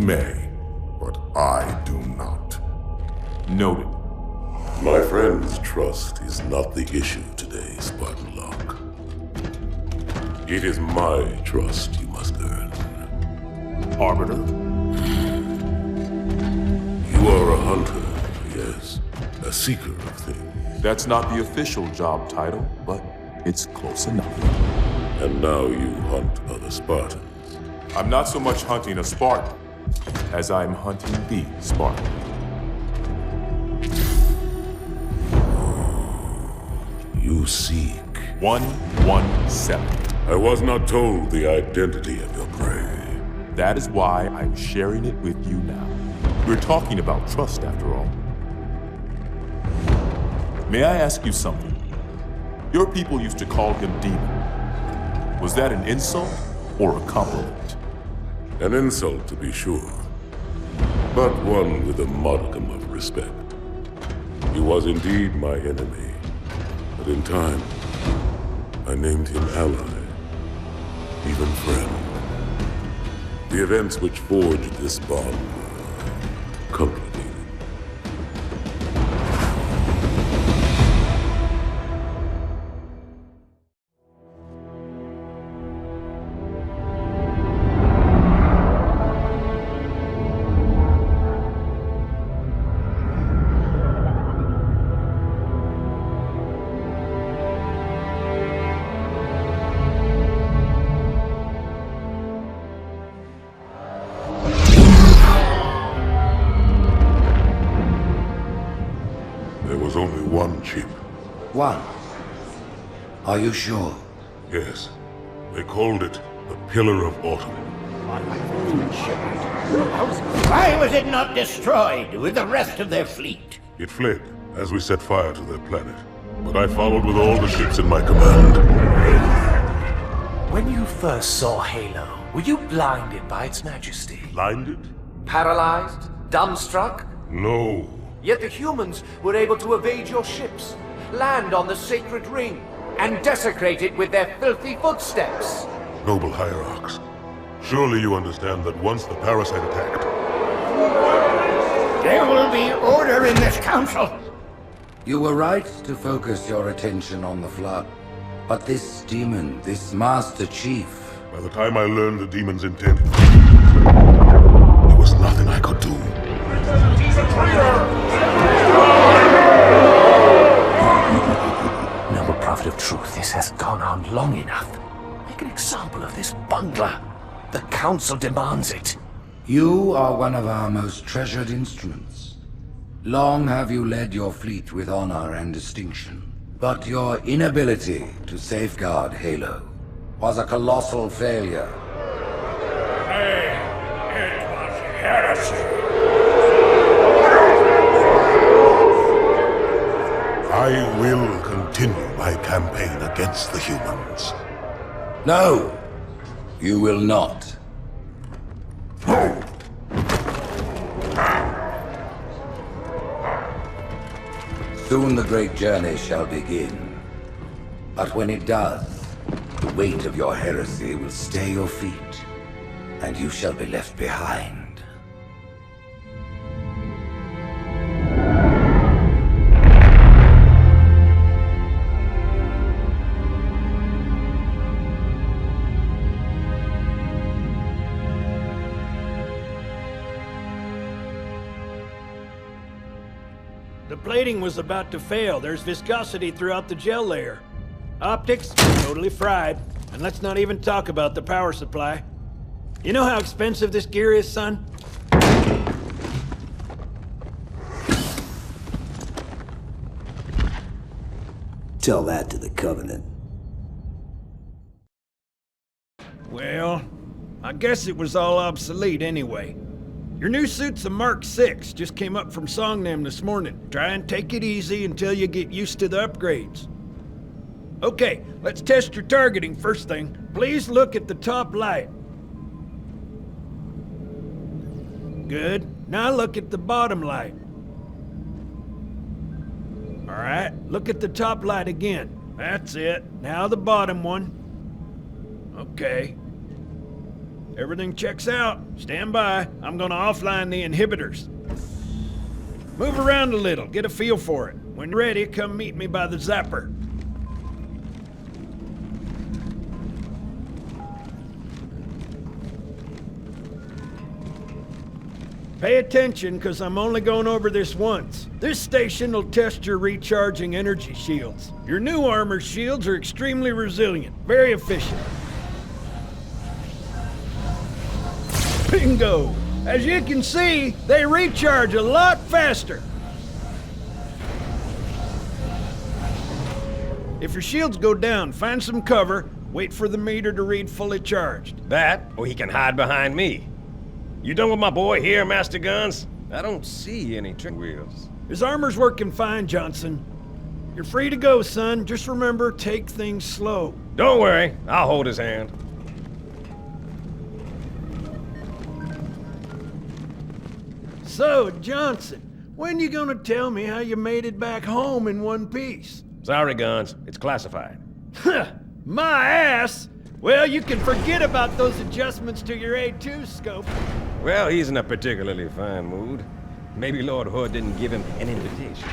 may, but I do not. Noted. My friend's trust is not the issue today, Spartan Locke. It is my trust you must earn. Arbiter? You are a hunter, yes. A seeker of things. That's not the official job title, but it's close enough. And now you hunt other Spartans. I'm not so much hunting a Spartan, as I'm hunting the Spartan. You seek. 117. I was not told the identity of your prey. That is why I'm sharing it with you now. We're talking about trust, after all. May I ask you something? Your people used to call him Demon. Was that an insult or a compliment? An insult, to be sure, but one with a modicum of respect. He was indeed my enemy, but in time, I named him ally, even friend. The events which forged this bond were complicated. One. Are you sure? Yes. They called it the Pillar of Autumn. Why was it not destroyed with the rest of their fleet? It fled as we set fire to their planet. But I followed with all the ships in my command. When you first saw Halo, were you blinded by its majesty? Blinded? Paralyzed? Dumbstruck? No. Yet the humans were able to evade your ships, land on the sacred ring, and desecrate it with their filthy footsteps. Noble hierarchs, surely you understand that once the parasite attacked... There will be order in this council. You were right to focus your attention on the Flood. But this demon, this Master Chief... By the time I learned the demon's intent, there was nothing I could do. He's a traitor! Noble Prophet of Truth, this has gone on long enough. Make an example of this bungler. The Council demands it. You are one of our most treasured instruments. Long have you led your fleet with honor and distinction. But your inability to safeguard Halo was a colossal failure. Hey, it was heresy. I will continue my campaign against the humans. No, you will not. Soon the great journey shall begin. But when it does, the weight of your heresy will stay your feet, and you shall be left behind. The plating was about to fail. There's viscosity throughout the gel layer. Optics, totally fried. And let's not even talk about the power supply. You know how expensive this gear is, son? Tell that to the Covenant. Well, I guess it was all obsolete anyway. Your new suit's a Mark 6, just came up from Songnam this morning. Try and take it easy until you get used to the upgrades. Okay, let's test your targeting first thing. Please look at the top light. Good. Now look at the bottom light. Alright, look at the top light again. That's it. Now the bottom one. Okay. Everything checks out. Stand by. I'm gonna offline the inhibitors. Move around a little, get a feel for it. When ready, come meet me by the zapper. Pay attention, because I'm only going over this once. This station will test your recharging energy shields. Your new armor shields are extremely resilient, very efficient. Bingo! As you can see, they recharge a lot faster. If your shields go down, find some cover, wait for the meter to read fully charged. That, or he can hide behind me. You done with my boy here, Master Guns? I don't see any trick wheels. His armor's working fine, Johnson. You're free to go, son. Just remember, take things slow. Don't worry, I'll hold his hand. So, Johnson, when you gonna tell me how you made it back home in one piece? Sorry, Guns. It's classified. My ass! Well, you can forget about those adjustments to your A2 scope. Well, he's in a particularly fine mood. Maybe Lord Hood didn't give him an invitation.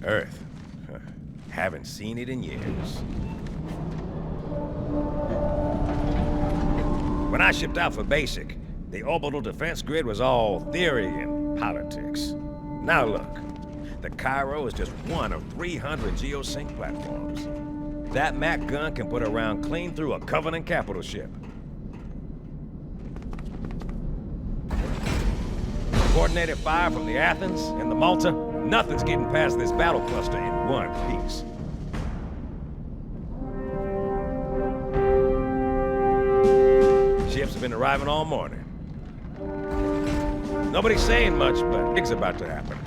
Earth. Haven't seen it in years. When I shipped out for basic, the orbital defense grid was all theory and politics. Now look, the Cairo is just one of 300 geosync platforms. That Mac gun can put a round clean through a Covenant capital ship. Coordinated fire from the Athens and the Malta, nothing's getting past this battle cluster in one piece. Ships have been arriving all morning. Nobody's saying much, but it's about to happen.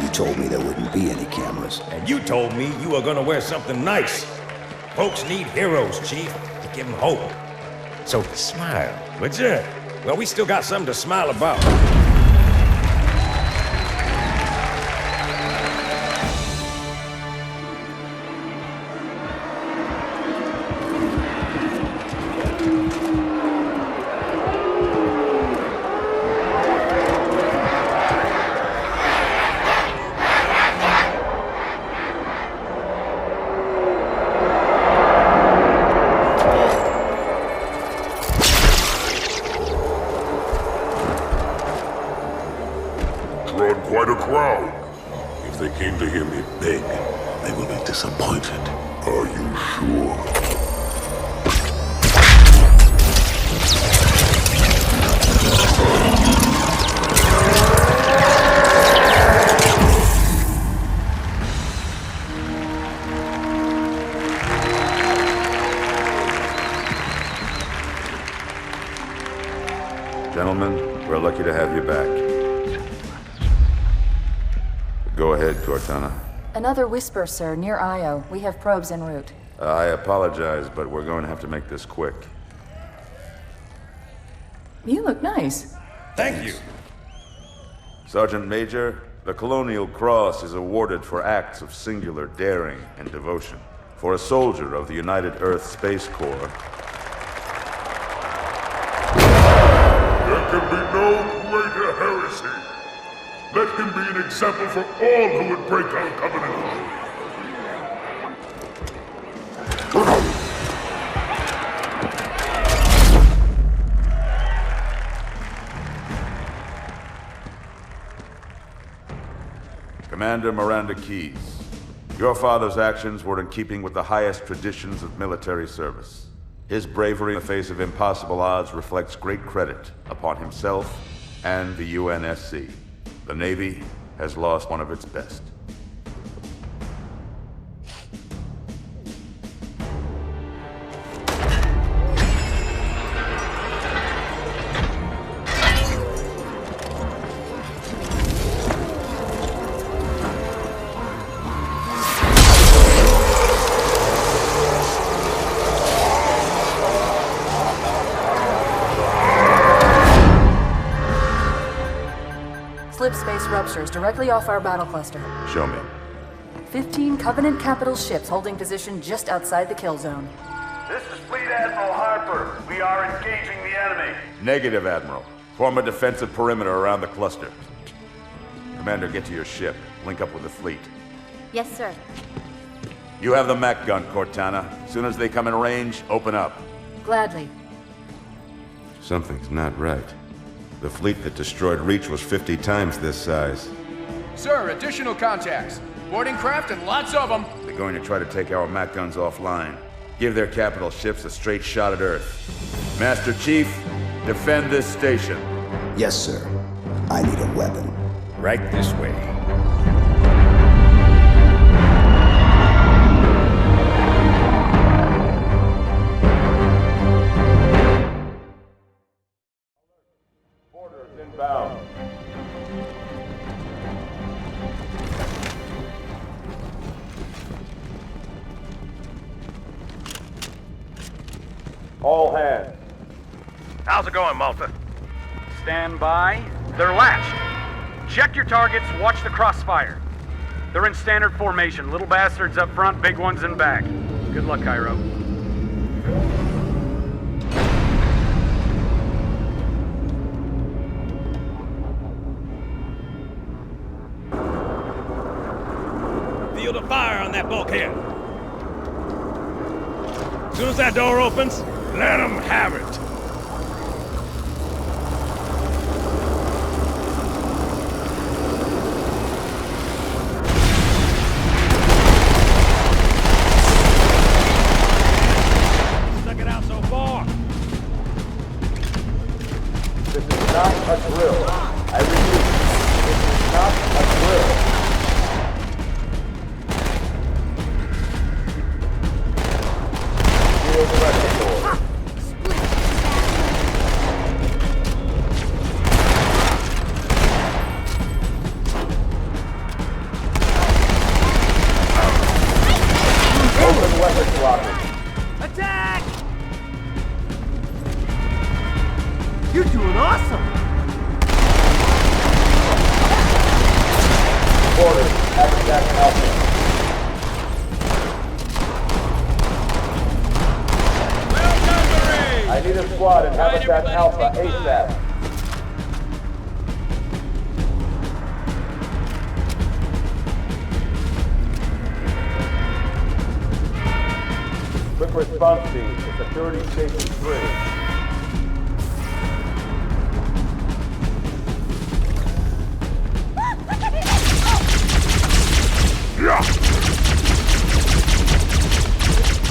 You told me there wouldn't be any cameras. And you told me you were gonna wear something nice. Folks need heroes, Chief, to give them hope. So smile, would you? Well, we still got something to smile about. Quite a crowd. If they came to hear me beg, they will be disappointed. Are you sure? Gentlemen, we're lucky to have you back. Go ahead, Cortana. Another whisper, sir, near Io. We have probes en route. I apologize, but we're going to have to make this quick. You look nice. Thank you. Sergeant Major, the Colonial Cross is awarded for acts of singular daring and devotion. For a soldier of the United Earth Space Corps. There can be no greater heresy. Let him be an example for all who would break our covenant. Commander Miranda Keyes, your father's actions were in keeping with the highest traditions of military service. His bravery in the face of impossible odds reflects great credit upon himself and the UNSC. The Navy has lost one of its best. slip space ruptures directly off our battle cluster. Show me. 15 Covenant capital ships holding position just outside the kill zone. This is Fleet Admiral Harper. We are engaging the enemy. Negative, Admiral. Form a defensive perimeter around the cluster. Commander, get to your ship. Link up with the fleet. Yes, sir. You have the mech gun, Cortana. As soon as they come in range, open up. Gladly. Something's not right. The fleet that destroyed Reach was 50 times this size. Sir, additional contacts. Boarding craft and lots of them. They're going to try to take our mech guns offline. Give their capital ships a straight shot at Earth. Master Chief, defend this station. Yes, sir. I need a weapon. Right this way. Orders inbound. All hands. How's it going, Malta? Stand by. They're latched. Check your targets, watch the crossfire. They're in standard formation. Little bastards up front, big ones in back. Good luck, Cairo. Field of fire on that bulkhead. As soon as that door opens, let them have it. Stuck it out so far. This is not a drill. I repeat, this is not a drill. Shield pressure door. Open weapons locker. Attack! You're doing awesome! Orders, Habitat Alpha. I need a squad in Habitat Alpha ASAP. Quick response team to Security Station 3.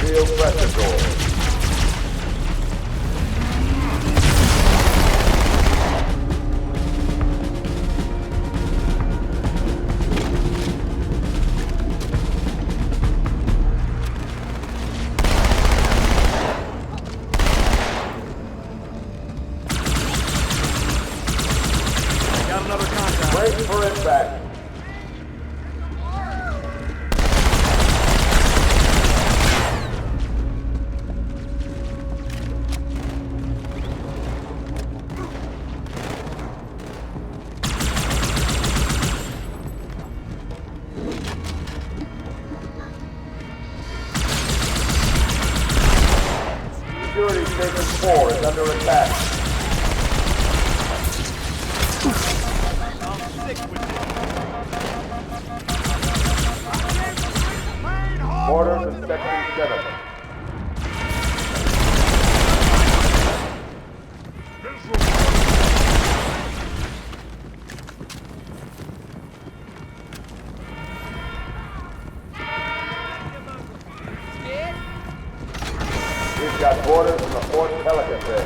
Shield pressure door. Got another contact. Brace for impact. Security Station 4 is under attack. Orders in Section 7. We've got orders from the Fort Pelican Bay.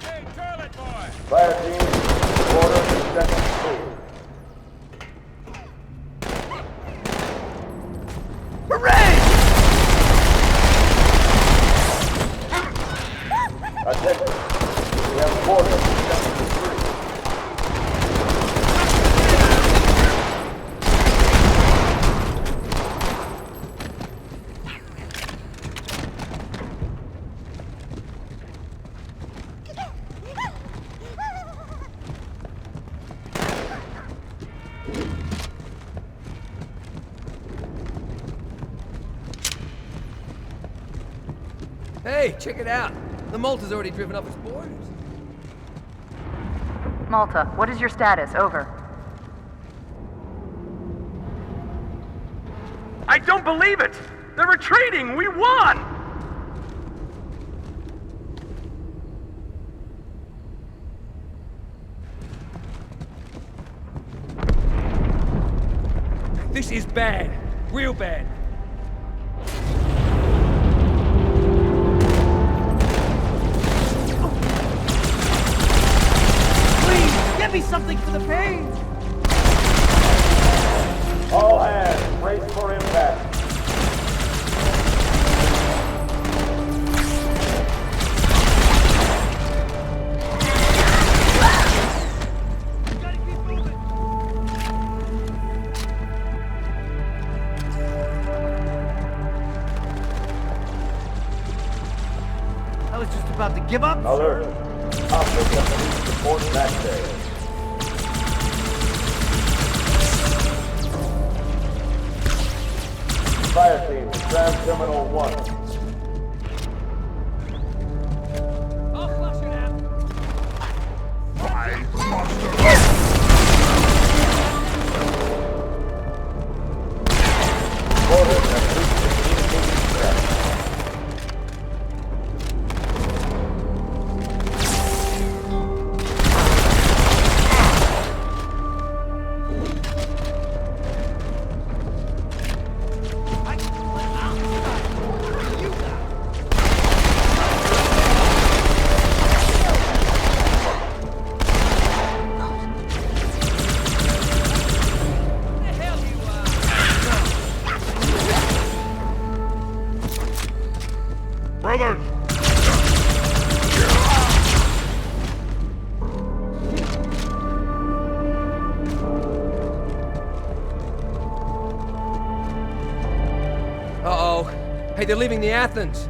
Hey, toilet boy! Fire team, orders in Section 2. Attention, we have orders in Section 3. Hey, check it out. The Malta's already driven up its borders. Malta, what is your status? Over. I don't believe it! They're retreating! We won! This is bad. Real bad. Please, get me something for the pain! All hands, brace for impact. I was just about to give up. Alert. Optic police support back there. Fire team, Tram Terminal 1. I'll flush it out. Order has reached the communicating track. Uh-oh. Hey, they're leaving the Athens.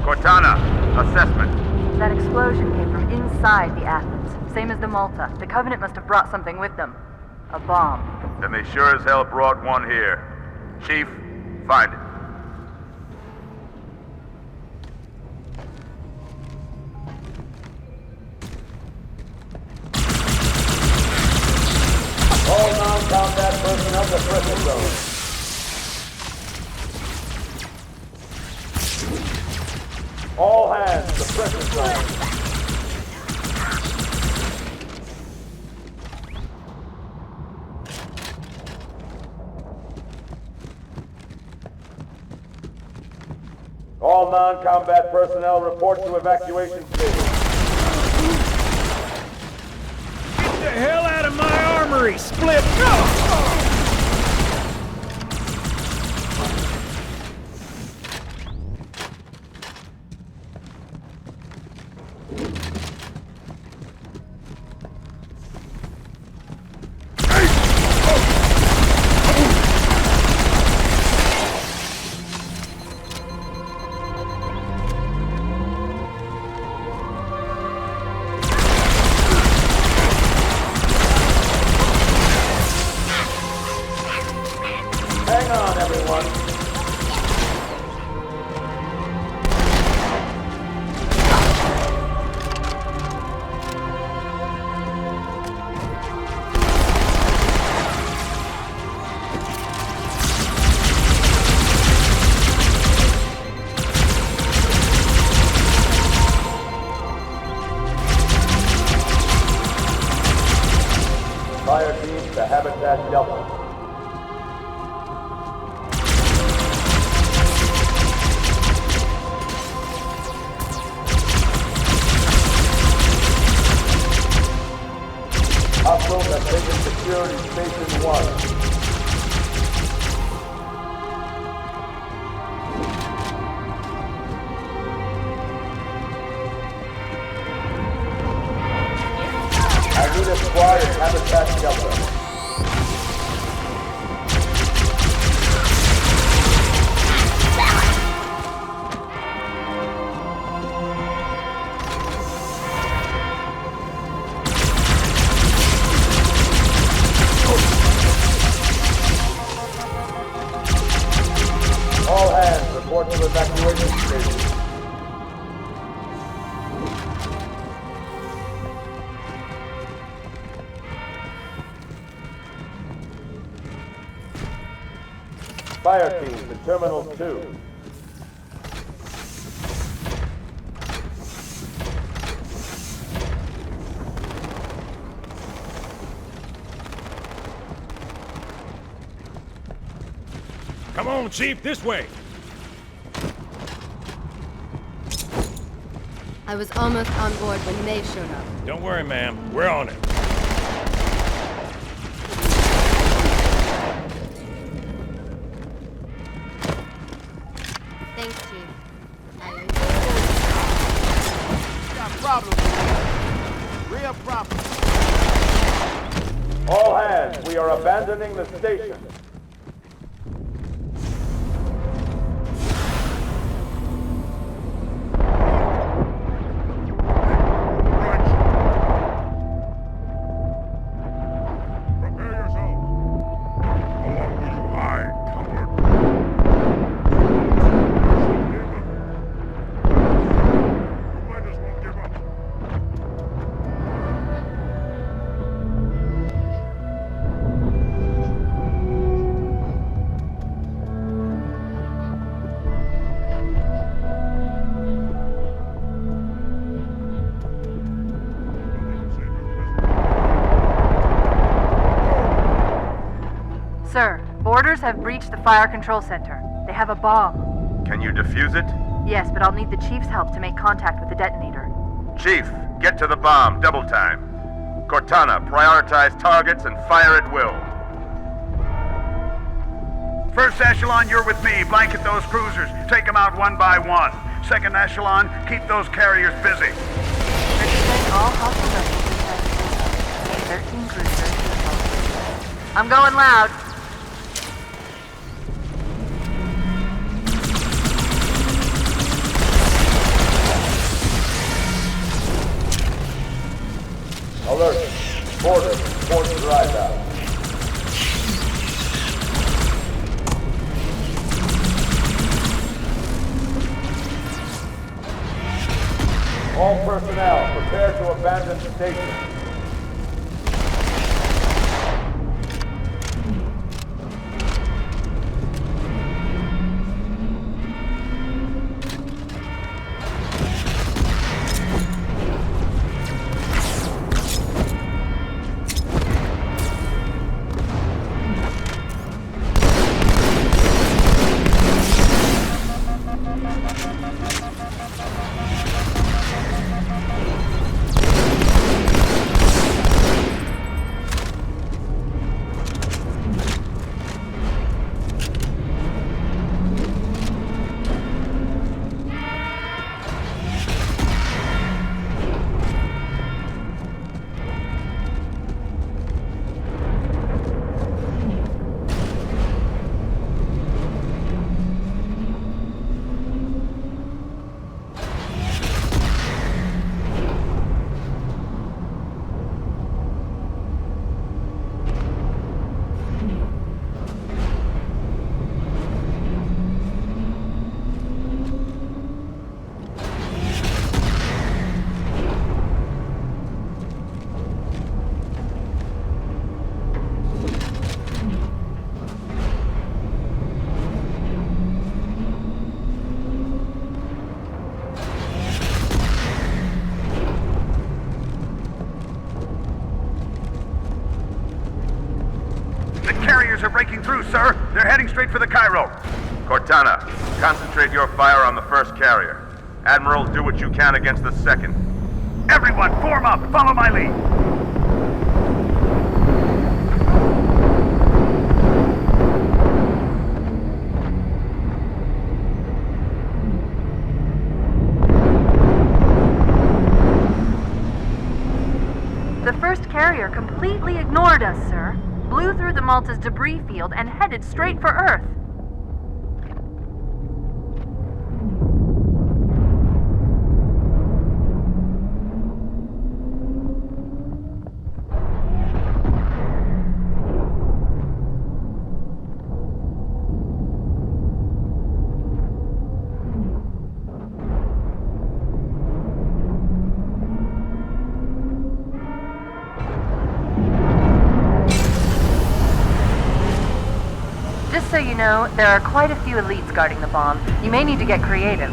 Cortana, assessment. That explosion came from inside the Athens, same as the Malta. The Covenant must have brought something with them. A bomb. Then they sure as hell brought one here. Chief, find it. All non-combat personnel to prison zone. All hands to prison zone. All non-combat personnel report to evacuation station. Get the hell out of my armory, Split! Go! Hang on, everyone. Fire team to Habitat Delta. Hostiles have taken security station 1. I need a squad at Habitat Delta. report to evacuation station. Fire team to Terminal 2. Come on, Chief, this way. I was almost on board when they showed up. Don't worry, ma'am. We're on it. Thanks, Chief. Got problems. Real problems. All hands, we are abandoning the station. Sir, boarders have breached the fire control center. They have a bomb. Can you defuse it? Yes, but I'll need the Chief's help to make contact with the detonator. Chief, get to the bomb, double time. Cortana, prioritize targets and fire at will. First echelon, you're with me. Blanket those cruisers. Take them out one by one. Second echelon, keep those carriers busy. All hostile vessels inside 13 cruisers. I'm going loud. Alert. Border. Port drive out. All personnel, prepare to abandon the station. Are breaking through, sir. They're heading straight for the Cairo. Cortana, concentrate your fire on the first carrier. Admiral, do what you can against the second. Everyone, form up. Follow my lead. The first carrier completely ignored us, sir. Blew through the Malta's debris field and headed straight for Earth. so you know, there are quite a few elites guarding the bomb. You may need to get creative.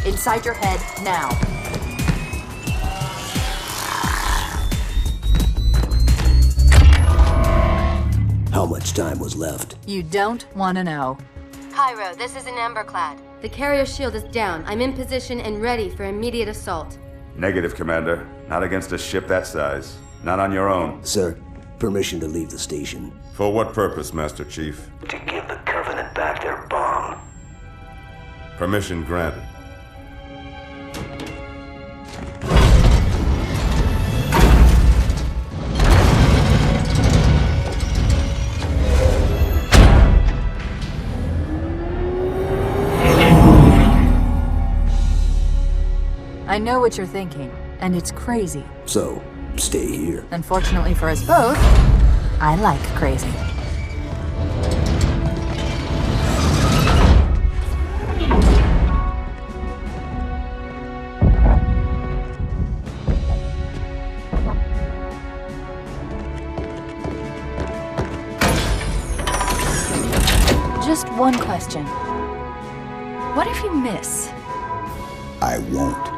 Inside your head, now. How much time was left? You don't want to know. Cairo, this is an Emberclad. The carrier shield is down. I'm in position and ready for immediate assault. Negative, Commander. Not against a ship that size. Not on your own. Sir, permission to leave the station. For what purpose, Master Chief? To give the Covenant back their bomb. Permission granted. I know what you're thinking, and it's crazy. So, stay here. Unfortunately for us both, I like crazy. Just one question. What if you miss? I won't.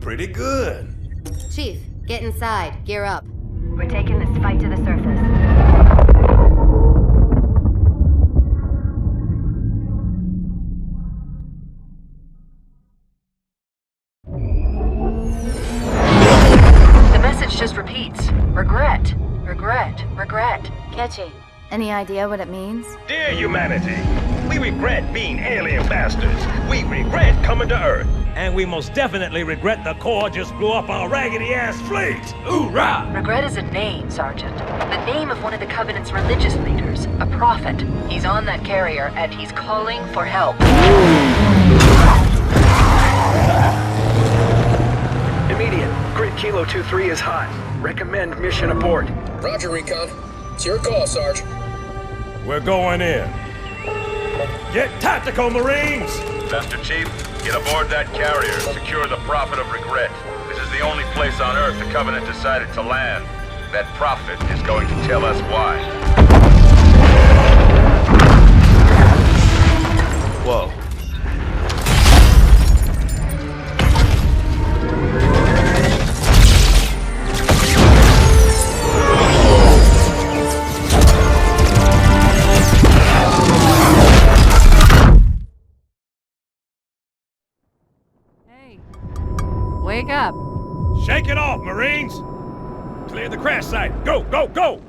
Pretty good. Chief, get inside. Gear up. We're taking this fight to the surface. The message just repeats. Regret. Regret. Regret. Catchy. Any idea what it means? Dear humanity, we regret being alien bastards. We regret coming to Earth. And we most definitely regret the Corps just blew up our raggedy-ass fleet! Hoorah! Regret is a name, Sergeant. The name of one of the Covenant's religious leaders, a prophet. He's on that carrier, and he's calling for help. Immediate. Grid Kilo 2-3 is hot. Recommend mission abort. Roger, Recon. It's your call, Sarge. We're going in. Get tactical, Marines! Master Chief, get aboard that carrier. Secure the Prophet of Regret. This is the only place on Earth the Covenant decided to land. That Prophet is going to tell us why. Whoa. Wake up. Shake it off, Marines! Clear the crash site. Go, go, go!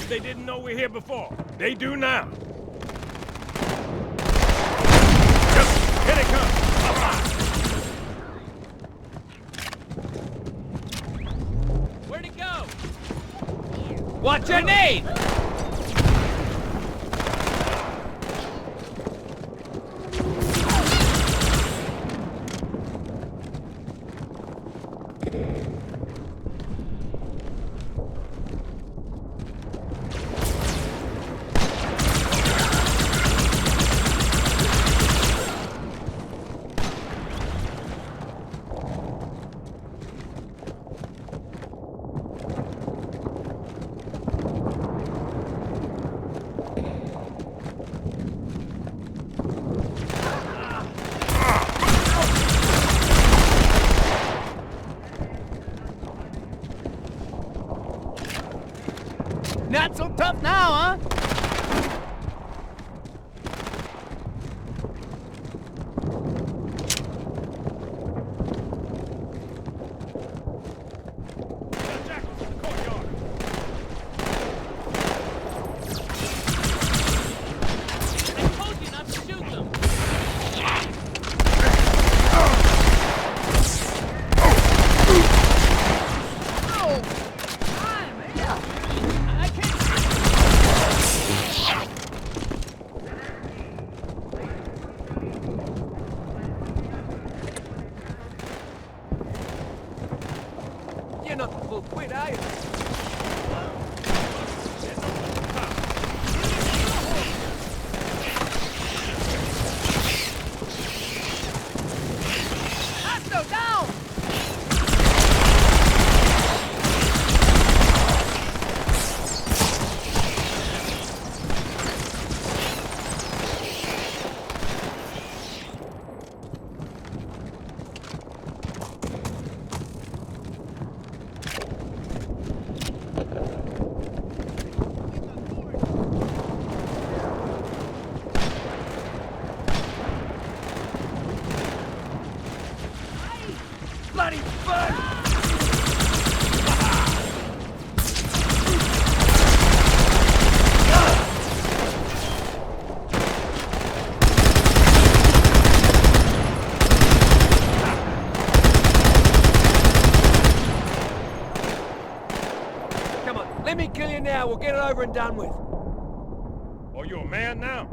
They didn't know we're here before. They do now. Yep, here they come. Where'd it go? What's your name? Not so tough now, huh? You're not the full quid, are you? Astro, down! Bloody fuck! Come on, let me kill you now. We'll get it over and done with. Oh, you a man now?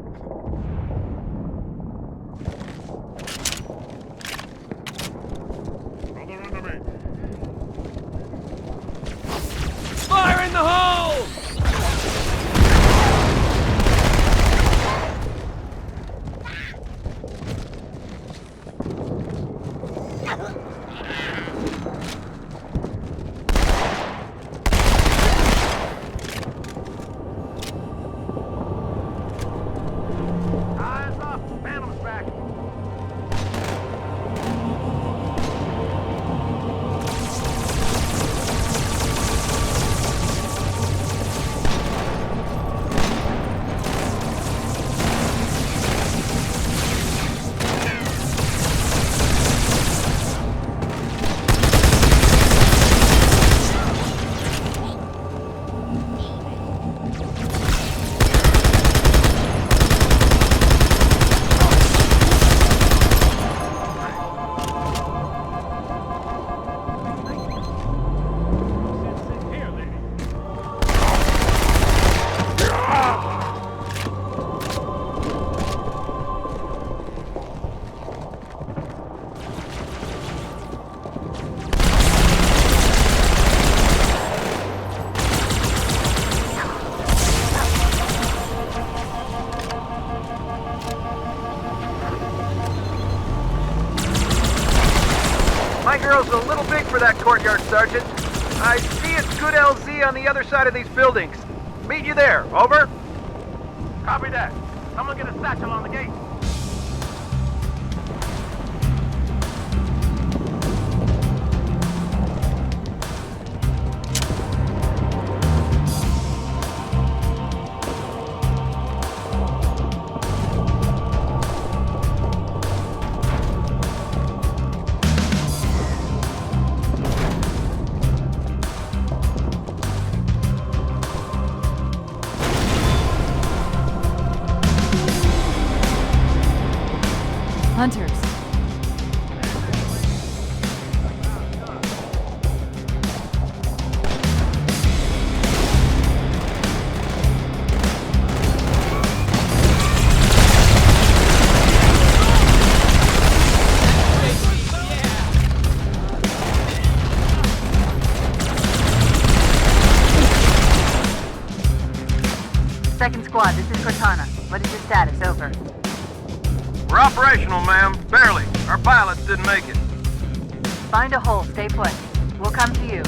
Fire in the hole! My girl's a little big for that courtyard, Sergeant. I see it's good LZ on the other side of these buildings. Meet you there, over. Copy that. Someone get a satchel on the gate. Hunters. Second squad, this is Cortana. What is your status? Over. We're operational, ma'am. Barely. Our pilots didn't make it. Find a hole. Stay put. We'll come to you.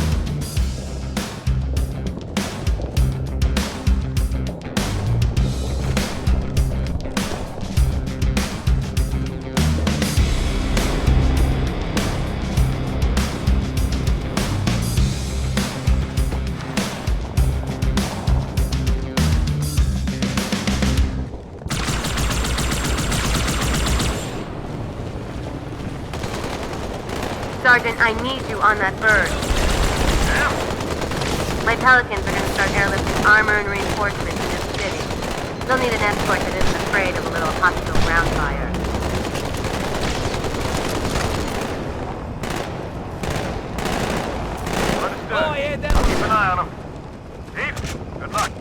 Sergeant, I need you on that bird. My Pelicans are going to start airlifting armor and reinforcements in this city. They'll need an escort that isn't afraid of a little hostile ground fire. Understood. Oh, yeah, I'll keep an eye on them. Chief, good luck.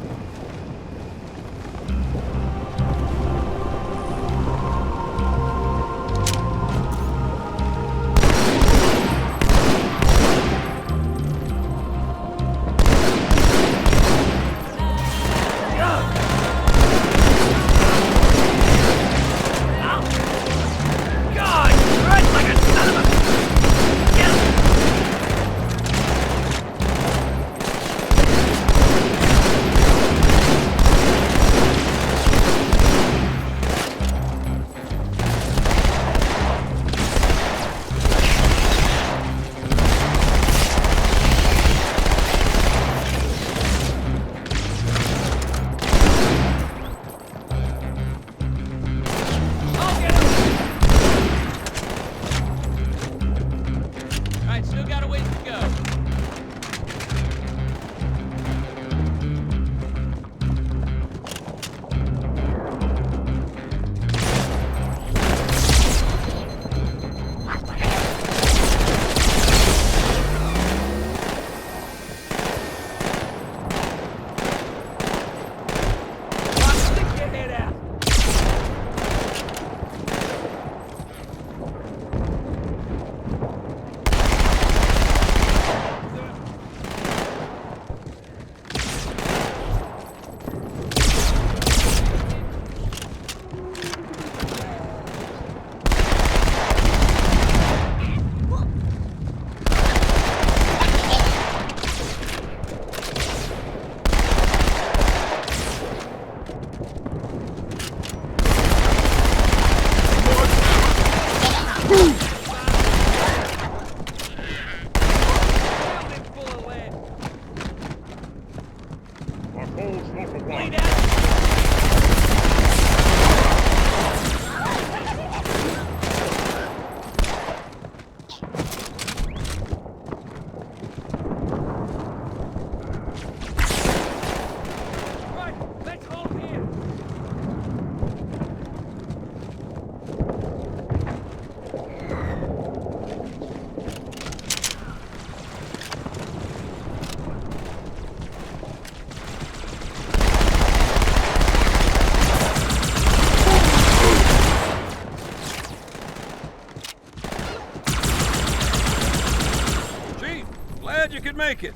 Make it.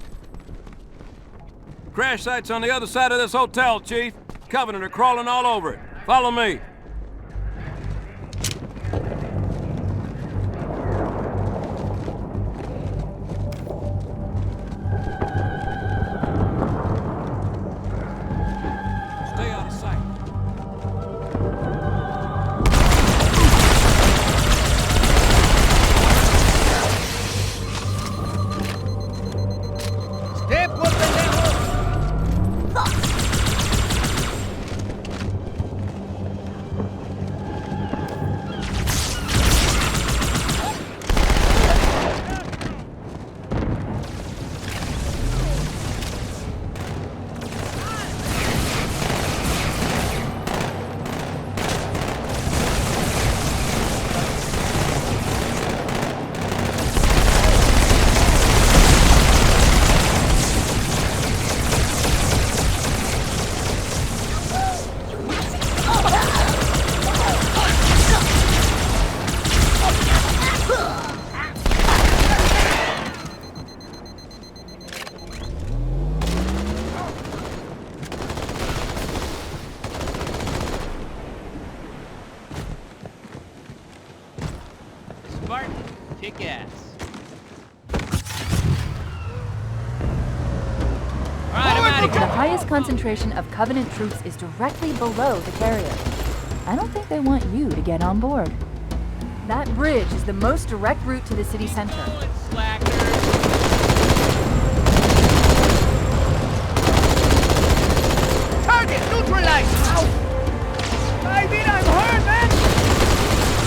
Crash site's on the other side of this hotel, Chief. Covenant are crawling all over it. Follow me. Spartan, kick ass. The highest concentration of Covenant troops is directly below the carrier. I don't think they want you to get on board. That bridge is the most direct route to the city center. Target neutralized! Ow! I mean, I'm hurt, man!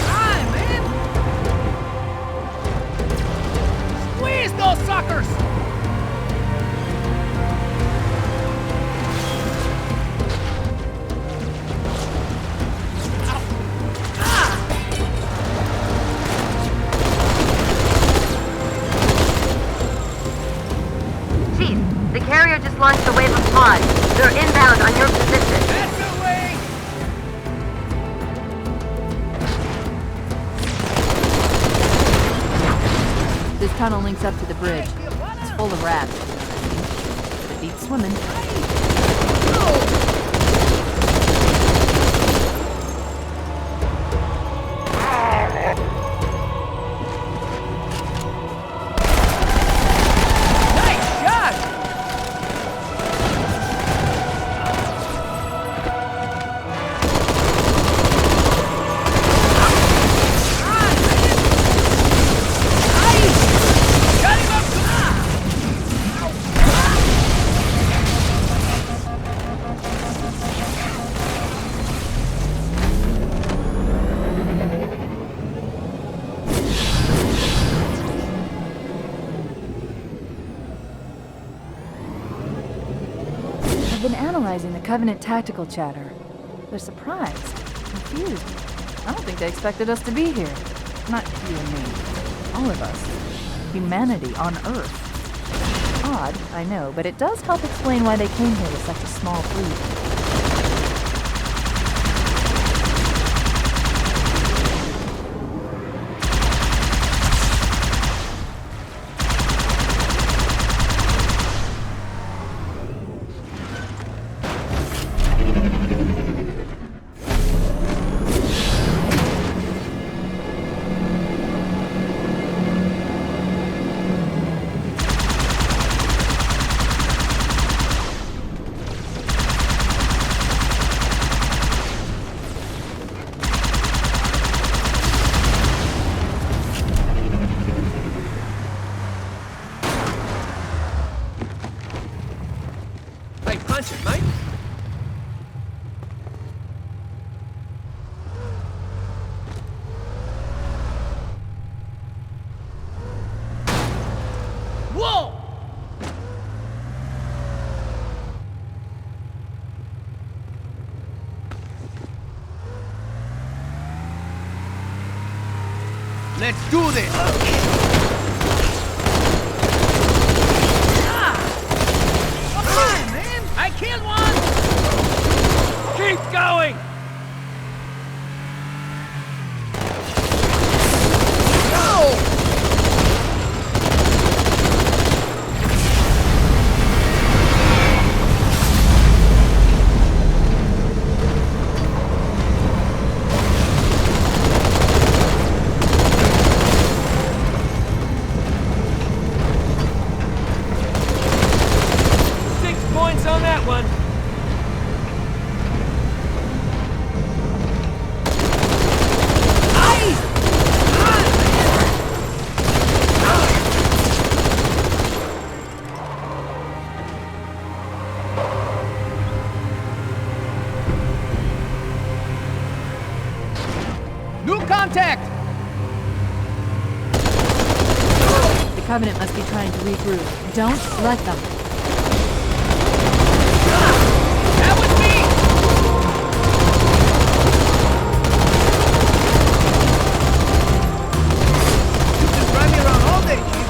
Ah, man! Squeeze those suckers! The carrier just launched a wave of pods. They're inbound on your position. That's the way! This tunnel links up to the bridge. It's full of rats. Keep swimming. Analyzing the Covenant tactical chatter. They're surprised, confused. I don't think they expected us to be here. Not you and me. All of us. Humanity on Earth. Odd, I know, but it does help explain why they came here with such a small fleet. Let's do this! Come on, man! I killed one! Keep going! The Covenant must be trying to regroup. Don't let them. That was me! You just drive me around all day, Chief.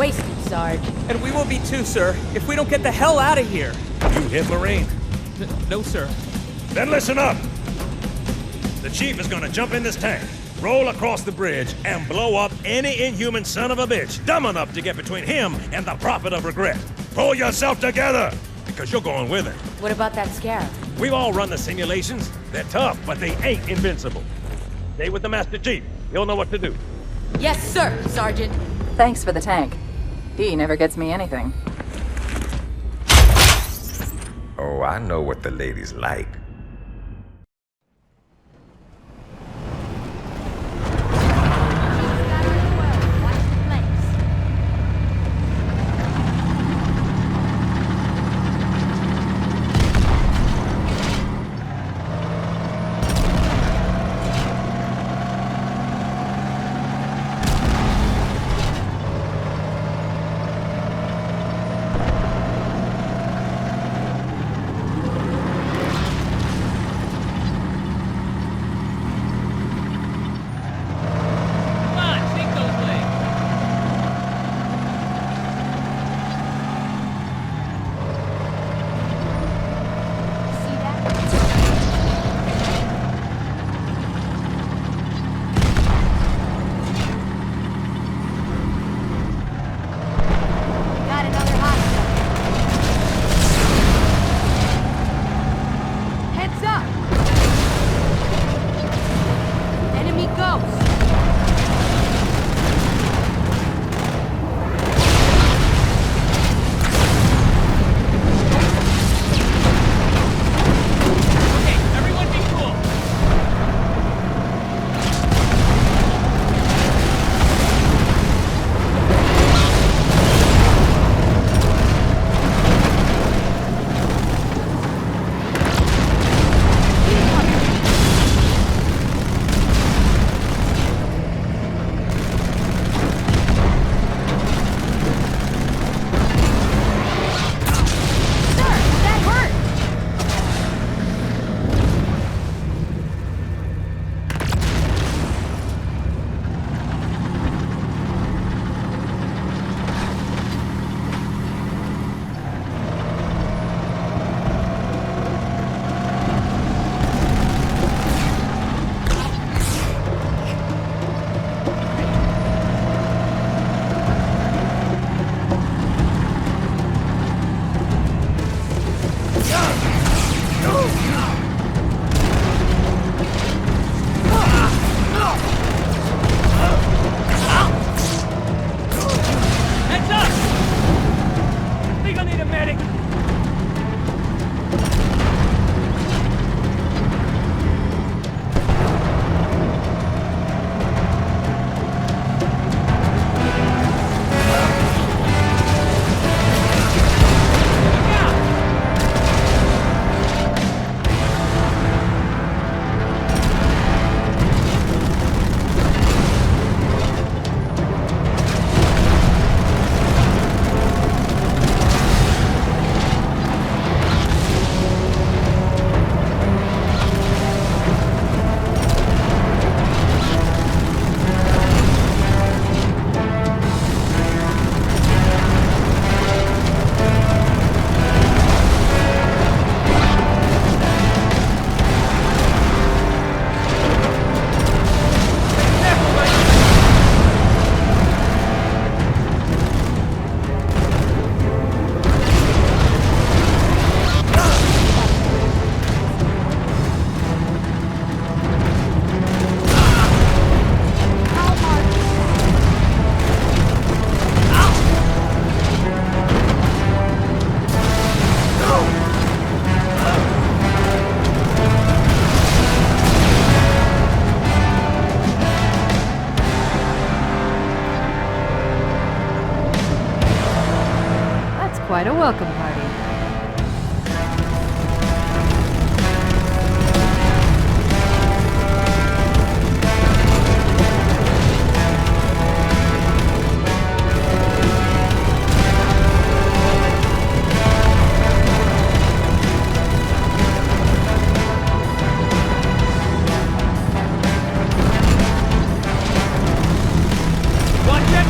wasted, Sarge. And we will be too, sir, if we don't get the hell out of here. You hit Marine? No, sir. Then listen up! The chief is gonna jump in this tank, roll across the bridge, and blow up any inhuman son of a bitch dumb enough to get between him and the Prophet of Regret. Pull yourself together, because you're going with it. What about that Scarab? We've all run the simulations. They're tough, but they ain't invincible. Stay with the Master Chief. He'll know what to do. Yes, sir, Sergeant. Thanks for the tank. He never gets me anything. Oh, I know what the ladies like. Quite a welcome party. Watch it!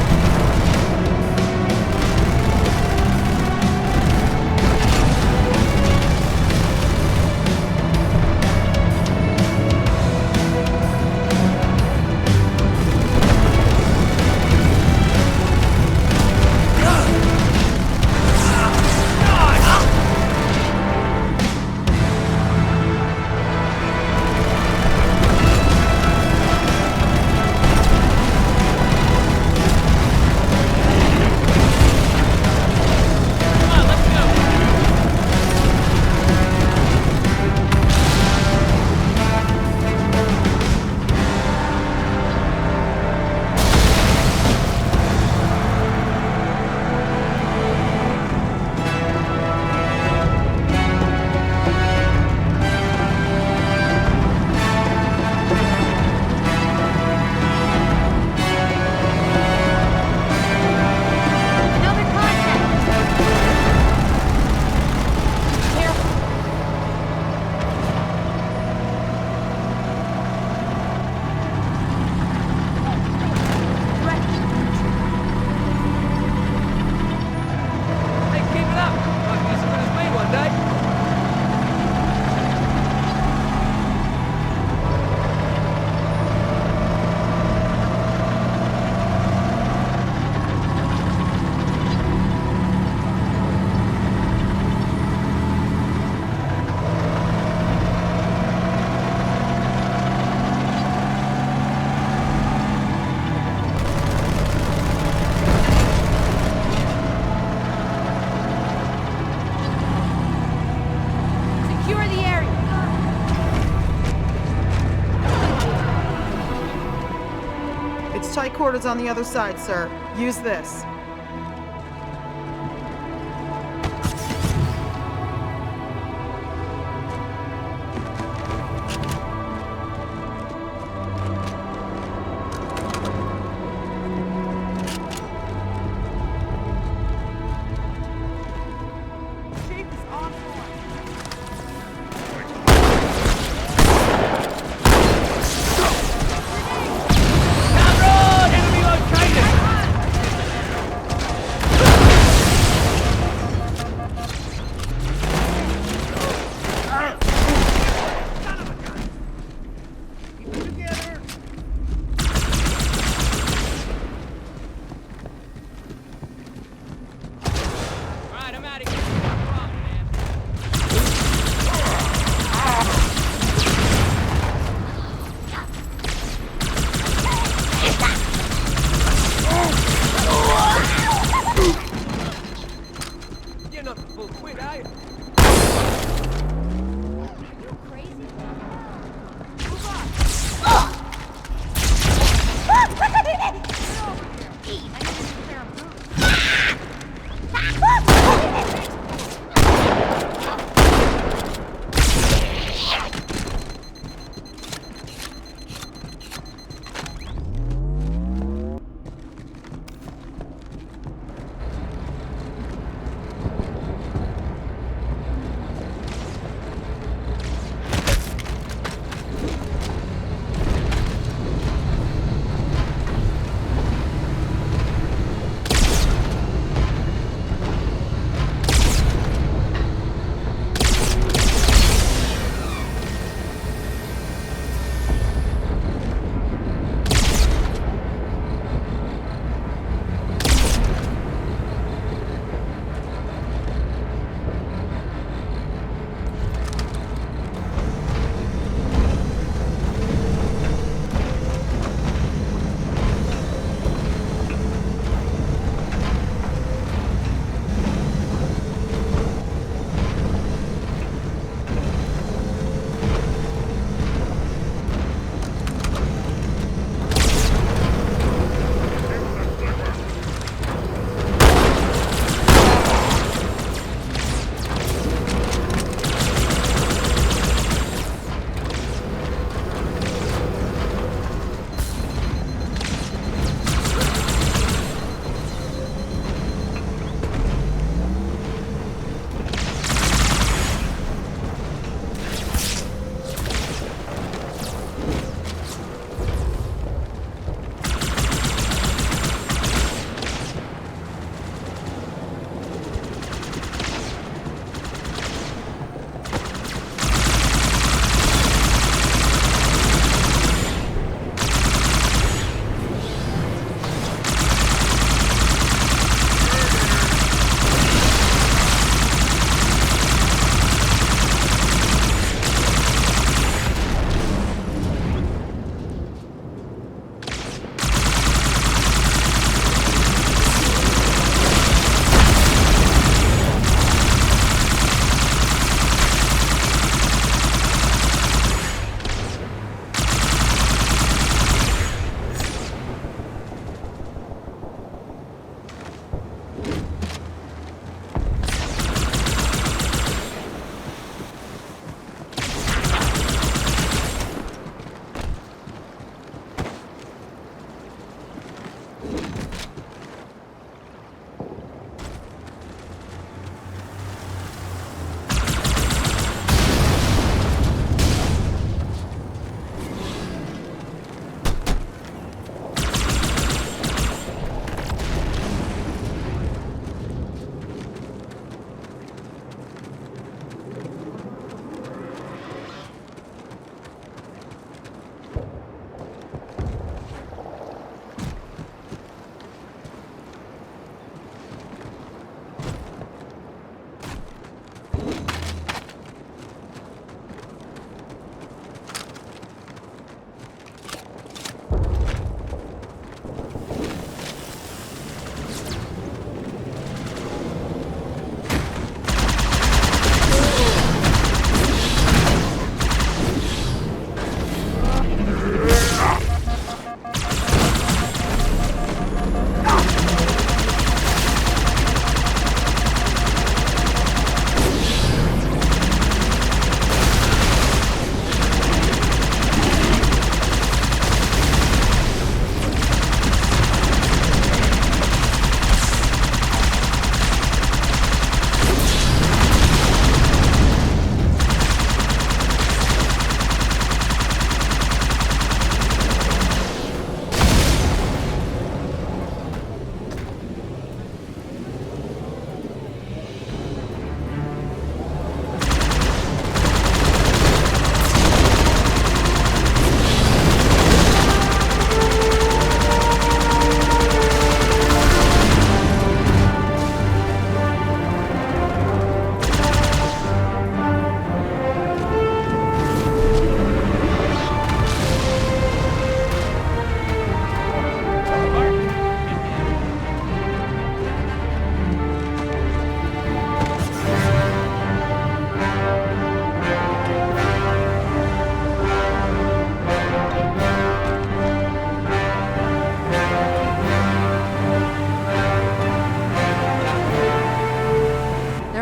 flight quarters on the other side, sir. Use this.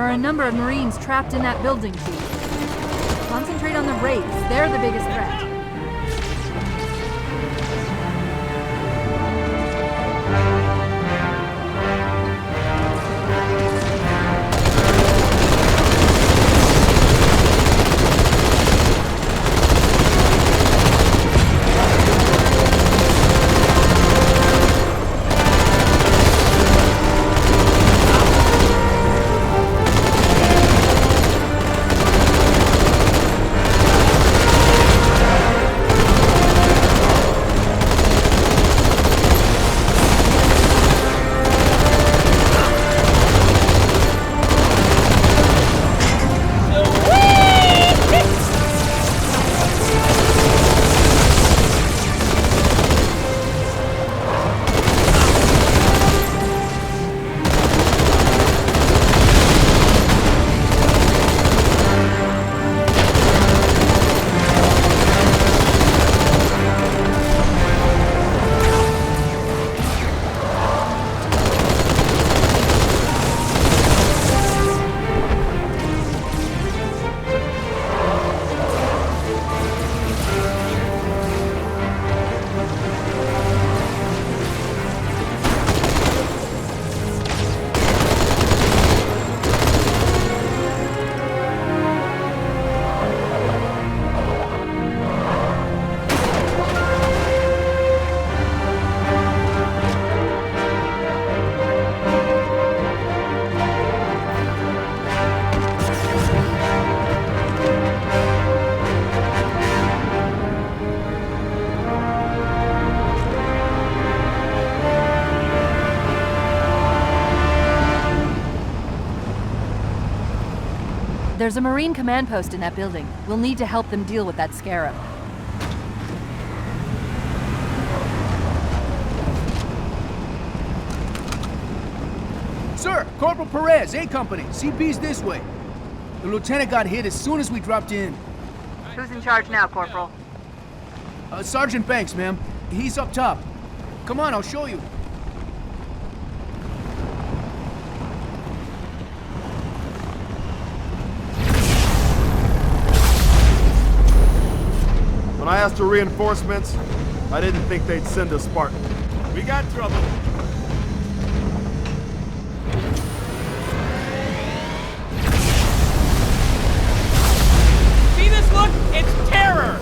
are a number of Marines trapped in that building, Chief. Concentrate on the Wraiths. They're the biggest threat. There's a Marine command post in that building. We'll need to help them deal with that Scarab. Sir, Corporal Perez, A Company. CP's this way. The lieutenant got hit as soon as we dropped in. Who's in charge now, Corporal? Sergeant Banks, ma'am. He's up top. Come on, I'll show you. When I asked for reinforcements, I didn't think they'd send a Spartan. We got trouble. See this look? It's terror!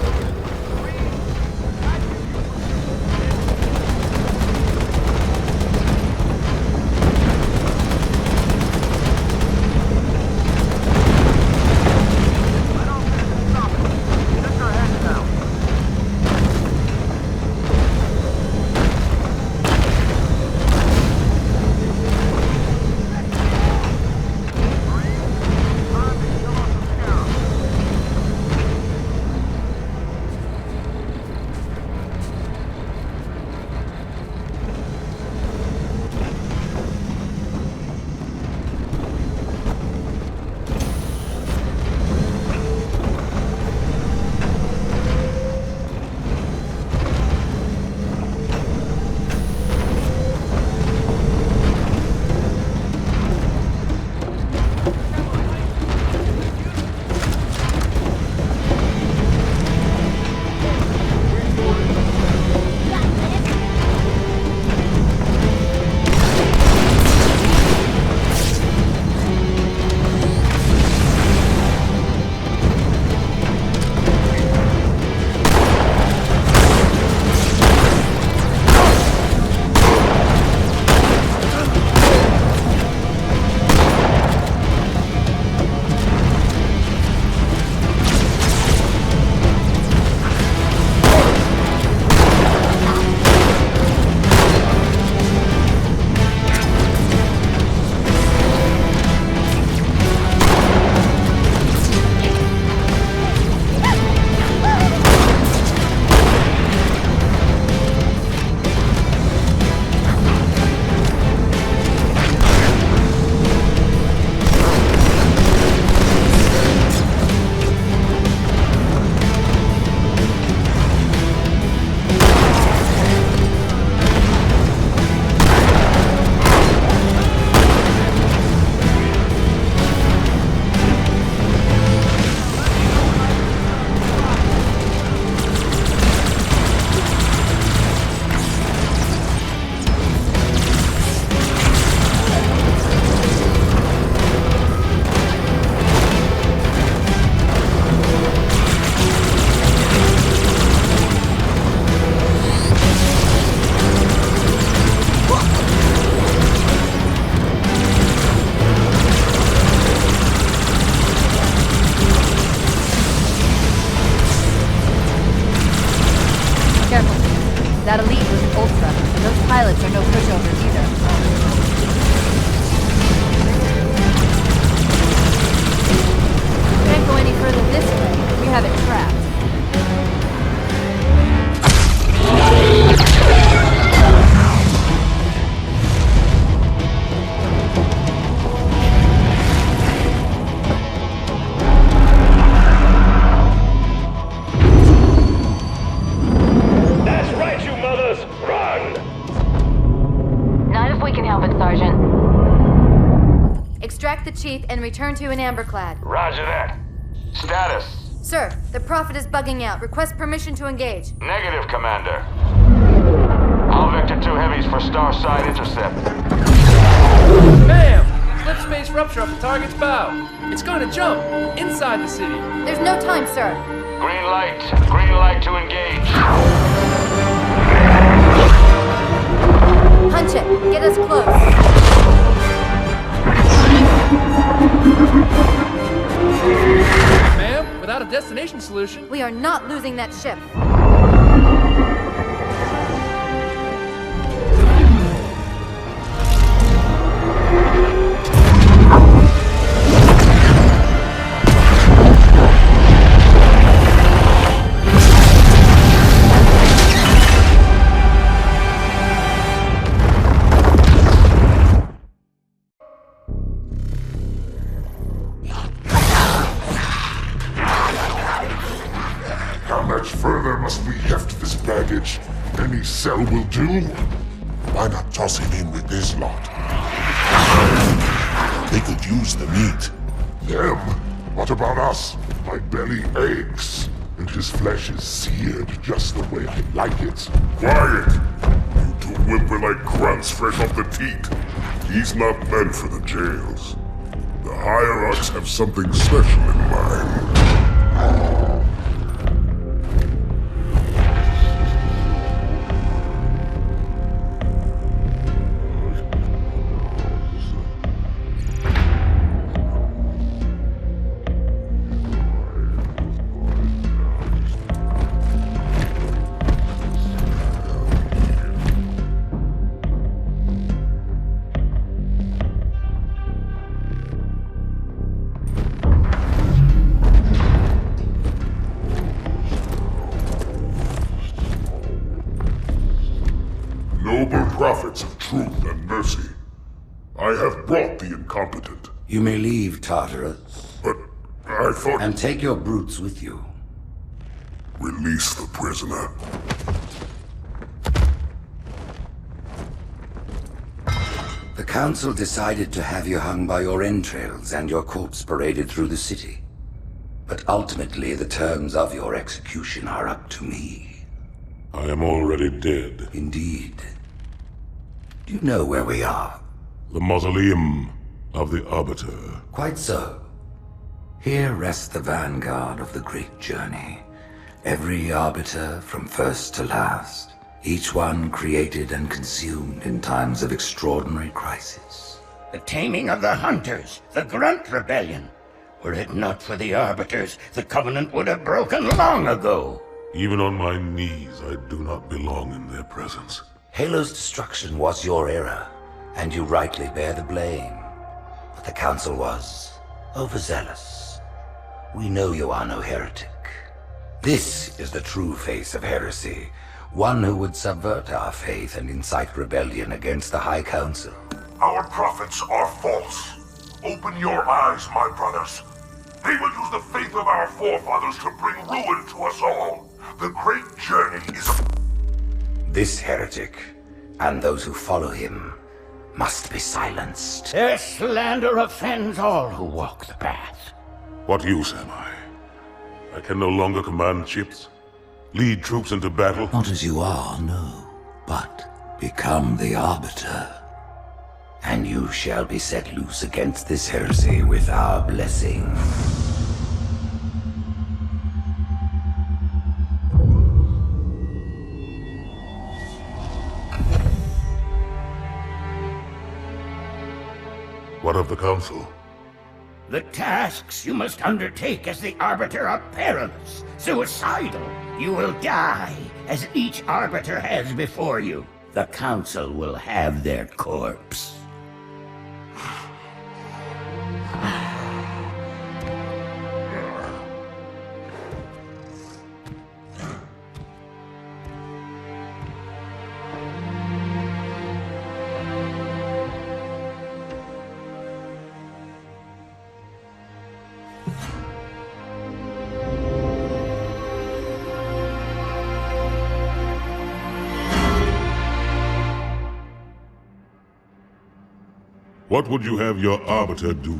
Extract the chief and return to an amberclad. Roger that. Status? Sir, the Prophet is bugging out. Request permission to engage. Negative, Commander. I'll vector 2 heavies for Starside intercept. Bam! Slip space rupture off the target's bow. It's going to jump inside the city. There's no time, sir. Green light to engage. Punch it. Get us close. Ma'am, without a destination solution... We are not losing that ship. Any cell will do. Why not toss him in with this lot? They could use the meat. Them? What about us? My belly aches, and his flesh is seared just the way I like it. Quiet! You two whimper like grunts fresh off the teat. He's not meant for the jails. The hierarchs have something special in mind. Prophets of truth and mercy, I have brought the incompetent. You may leave, Tartarus. But I thought... And take your brutes with you. Release the prisoner. The Council decided to have you hung by your entrails and your corpse paraded through the city. But ultimately, the terms of your execution are up to me. I am already dead. Indeed. Do you know where we are? The mausoleum of the Arbiter. Quite so. Here rests the vanguard of the great journey. Every Arbiter from first to last. Each one created and consumed in times of extraordinary crisis. The taming of the Hunters, the Grunt Rebellion. Were it not for the Arbiters, the Covenant would have broken long ago. Even on my knees, I do not belong in their presence. Halo's destruction was your error, and you rightly bear the blame. But the Council was overzealous. We know you are no heretic. This is the true face of heresy, one who would subvert our faith and incite rebellion against the High Council. Our prophets are false. Open your eyes, my brothers. They will use the faith of our forefathers to bring ruin to us all. The great journey is a... This heretic, and those who follow him, must be silenced. Their slander offends all who walk the path. What use am I? I can no longer command ships, lead troops into battle. Not as you are, no, but become the Arbiter. And you shall be set loose against this heresy with our blessing. What of the Council? The tasks you must undertake as the Arbiter are perilous, suicidal. You will die, as each Arbiter has before you. The Council will have their corpse. What would you have your Arbiter do?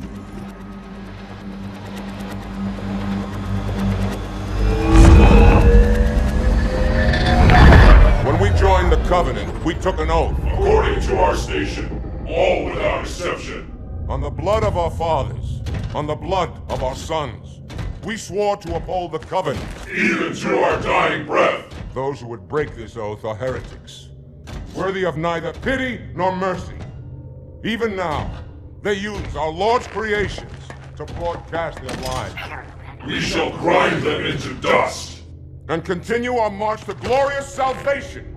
When we joined the Covenant, we took an oath. According to our station, all without exception. On the blood of our fathers, on the blood of our sons, we swore to uphold the Covenant. Even to our dying breath. Those who would break this oath are heretics, worthy of neither pity nor mercy. Even now, they use our Lord's creations to broadcast their lies. We shall grind them into dust. And continue our march to glorious salvation.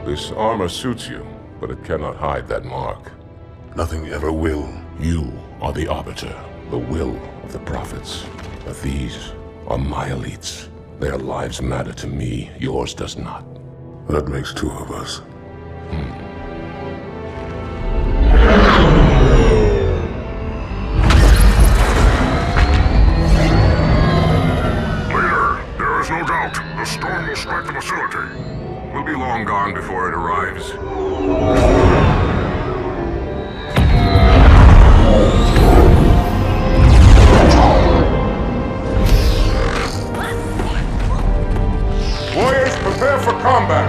This armor suits you, but it cannot hide that mark. Nothing ever will. You are the Arbiter, the will of the Prophets. But these are my elites. Their lives matter to me, yours does not. That makes two of us. Leader, there is no doubt the storm will strike the facility. We'll be long gone before it arrives. Warriors, prepare for combat!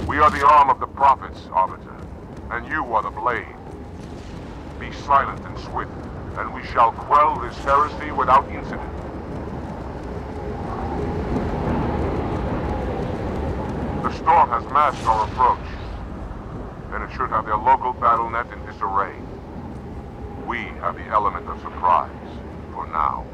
We are the arm of the Prophets, Arbiter, and you are the blade. Be silent and swift, and we shall quell this heresy without incident. The storm has masked our approach, and it should have their local battle net in disarray. We have the element of surprise, for now.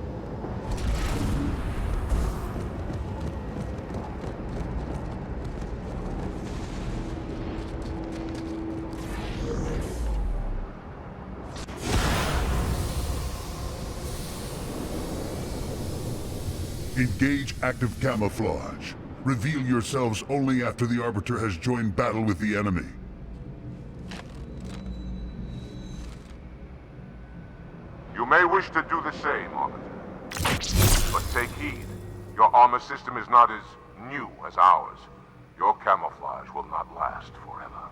Engage active camouflage. Reveal yourselves only after the Arbiter has joined battle with the enemy. You may wish to do the same, Arbiter. But take heed. Your armor system is not as new as ours. Your camouflage will not last forever.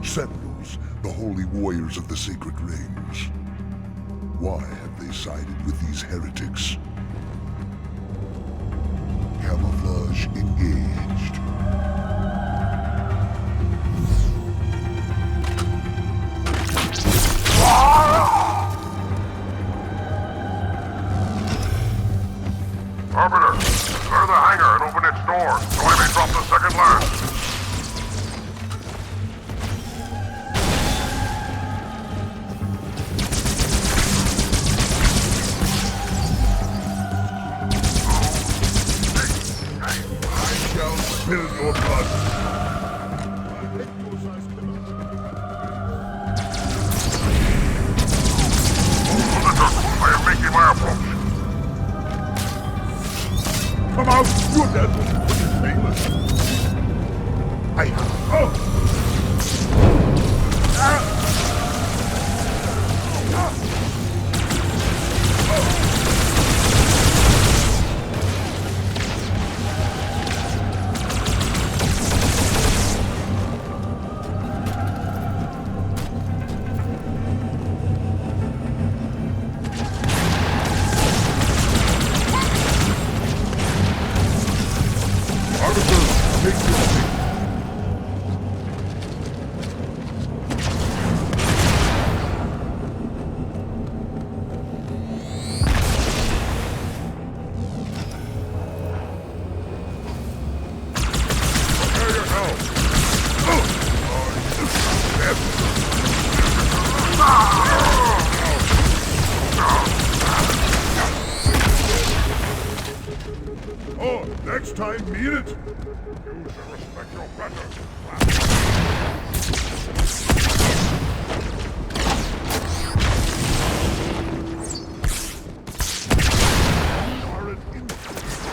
Sentinels, the holy warriors of the sacred rings. Why have they sided with these heretics? Camouflage engaged. Your dad was pretty famous. Oh, next time, mean it. You should respect your betters.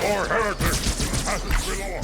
Or heretic, passage below.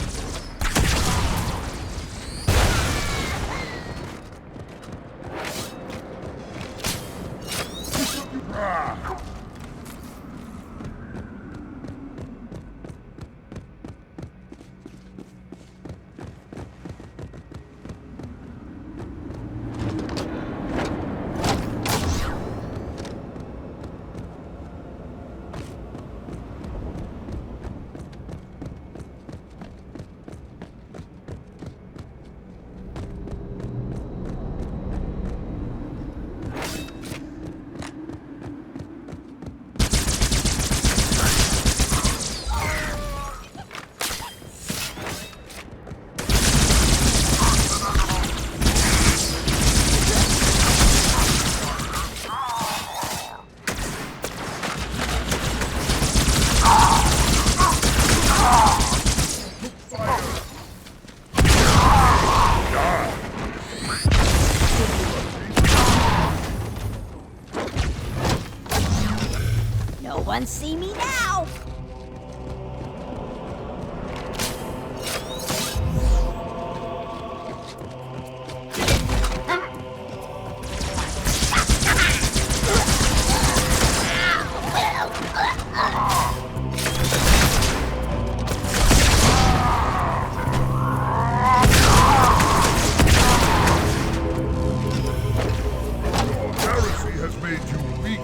No one see me now! Heresy has made you weak.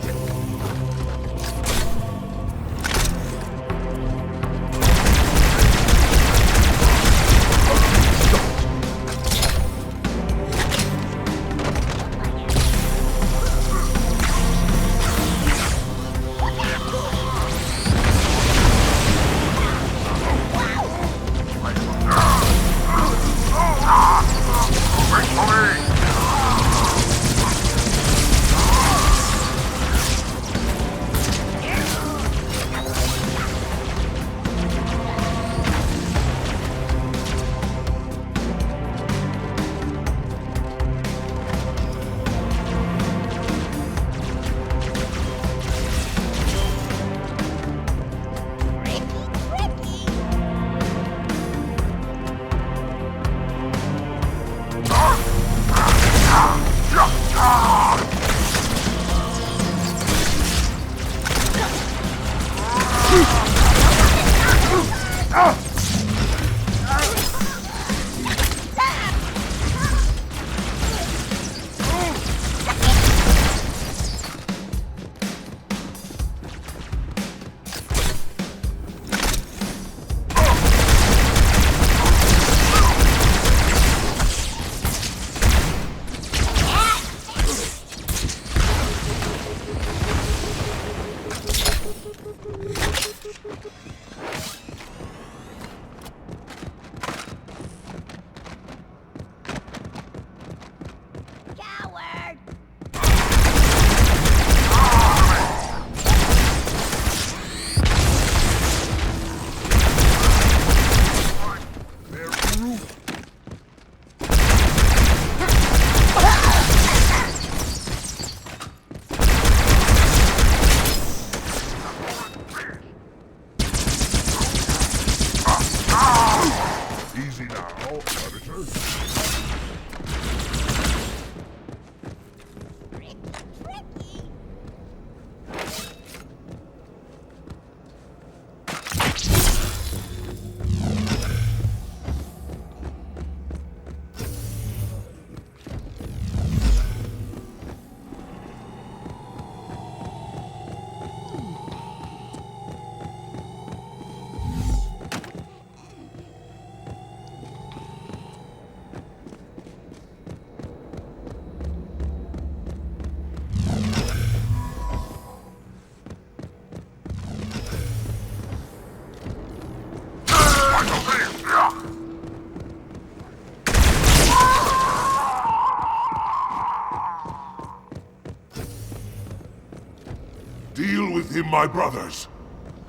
Deal with him, my brothers.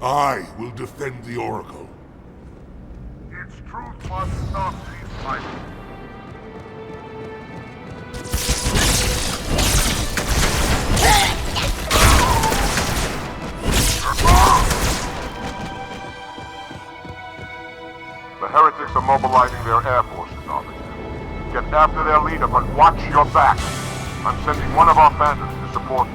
I will defend the Oracle. Its truth must stop these fighters. The heretics are mobilizing their air forces, Arbiter. Get after their leader, but watch your back. I'm sending one of our phantoms to support you.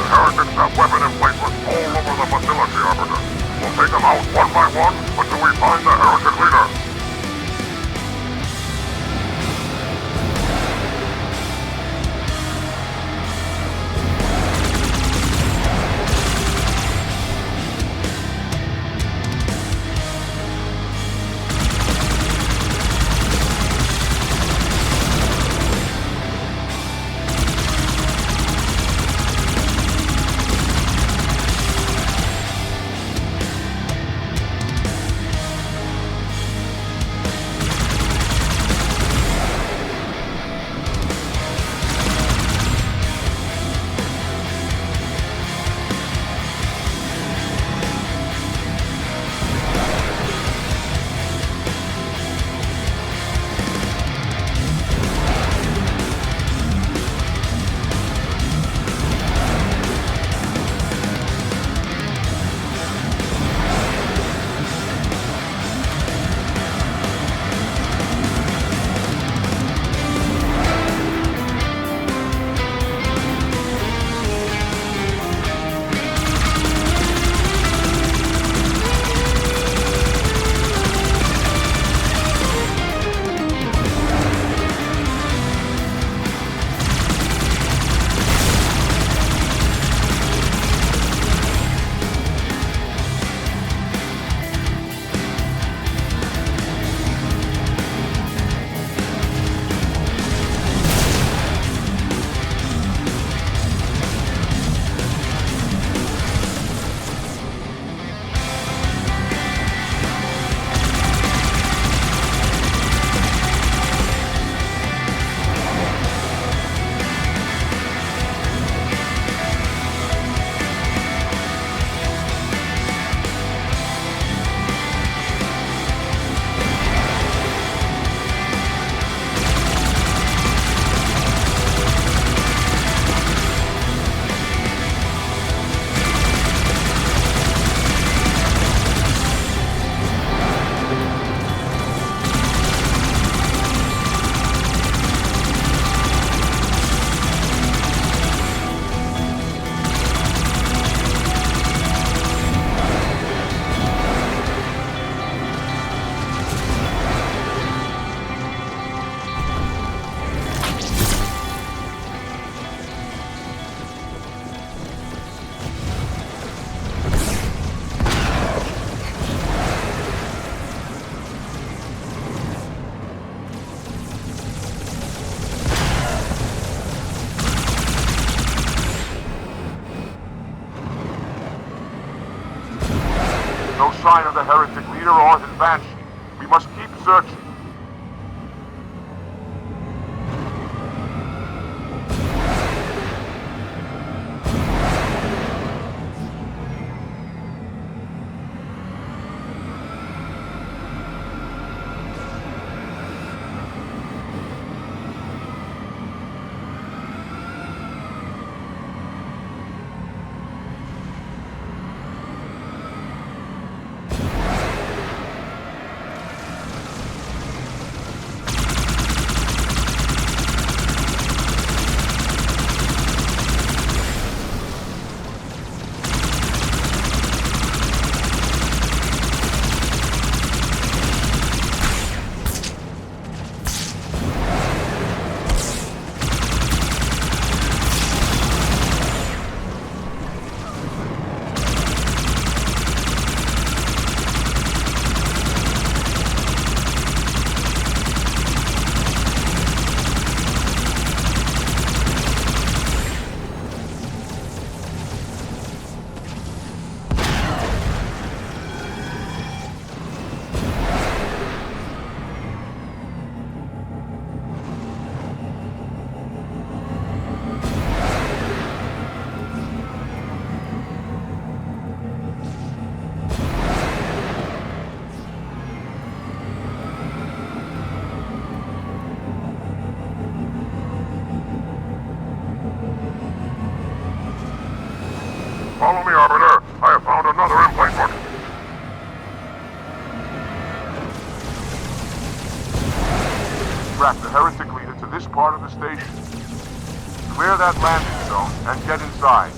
Heretics have weapon emplacements all over the facility, Arbiter. We'll take them out one by one until we find the heretic leader. No sign of the heretic leader or his banshee. We must keep searching. Heretic leader to this part of the station. Clear that landing zone and get inside.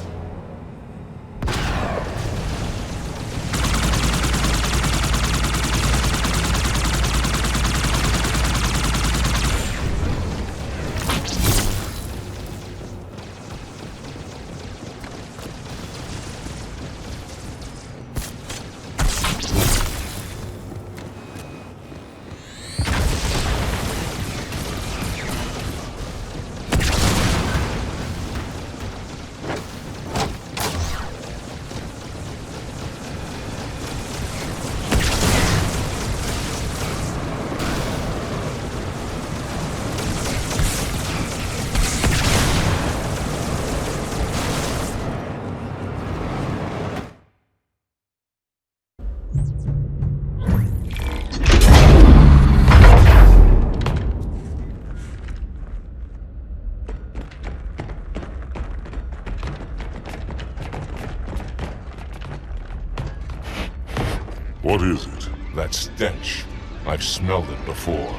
What is it? That stench. I've smelled it before.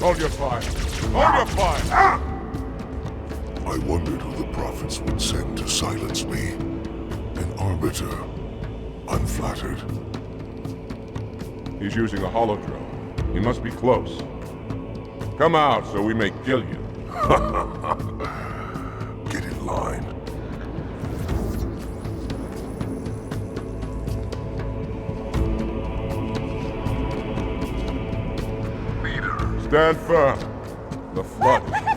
Hold your fire! Hold your fire! Ah! I wondered who the prophets would send to silence me. An Arbiter. I'm flattered. He's using a holodrome. He must be close. Come out so we may kill you. Get in line. Stand firm. The flood is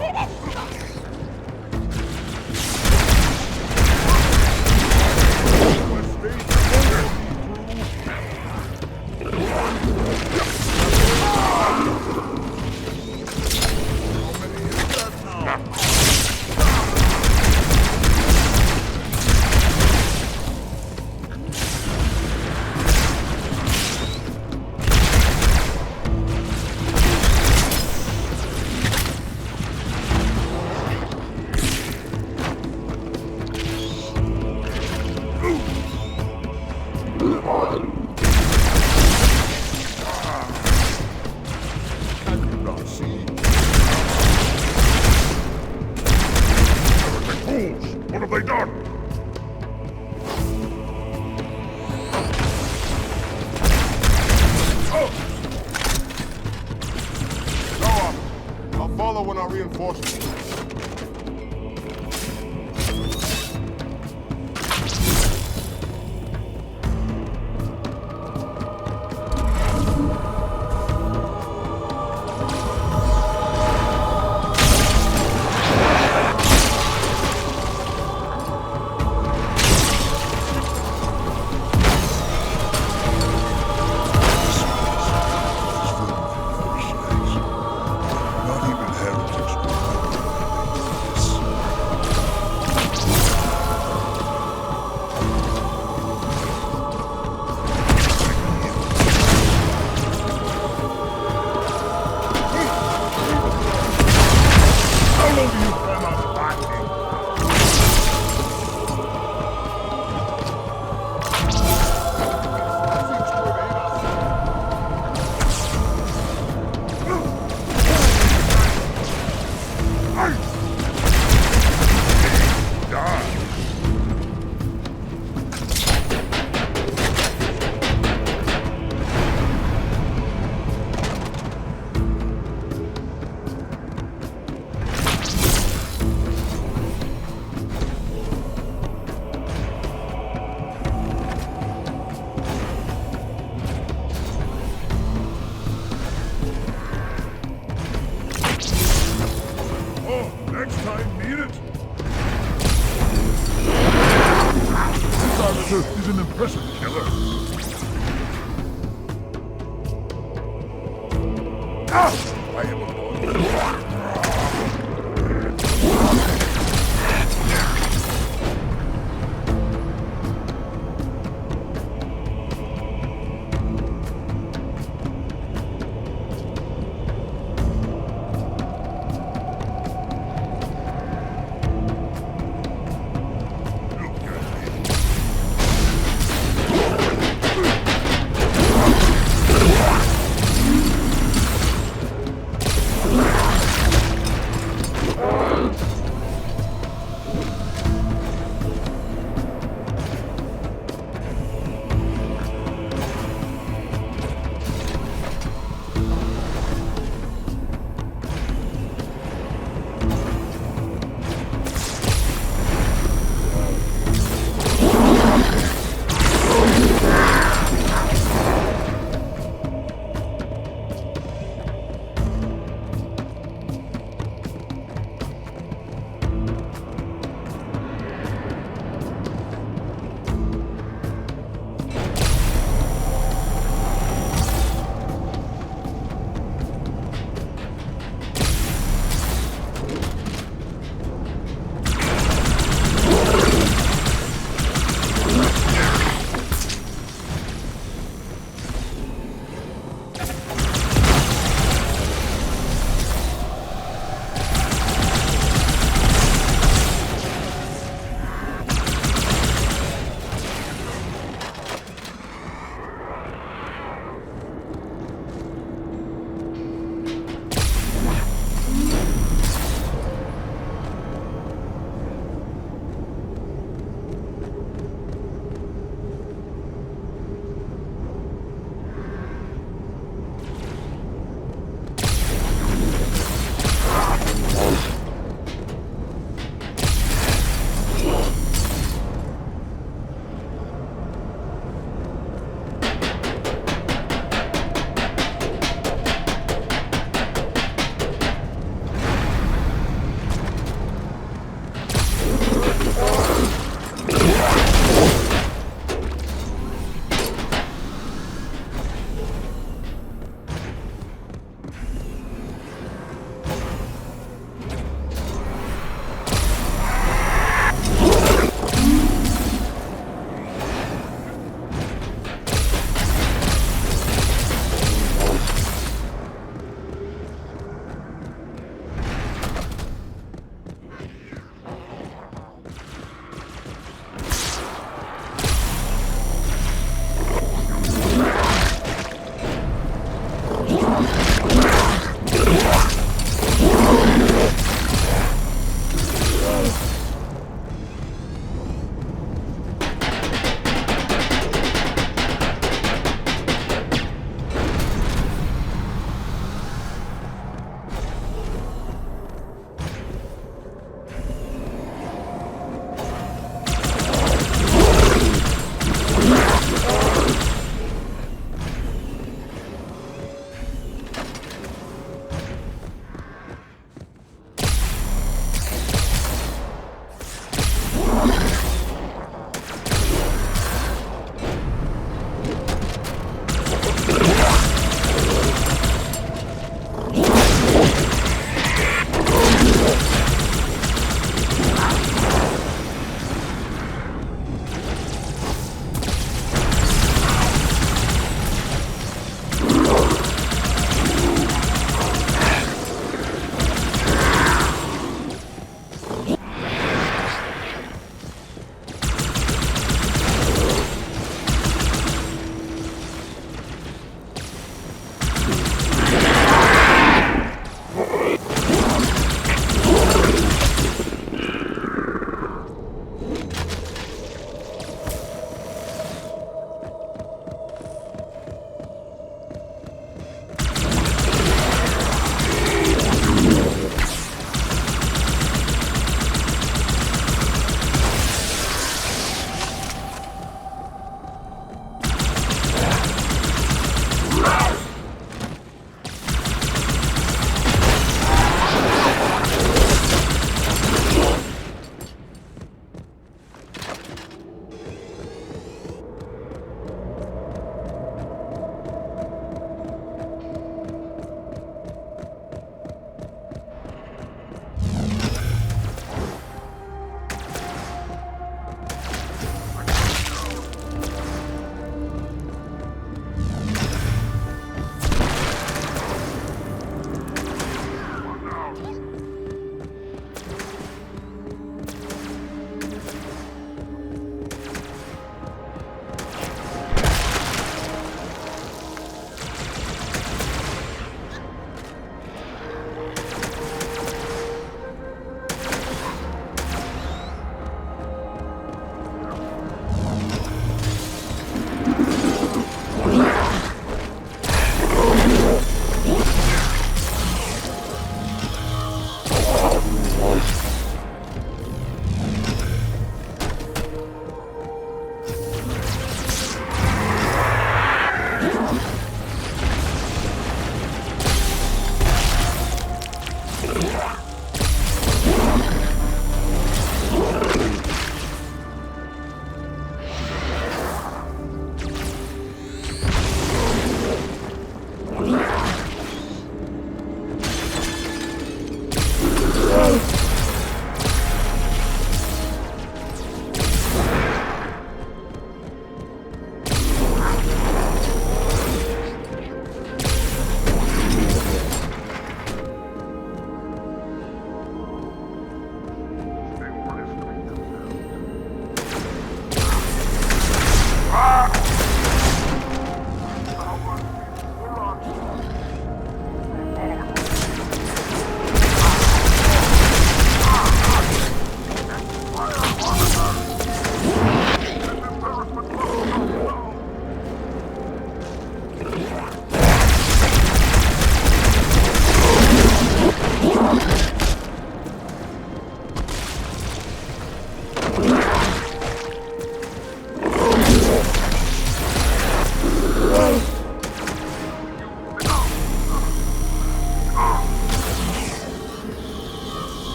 Arbiter is an impressive killer.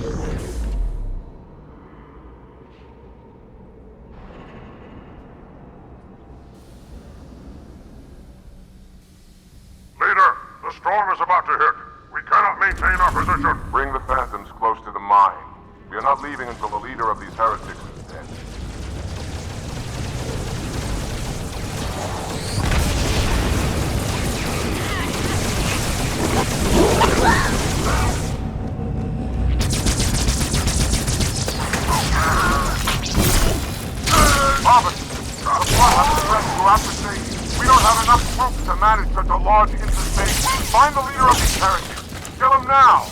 Leader, the storm is about to hit. We cannot maintain our position. Bring the Phantoms close to the mine. We are not leaving until the leader of these heretics is dead. Robert, the plot has spread throughout the city. We don't have enough troops to manage such a large infestation. Find the leader of these heretics. Kill him now.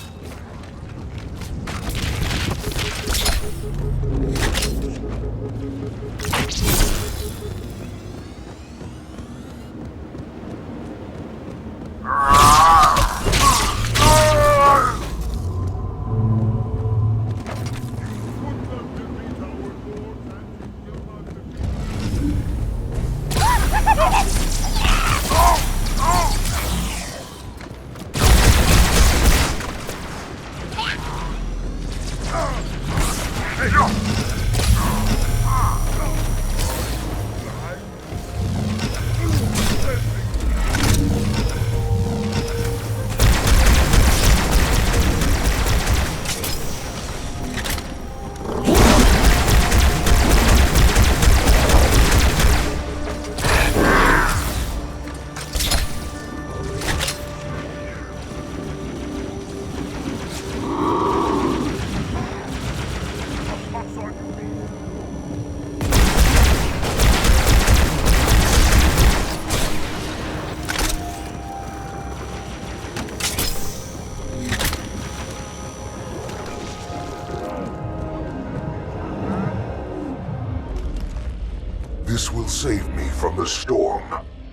This will save me from the storm,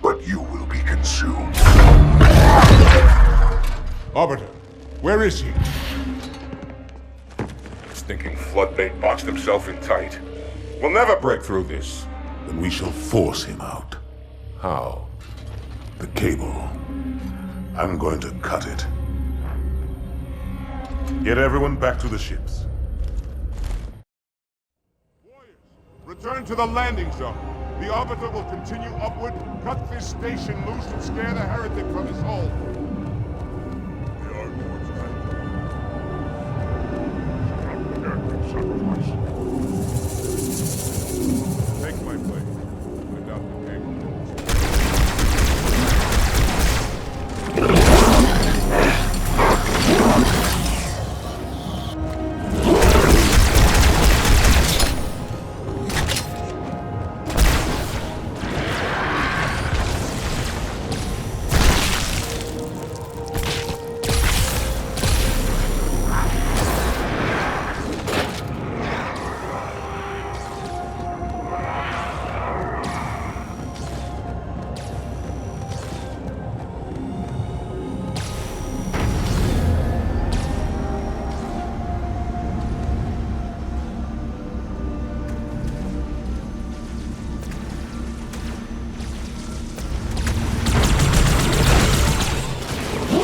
but you will be consumed. Arbiter, where is he? Stinking floodbait boxed himself in tight. We'll never break through this. Then we shall force him out. How? The cable. I'm going to cut it. Get everyone back to the ships. Return to the landing zone. The Arbiter will continue upward, cut this station loose, and scare the heretic from his hole. Take my place. Find out the cable.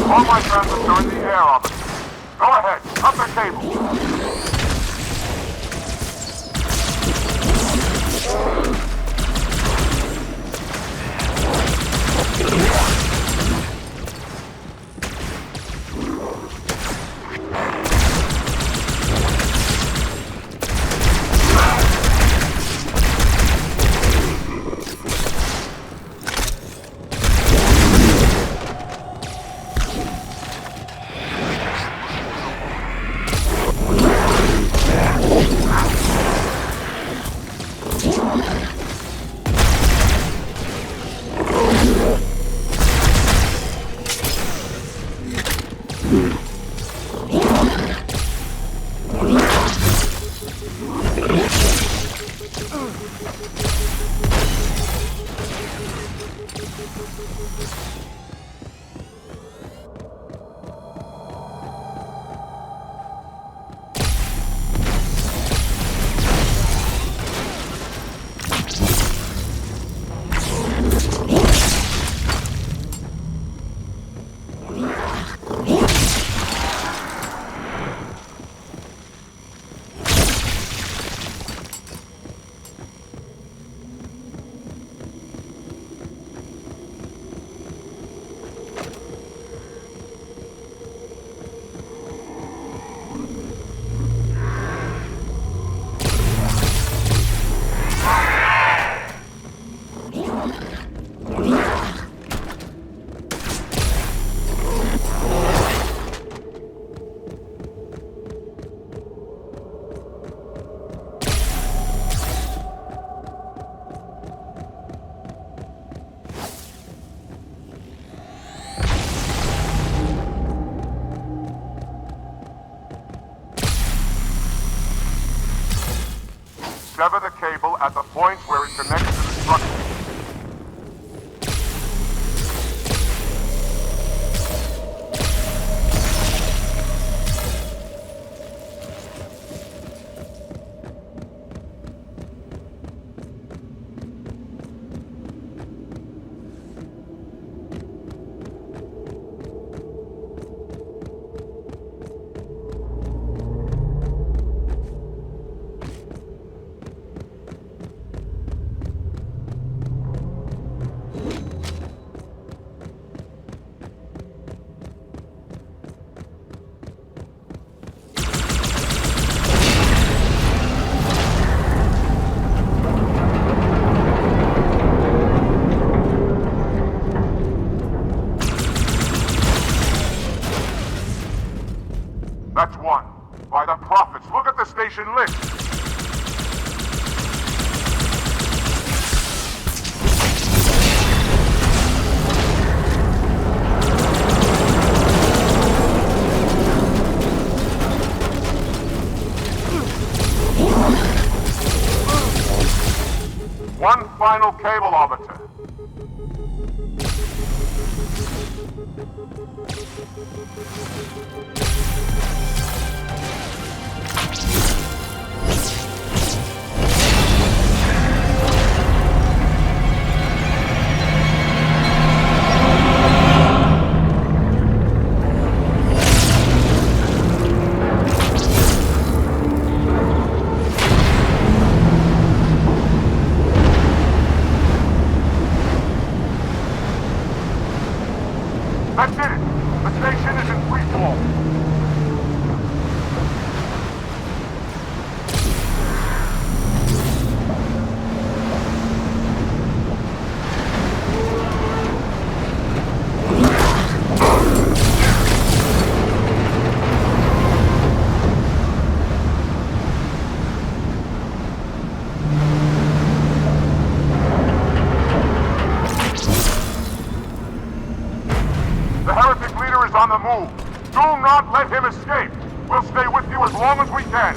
All my friends are in the air, Arbiter. Go ahead, cut the cable. Sever the cable at the point where it connects to the structure. That's one. By the prophets, look at the station list. One final cable, Arbiter. That's it! The station is in free fall. The Heretic leader is on the move. Do not let him escape. We'll stay with you as long as we can.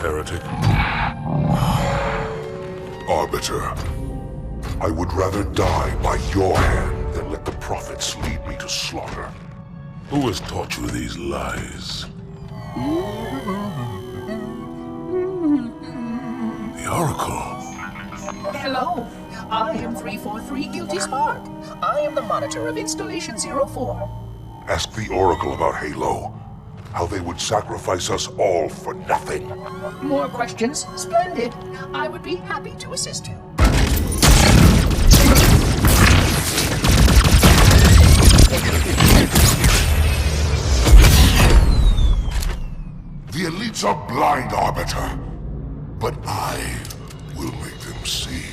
Heretic. Arbiter, I would rather die by your hand than let the prophets lead me to slaughter. Who has taught you these lies? The Oracle. Hello, I am 343 Guilty Spark. I am the monitor of Installation 04. Ask the Oracle about Halo. How they would sacrifice us all for nothing. More questions? Splendid. I would be happy to assist you. The elites are blind, Arbiter. But I will make them see.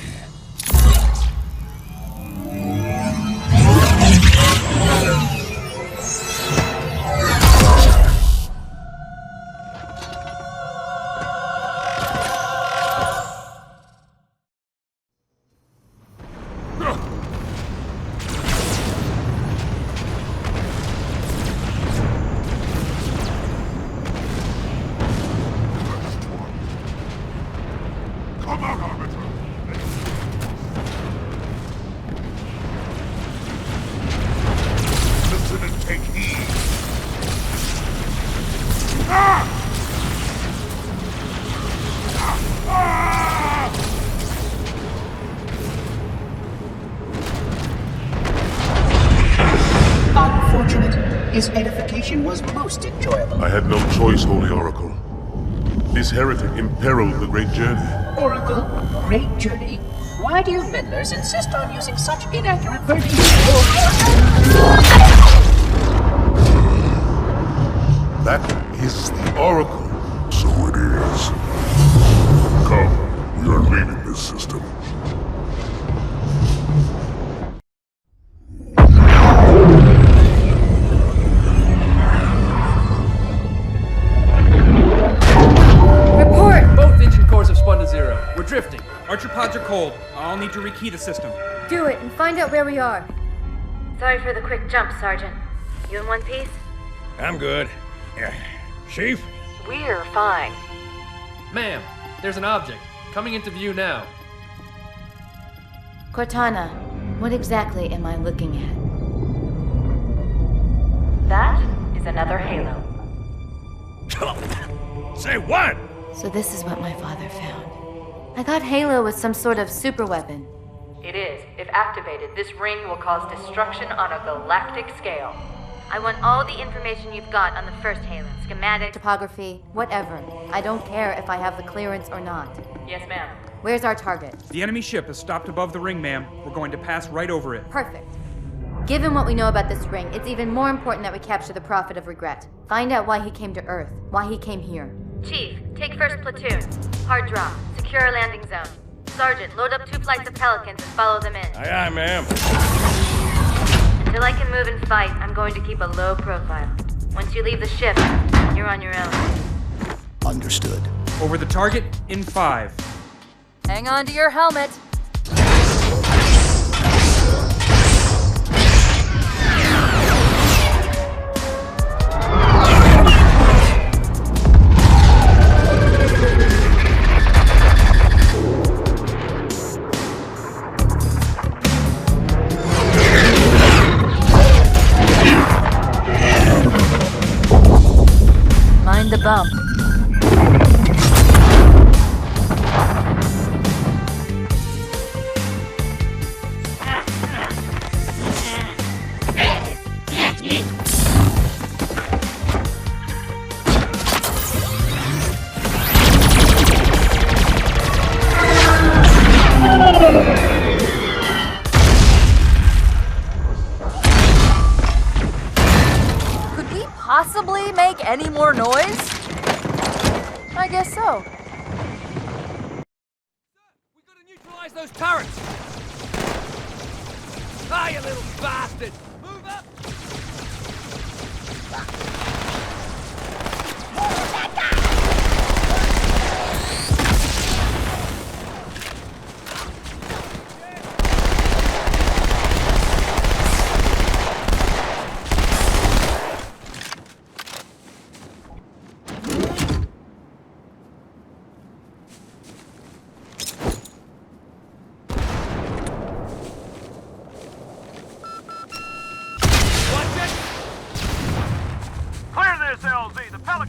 His edification was most enjoyable. I had no choice, Holy Oracle. This heretic imperiled the great journey. Oracle, great journey. Why do you meddlers insist on using such inaccurate versions of That is the Oracle. So it is. Come, we are leaving this system. We're drifting. Archer pods are cold. I'll need to rekey the system. Do it and find out where we are. Sorry for the quick jump, Sergeant. You in one piece? I'm good. Chief? We're fine. Ma'am, there's an object. Coming into view now. Cortana, what exactly am I looking at? That is another Halo. Say what? So this is what my father found. I thought Halo was some sort of super weapon. It is. If activated, this ring will cause destruction on a galactic scale. I want all the information you've got on the first Halo. Schematic, topography, whatever. I don't care if I have the clearance or not. Yes, ma'am. Where's our target? The enemy ship has stopped above the ring, ma'am. We're going to pass right over it. Perfect. Given what we know about this ring, it's even more important that we capture the Prophet of Regret. Find out why he came to Earth, why he came here. Chief, take first platoon. Hard drop. Secure a landing zone. Sergeant, load up 2 flights of Pelicans and follow them in. Aye, aye, ma'am. Until I can move and fight, I'm going to keep a low profile. Once you leave the ship, you're on your own. Understood. Over the target in 5. Hang on to your helmet. Mind the bump. Possibly make any more noise? I guess so. We gotta neutralize those turrets! Ah, you little bastard! Move up!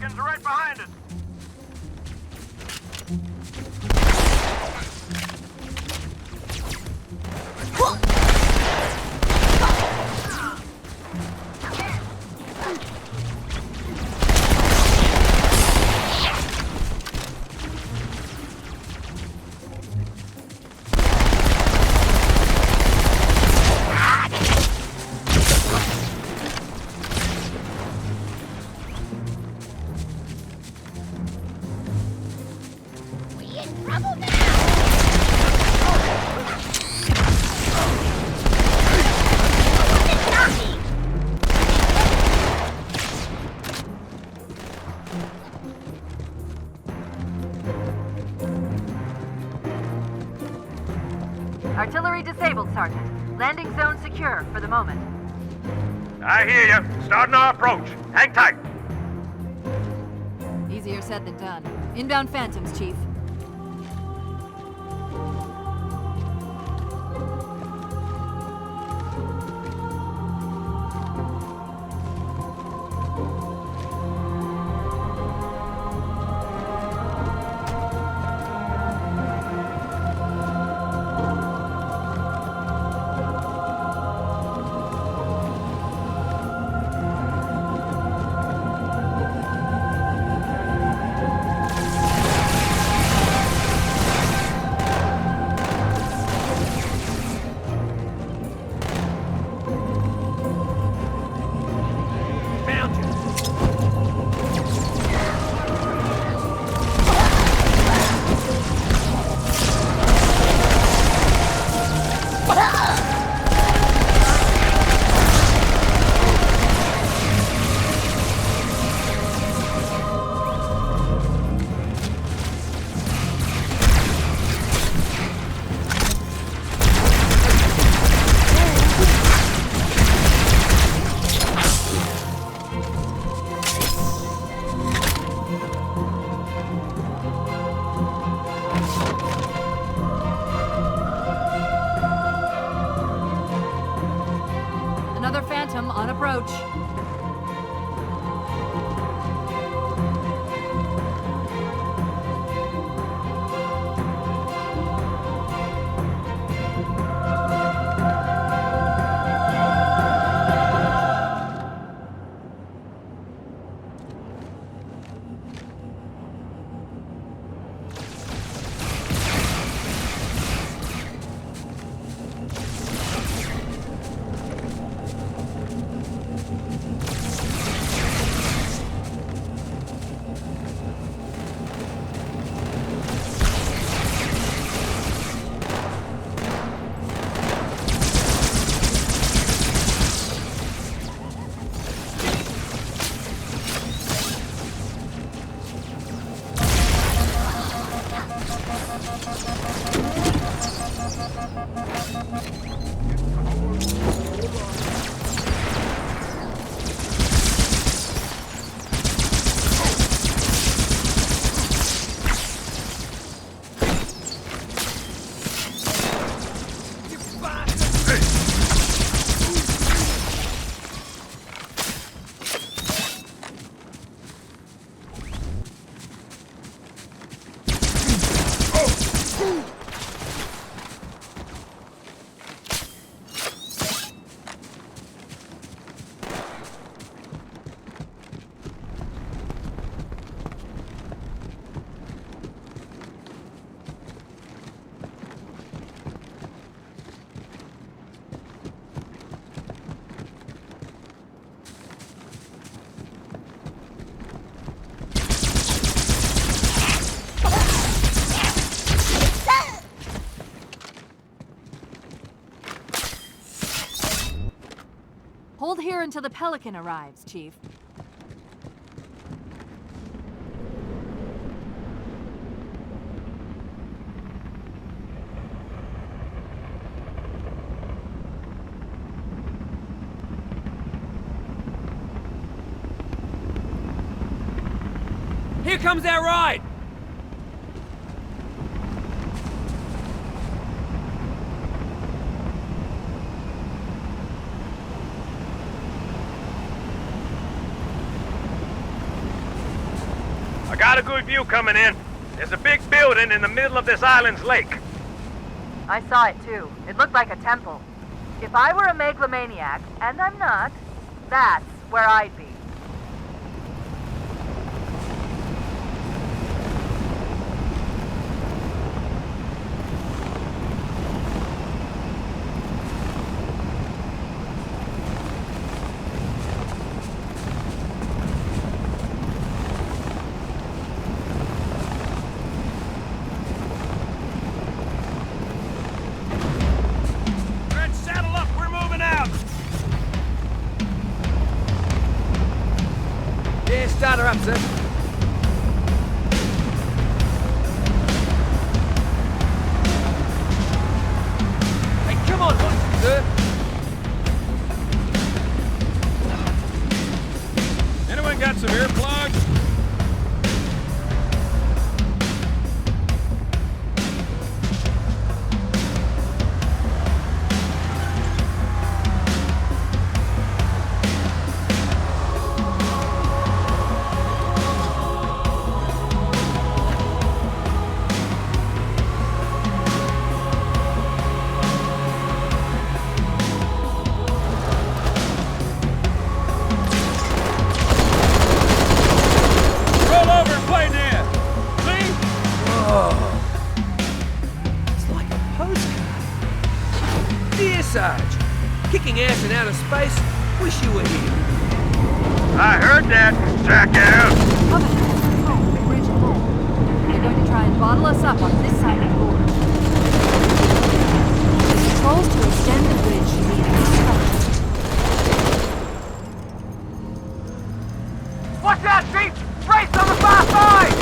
Americans are right behind us. Artillery disabled, Sergeant. Landing zone secure for the moment. I hear you. Starting our approach. Hang tight. Easier said than done. Inbound Phantoms, Chief. On approach. Hold here until the Pelican arrives, Chief. Here comes that ride! I got a good view coming in. There's a big building in the middle of this island's lake. I saw it too. It looked like a temple. If I were a megalomaniac, and I'm not, that's where I'd be. Start her up, sir. Hey, come on, Watson, sir. Anyone got some earplugs? Kicking ass in outer space. Wish you were here. I heard that, jackass! Bridge full. They're going to try and bottle us up on this side of the border. The controls to extend the bridge should be instructed. Watch out, Chief! Race on the far side!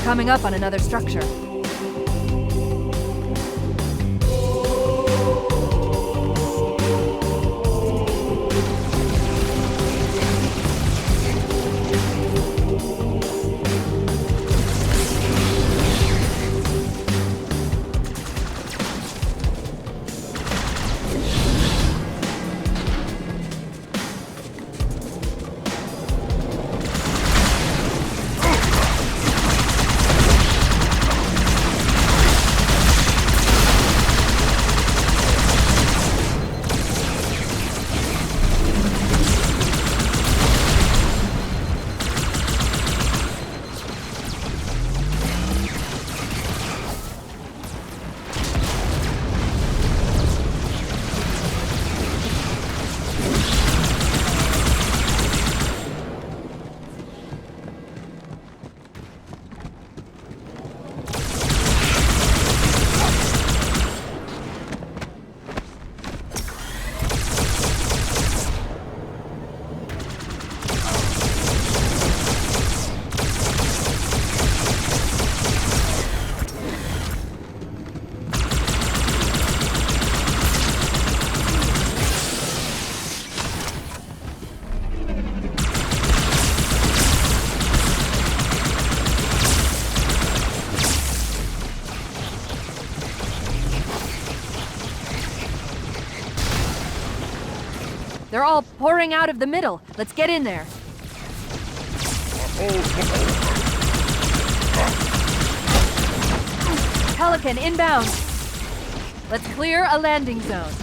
coming up on another structure. They're all pouring out of the middle. Let's get in there. Pelican inbound. Let's clear a landing zone.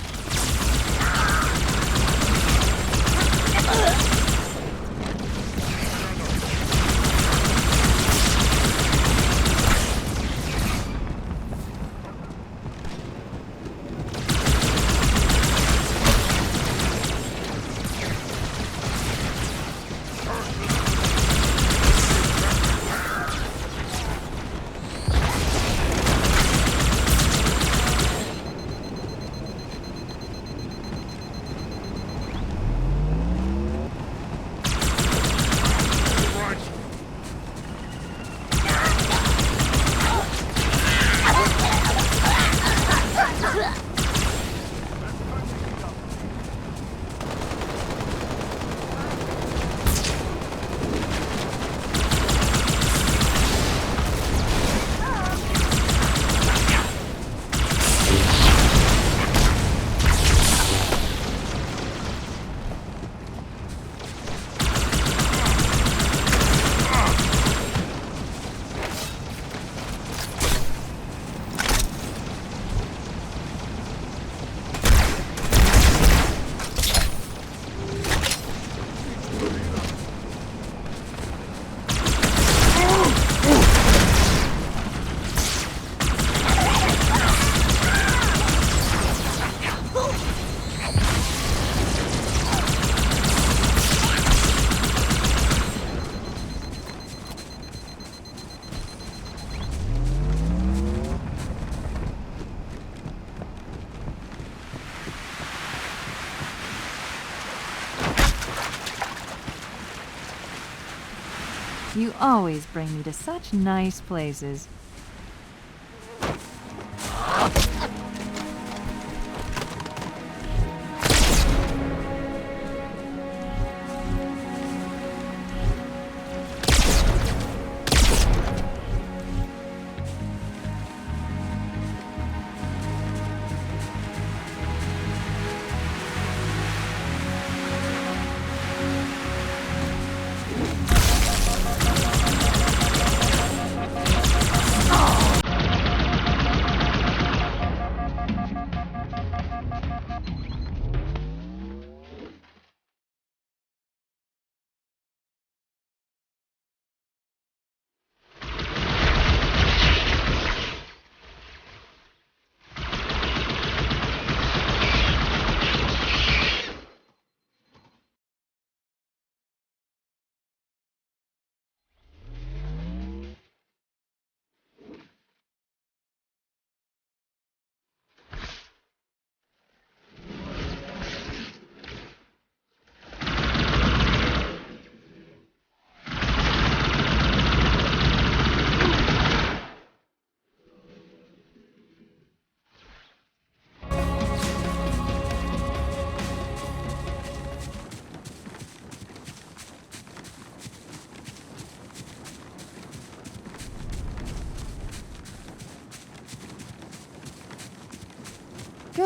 You always bring me to such nice places.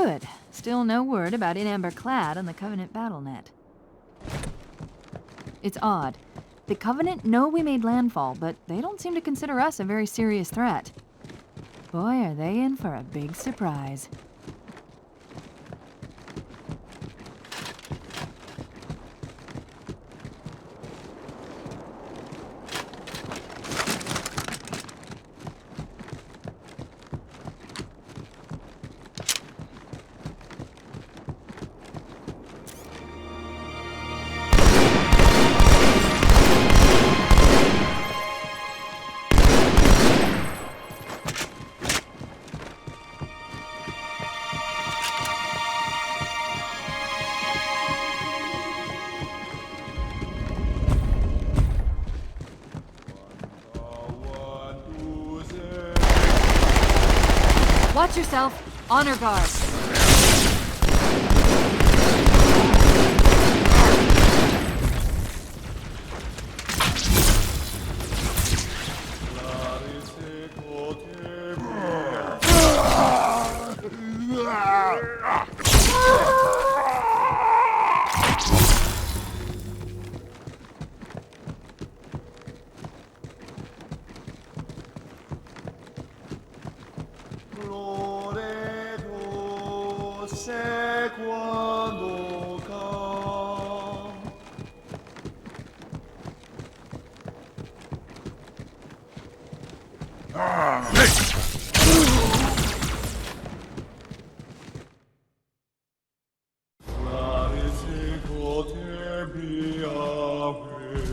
Good. Still no word about In Amber Clad on the Covenant BattleNet. It's odd. The Covenant know we made landfall, but they don't seem to consider us a very serious threat. Boy, are they in for a big surprise. Watch yourself. Honor guard.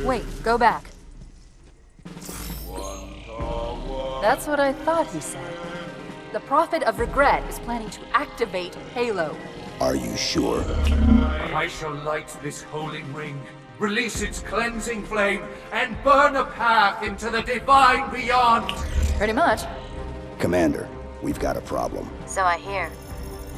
Wait, go back. That's what I thought he said. The Prophet of Regret is planning to activate Halo. Are you sure? I shall light this holy ring, release its cleansing flame, and burn a path into the divine beyond. Pretty much. Commander, we've got a problem. So I hear.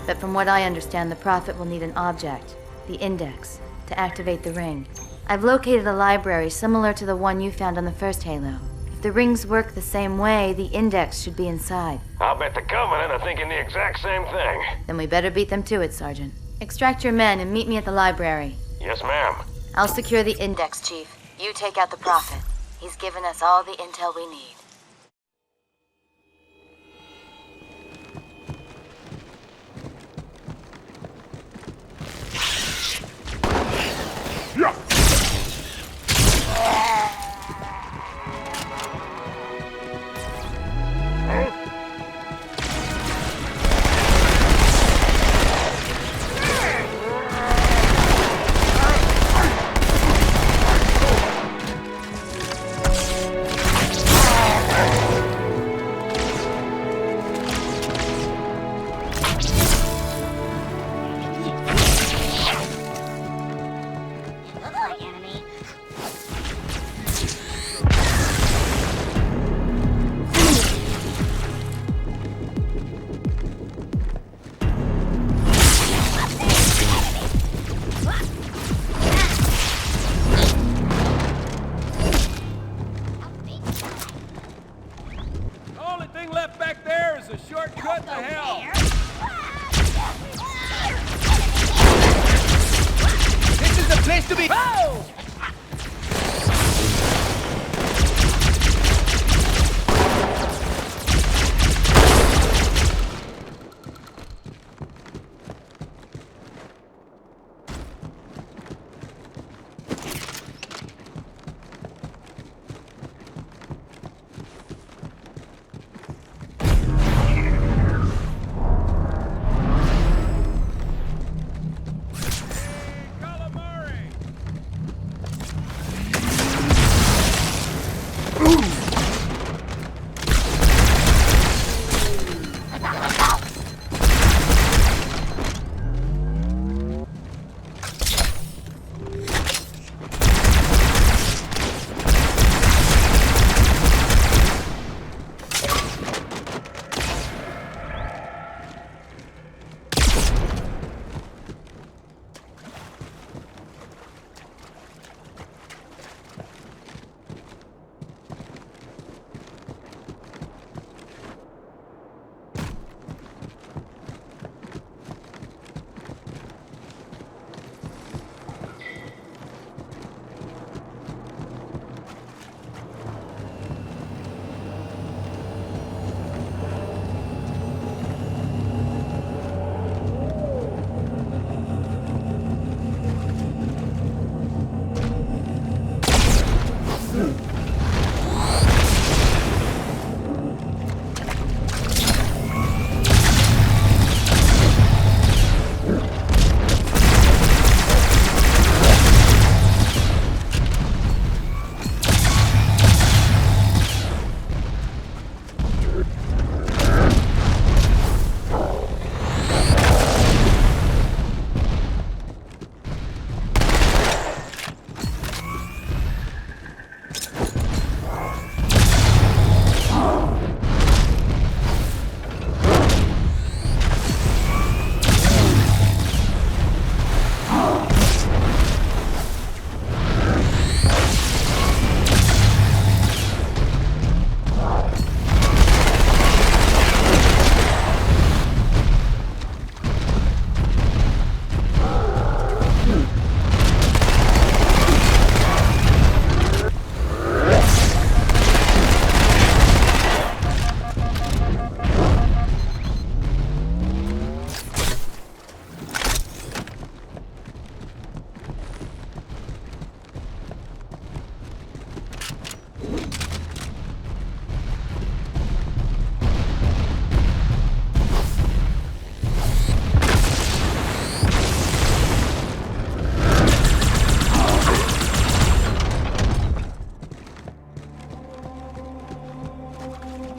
But from what I understand, the Prophet will need an object, the Index, to activate the ring. I've located a library similar to the one you found on the first Halo. If the rings work the same way, the Index should be inside. I'll bet the Covenant are thinking the exact same thing. Then we better beat them to it, Sergeant. Extract your men and meet me at the library. Yes, ma'am. I'll secure the Index, Chief. You take out the Prophet. He's given us all the intel we need.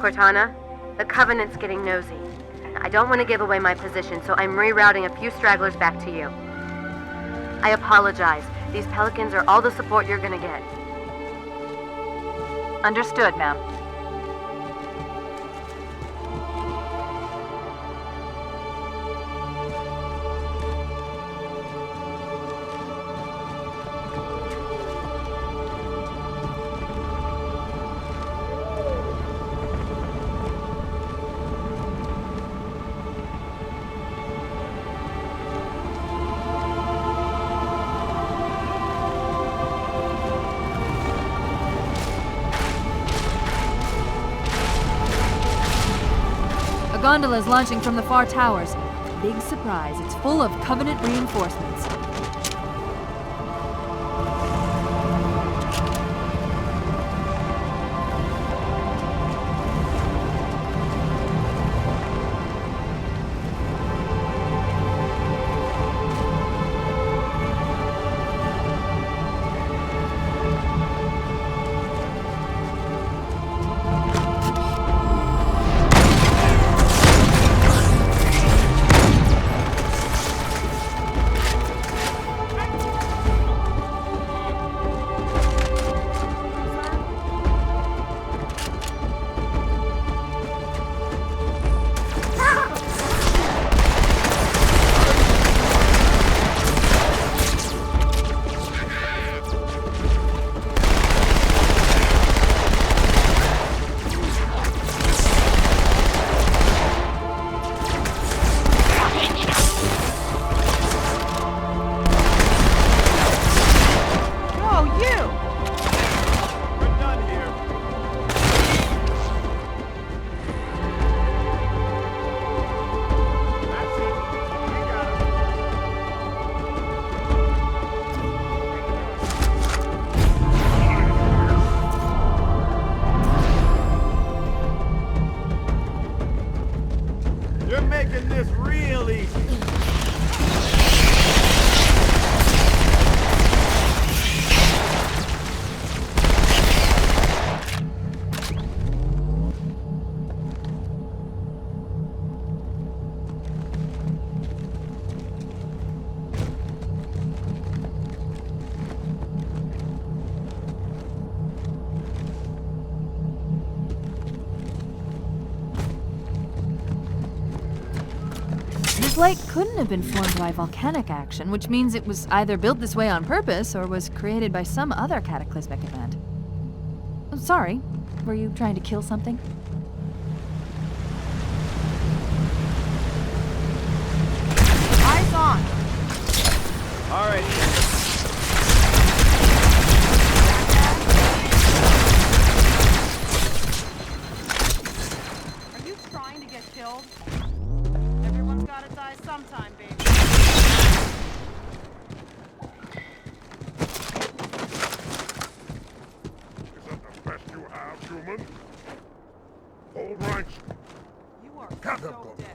Cortana, the Covenant's getting nosy. I don't want to give away my position, so I'm rerouting a few stragglers back to you. I apologize. These Pelicans are all the support you're gonna get. Understood, ma'am. A gondola is launching from the far towers. Big surprise, it's full of Covenant reinforcements. This lake couldn't have been formed by volcanic action, which means it was either built this way on purpose or was created by some other cataclysmic event. Oh, sorry, were you trying to kill something? Eyes on! All right. Are you trying to get killed? Everyone's gotta die sometime, baby. Is that the best you have, human? All right. You are Cut so them. dead.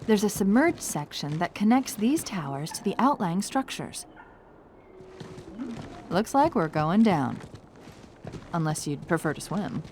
There's a submerged section that connects these towers to the outlying structures. Looks like we're going down. Unless you'd prefer to swim.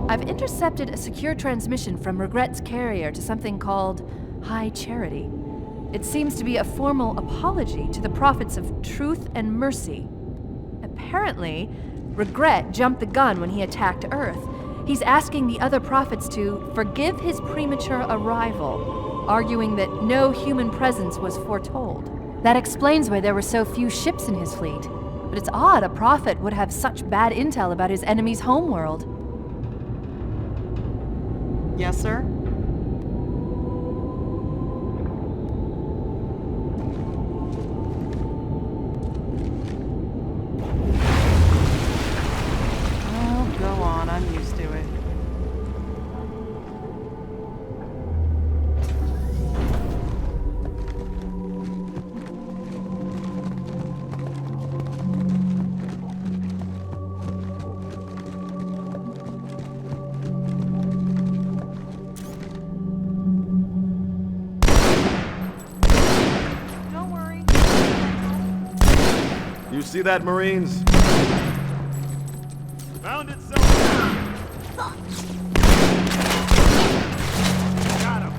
I've intercepted a secure transmission from Regret's carrier to something called High Charity. It seems to be a formal apology to the prophets of truth and mercy. Apparently, Regret jumped the gun when he attacked Earth. He's asking the other prophets to forgive his premature arrival, arguing that no human presence was foretold. That explains why there were so few ships in his fleet. But it's odd a prophet would have such bad intel about his enemy's homeworld. Yes, sir? Oh, go on. I'm used to it. You see that, Marines? Found it, so. Got him.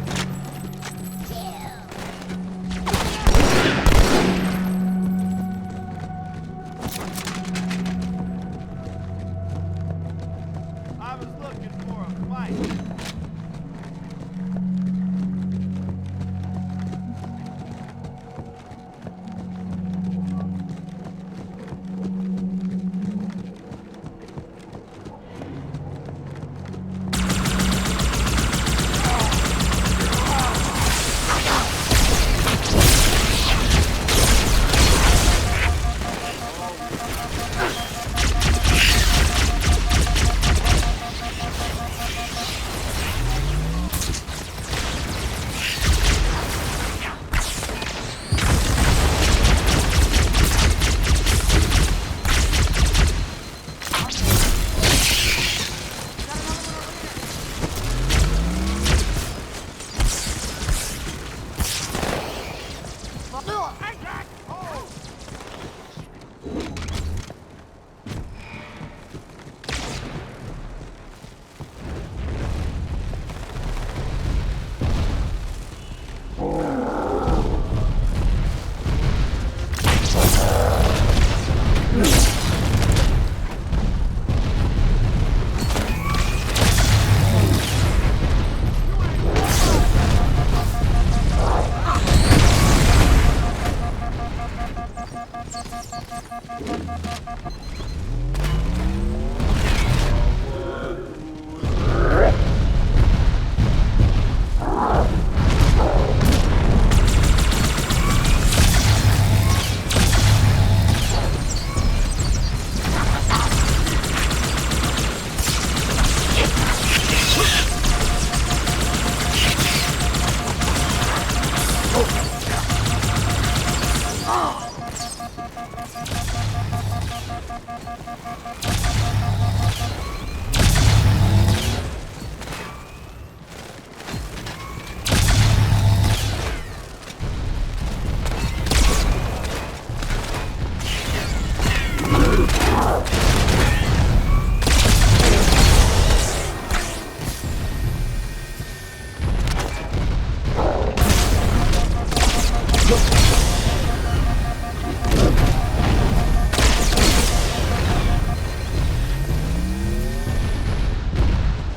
I was looking for a fight.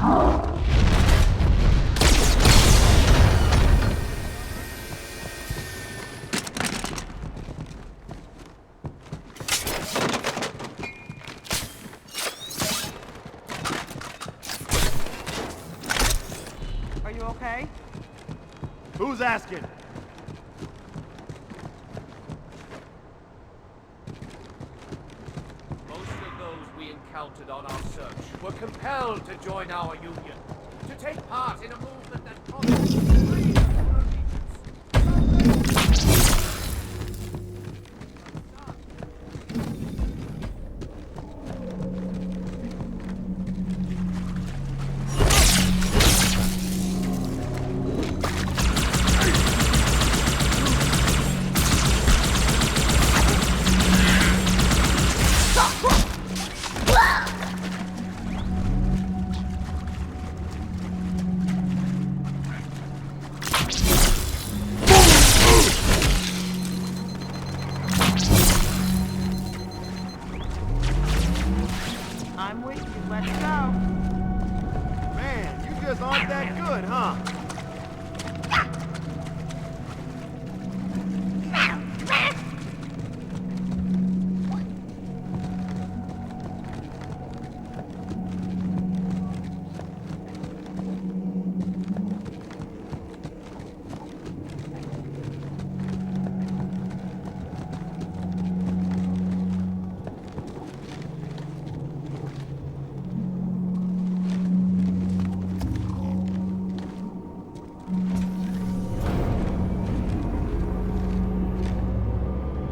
Are you okay? Who's asking? Most of those we encountered on our search were compelled to join our union, to take part in a movement that promised free I'm with you. Let's go. Man, you just aren't that good, huh?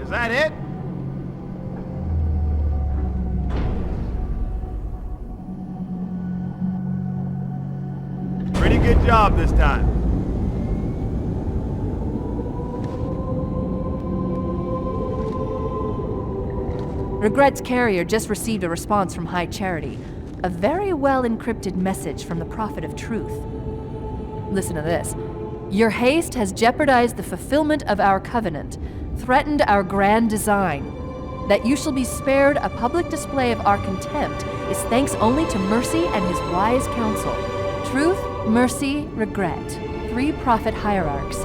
Is that it? Pretty good job this time. Regret's carrier just received a response from High Charity. A very well-encrypted message from the Prophet of Truth. Listen to this. Your haste has jeopardized the fulfillment of our covenant, threatened our grand design. That you shall be spared a public display of our contempt is thanks only to Mercy and his wise counsel. Truth, Mercy, Regret. 3 prophet hierarchs.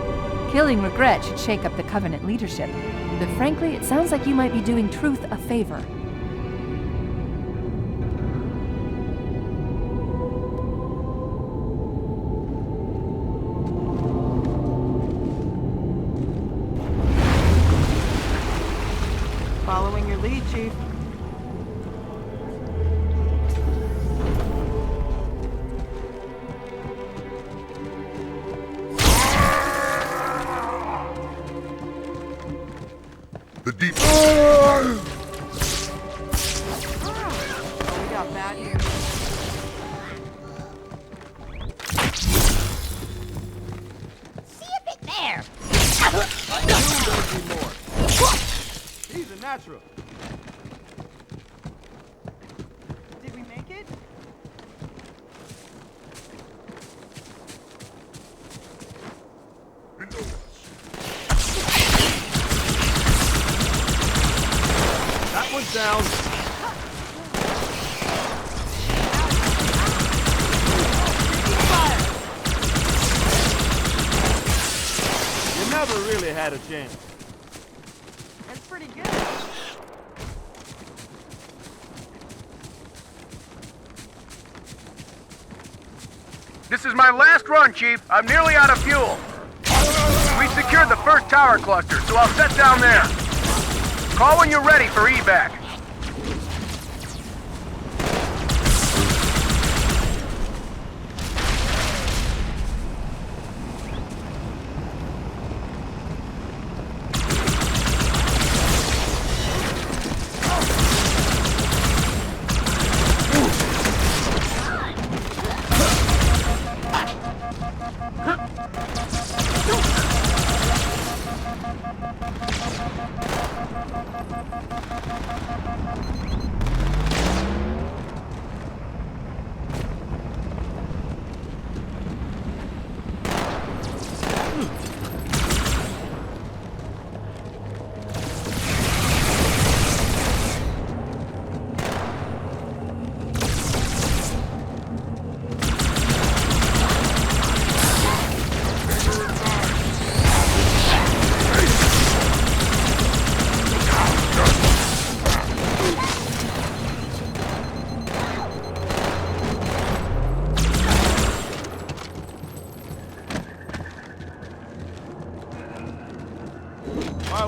Killing Regret should shake up the covenant leadership. But frankly, it sounds like you might be doing Truth a favor. Following your lead, Chief. The deep. Oh, we got bad news. See a bit there. I knew there'd be more. He's a natural. Did we make it? That one's down. You never really had a chance. That's pretty good. This is my last run, Chief. I'm nearly out of fuel. We secured the first tower cluster, so I'll set down there. Call when you're ready for evac.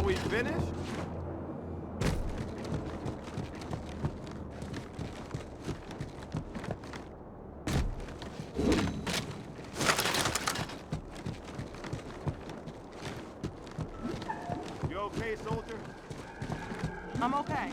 we finished? You okay, soldier? I'm okay.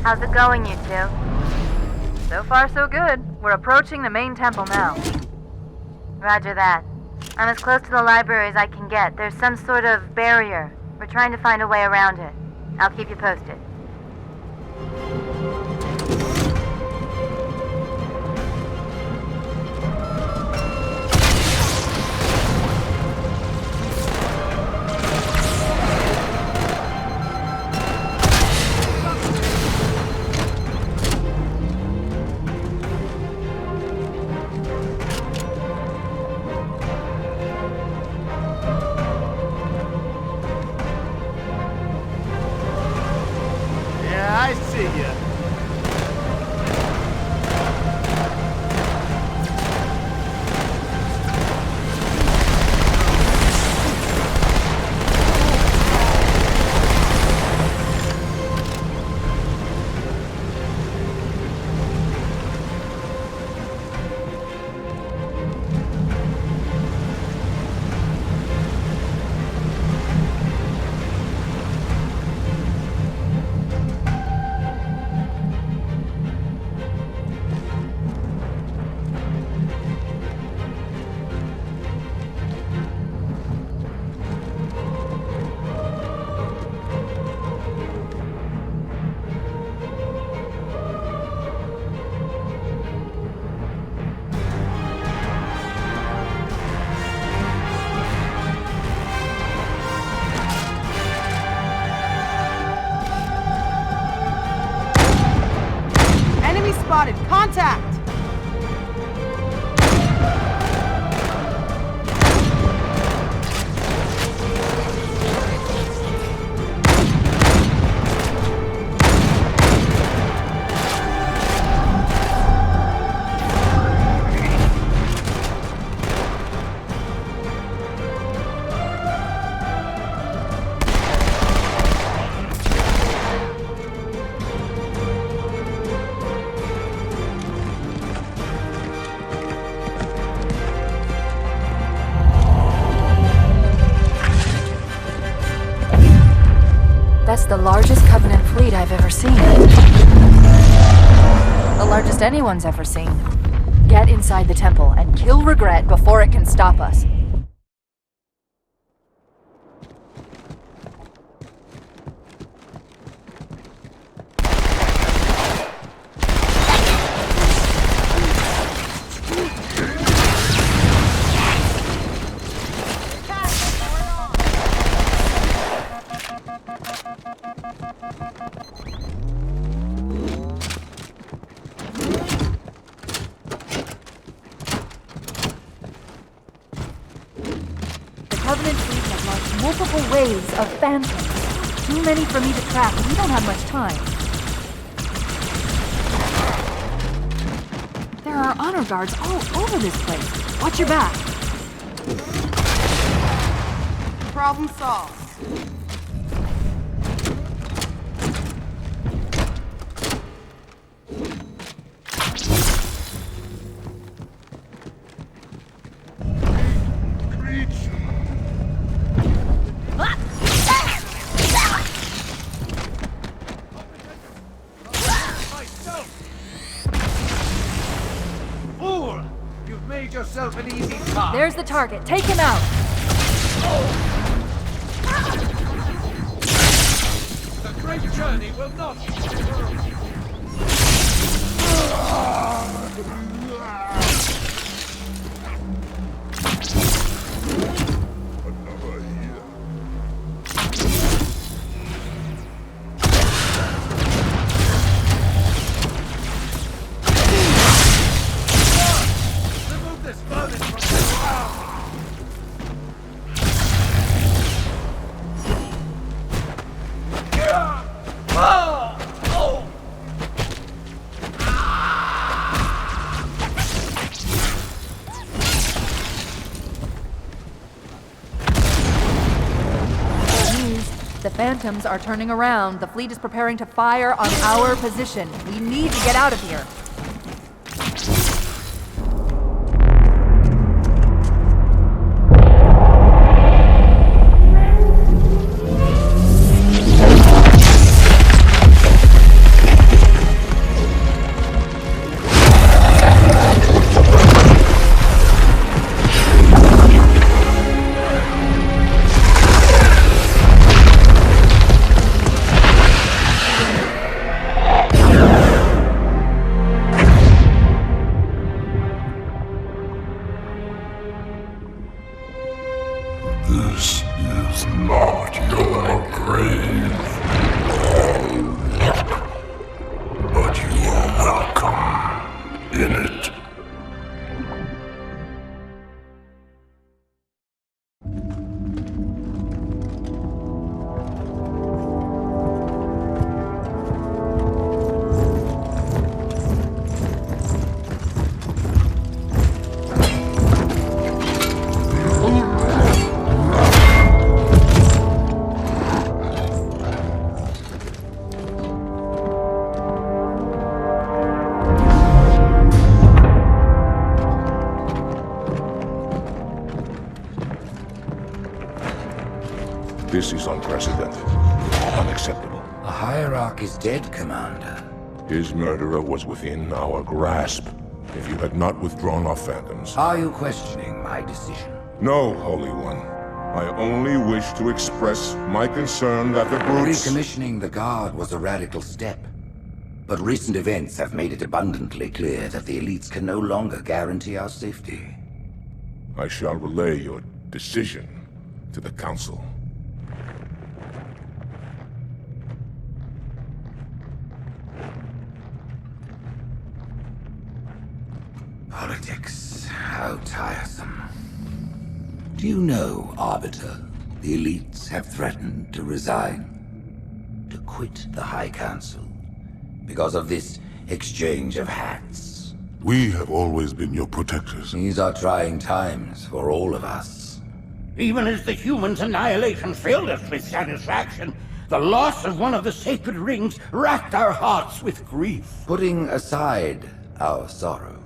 How's it going, you two? So far, so good. We're approaching the main temple now. Roger that. I'm as close to the library as I can get. There's some sort of barrier. We're trying to find a way around it. I'll keep you posted. I see ya. Spotted. Contact! That's the largest Covenant fleet I've ever seen. The largest anyone's ever seen. Get inside the temple and kill Regret before it can stop us. Multiple waves of phantoms. Too many for me to track, and we don't have much time. There are honor guards all over this place. Watch your back. Problem solved. Yourself an easy task. There's the target. Take him out. The great journey will not be over. Phantoms are turning around. The fleet is preparing to fire on our position. We need to get out of here. This is unprecedented. Unacceptable. The Hierarch is dead, Commander. His murderer was within our grasp. If you had not withdrawn our phantoms... Are you questioning my decision? No, Holy One. I only wish to express my concern that the brutes... Recommissioning the Guard was a radical step. But recent events have made it abundantly clear that the elites can no longer guarantee our safety. I shall relay your decision to the Council. Politics. How tiresome. Do you know, Arbiter, the elites have threatened to resign, to quit the High Council, because of this exchange of hats? We have always been your protectors. These are trying times for all of us. Even as the humans' annihilation filled us with satisfaction, the loss of one of the sacred rings racked our hearts with grief. Putting aside our sorrow,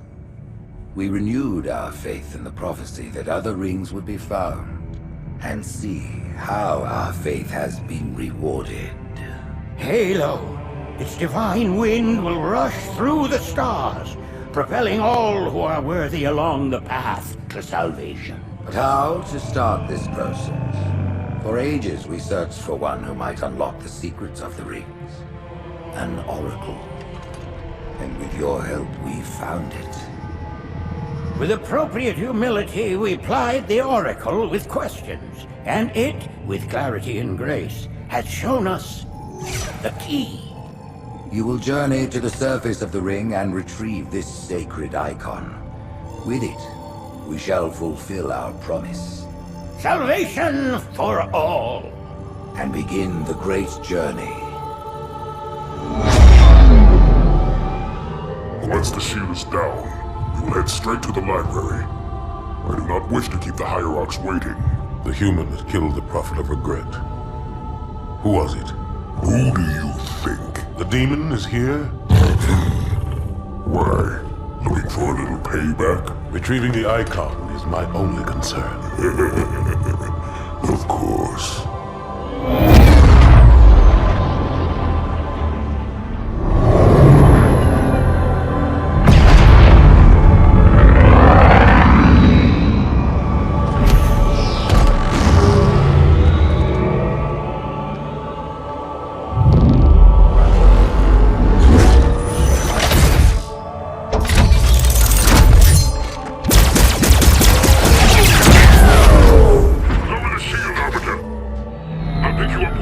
we renewed our faith in the prophecy that other rings would be found, and see how our faith has been rewarded. Halo, its divine wind will rush through the stars, propelling all who are worthy along the path to salvation. But how to start this process? For ages we searched for one who might unlock the secrets of the rings. An oracle. And with your help we found it. With appropriate humility, we plied the Oracle with questions, and it, with clarity and grace, has shown us the key. You will journey to the surface of the ring and retrieve this sacred icon. With it, we shall fulfill our promise. Salvation for all. And begin the great journey. Once the shield is down, we will head straight to the library. I do not wish to keep the Hierarchs waiting. The human that killed the Prophet of Regret. Who was it? Who do you think? The demon is here? Why? Looking for a little payback? Retrieving the icon is my only concern. Of course. I'll pick you up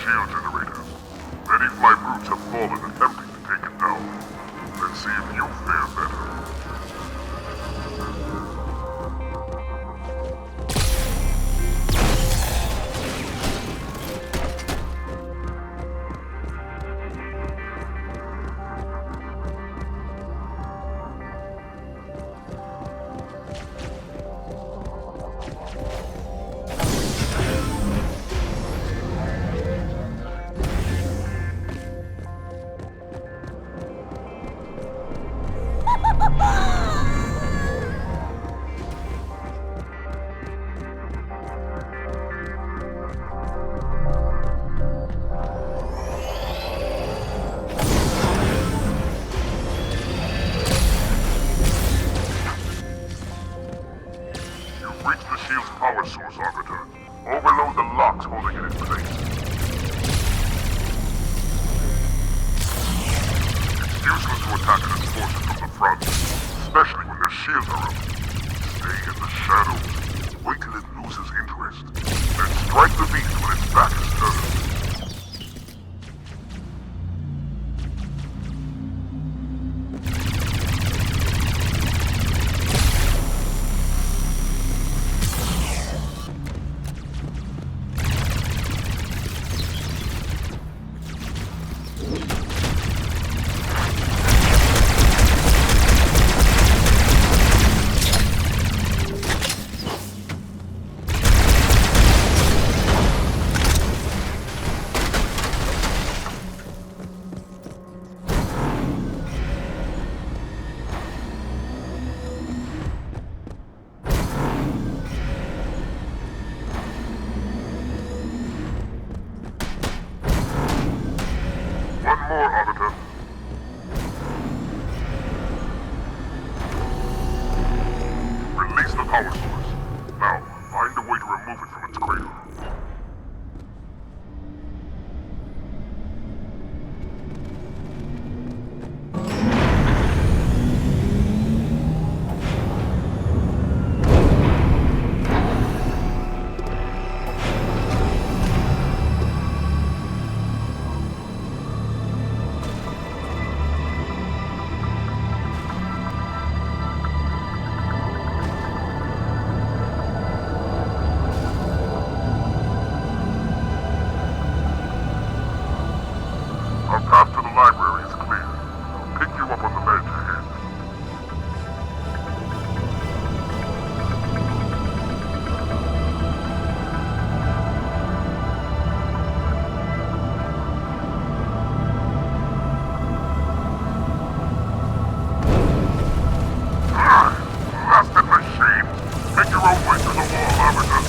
shield generator. Many flight routes have fallen attempting to take it down. Let's see if you fare better. Power source, Arbiter. Overload the locks holding it in place. It's useless to attack enemy forces from the front, especially when their shields are up. Stay in the shadows. Wait till it loses interest. Then strike the beast when its back is turned. One more, Arbiter. Release the power source. Now, find a way to remove it from its cradle. Our path to the library is clear. I'll pick you up on the ledge ahead. Blasted machine! Make your own way to the wall, Arbiter.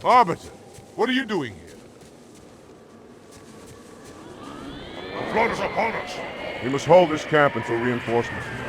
Arbiter, what are you doing here? The flood is upon us. We must hold this camp until reinforcements arrive.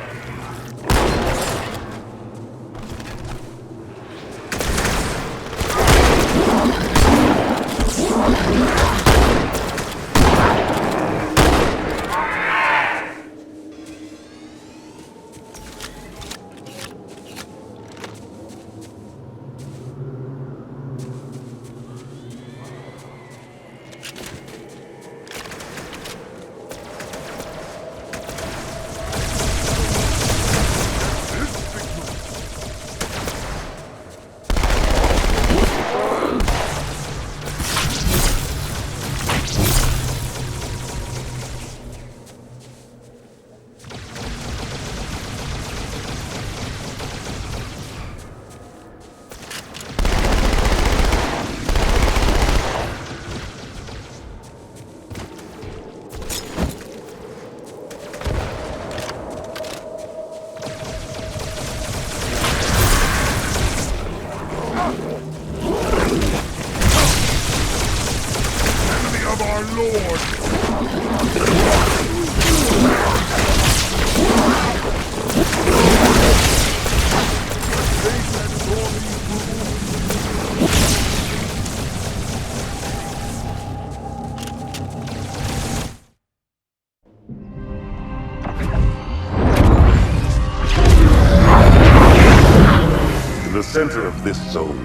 In the center of this zone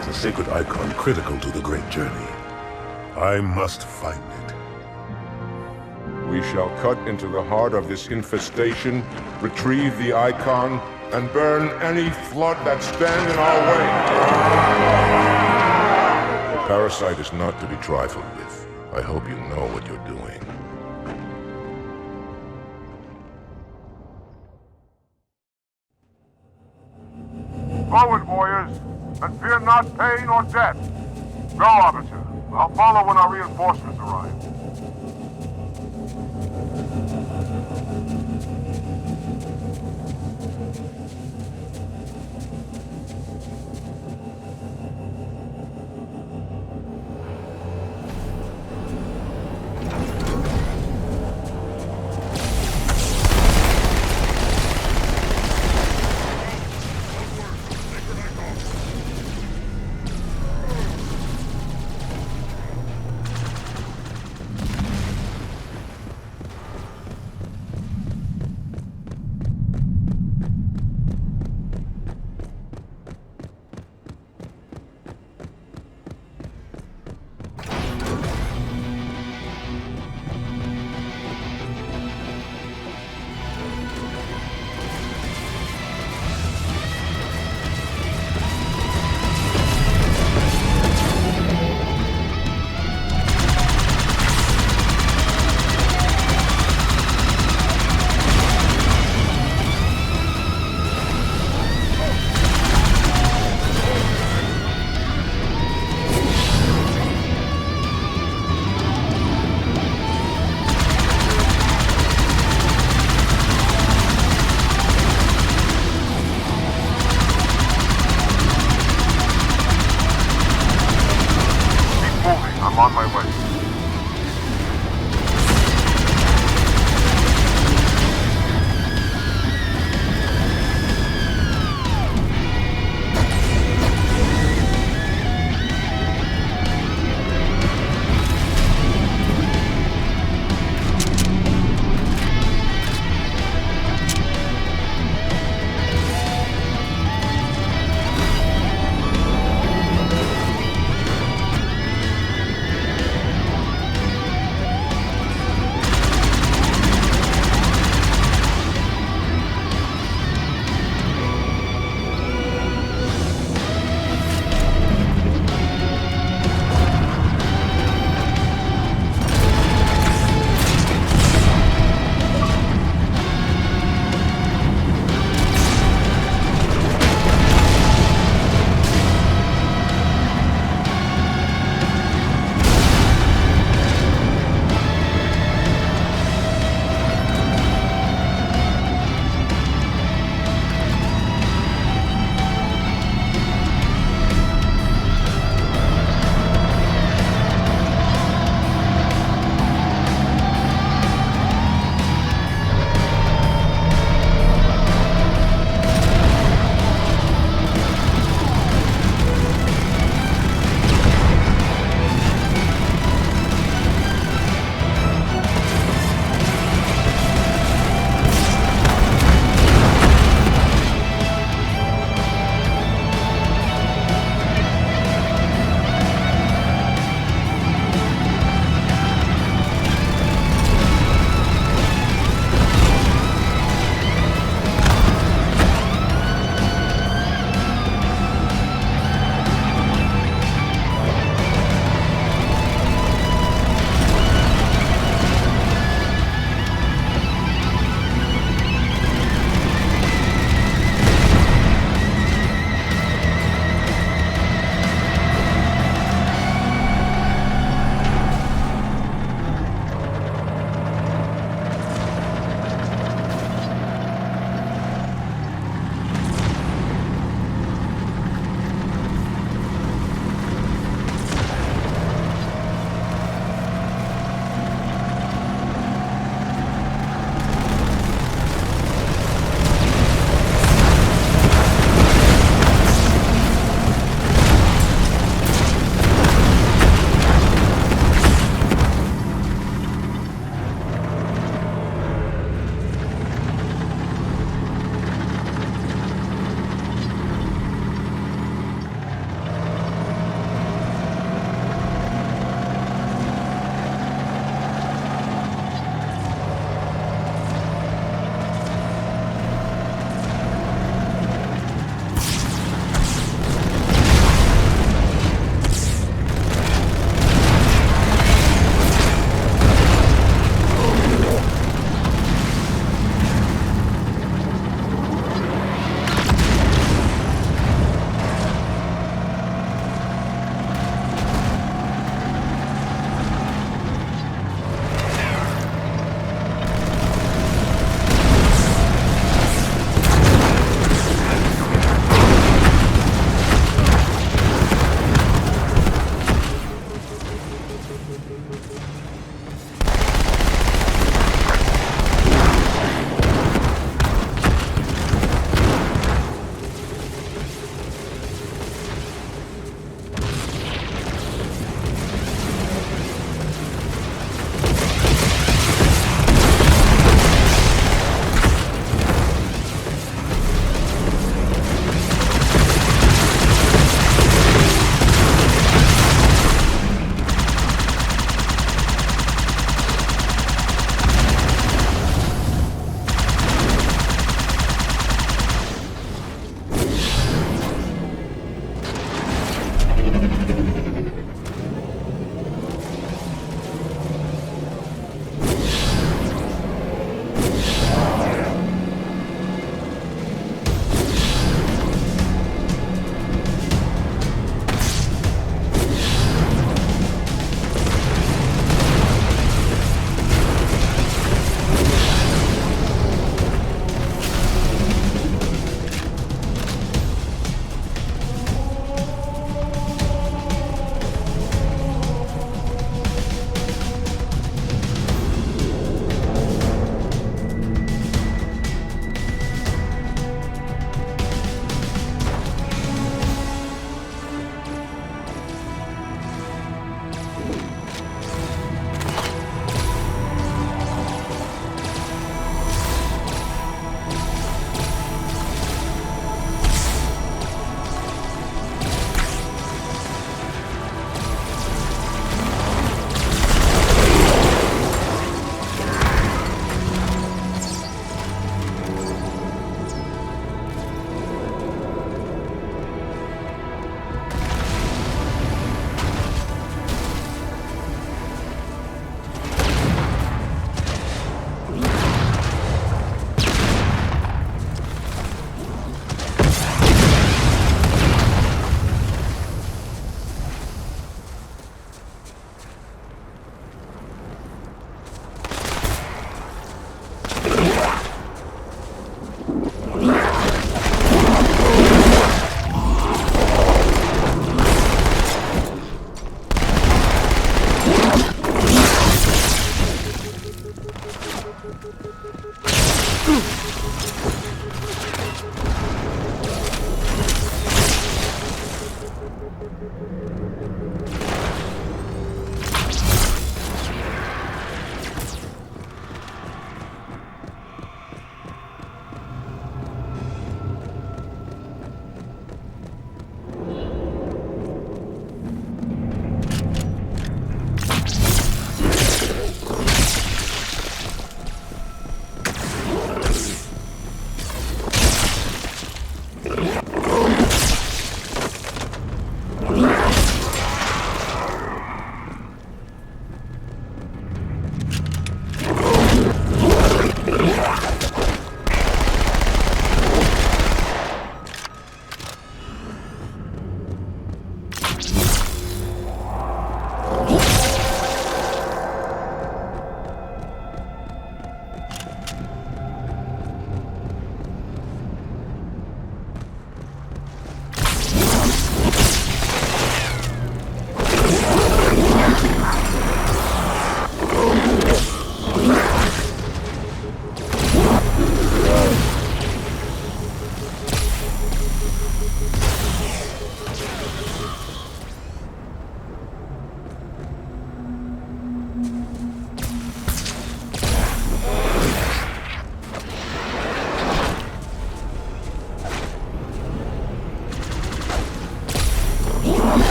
is a sacred icon critical to the great journey. I must find it. We shall cut into the heart of this infestation, retrieve the icon, and burn any flood that stand in our way. The parasite is not to be trifled with. I hope you know what you're doing. Forward, warriors, and fear not pain or death. Go, Arbiter. I'll follow when our reinforcements arrive.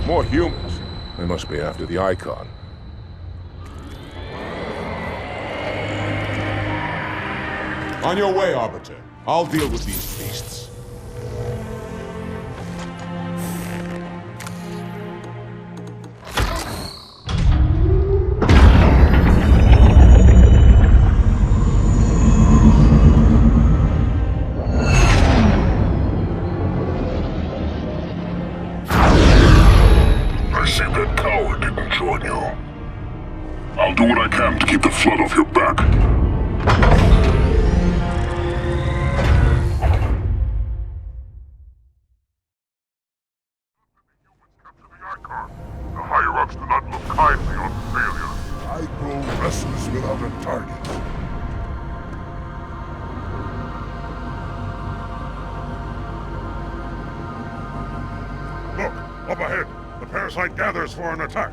More humans. They must be after the icon. On your way, Arbiter. I'll deal with these beasts. I see that coward didn't join you. I'll do what I can to keep the flood off your back. site gathers for an attack.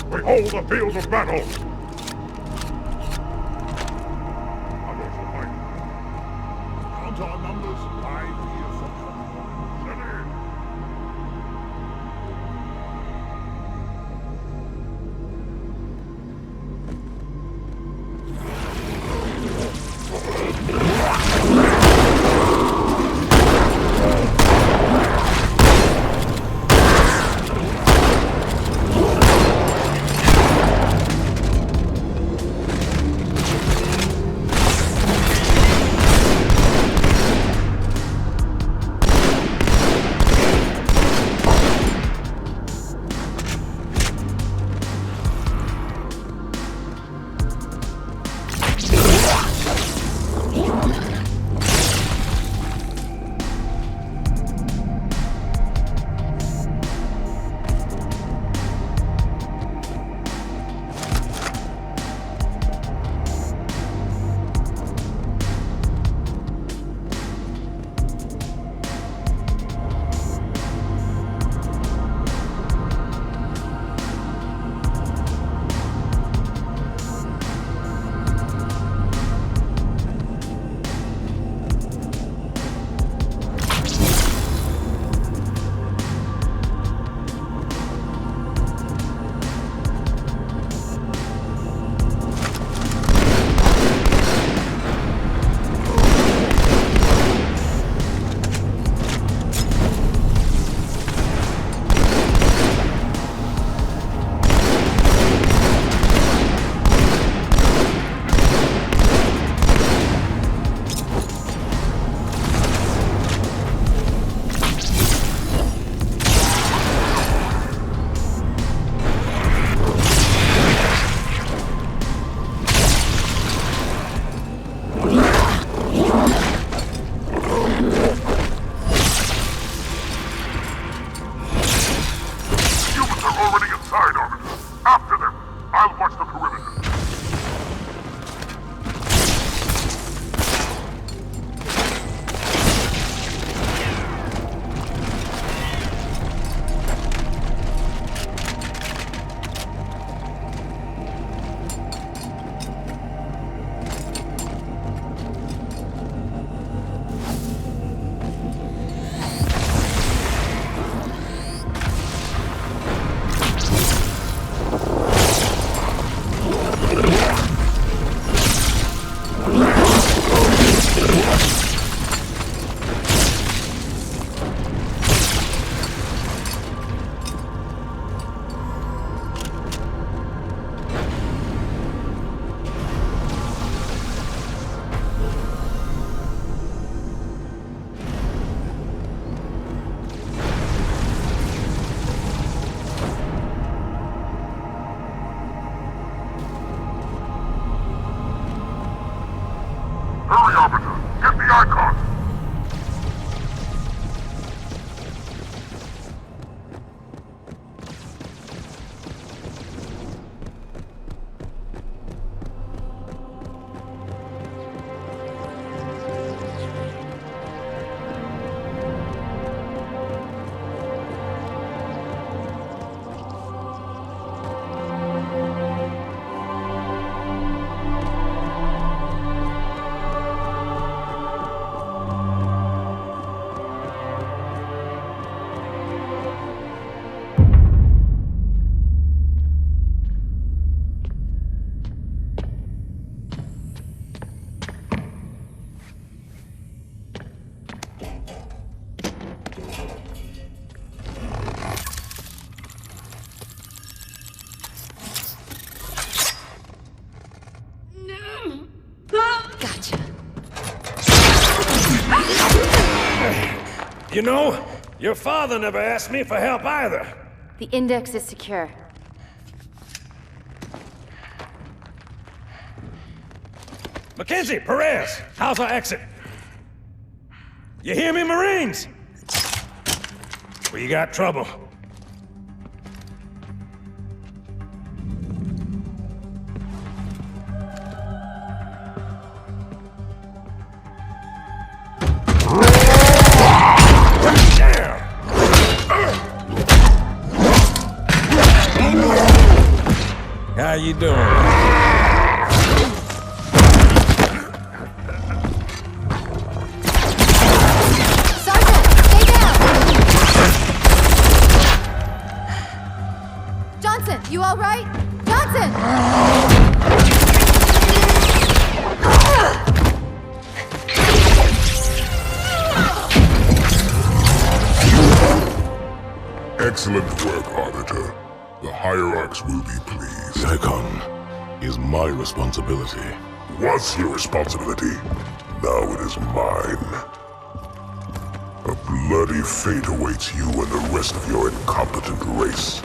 Behold the field of battle! Count our numbers, I the assumption. Set in! You know, your father never asked me for help either. The index is secure. Mackenzie, Perez, how's our exit? You hear me, Marines? We got trouble. How you doing? Sergeant, stay down! Johnson, you all right? Johnson! Excellent work, Arbiter. The Hierarchs will be pleased. Icon is my responsibility. Was your responsibility. Now it is mine. A bloody fate awaits you and the rest of your incompetent race.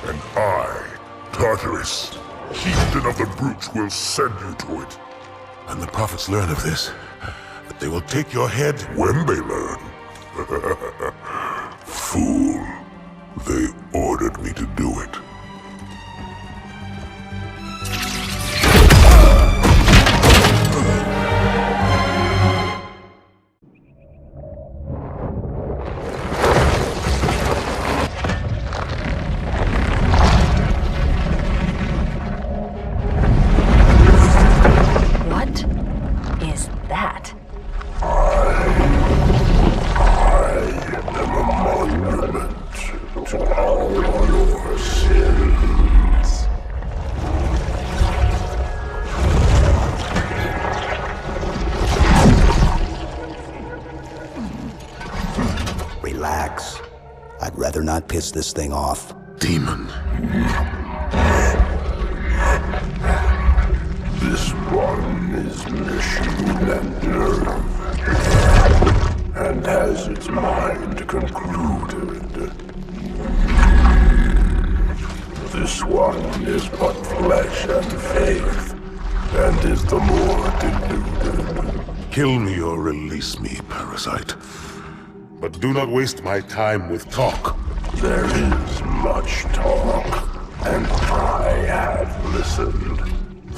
And I, Tartarus, chieftain of the brutes, will send you to it. And the prophets learn of this, that they will take your head when they learn. Fool. They ordered me to do it. What is that? I am a monument to all your sins. Relax. I'd rather not piss this thing off. demon. This one is machine and nerve, and has its mind concluded. This one is but flesh and faith, and is the more deluded. Kill me or release me, parasite. But do not waste my time with talk. There is much talk, and I have listened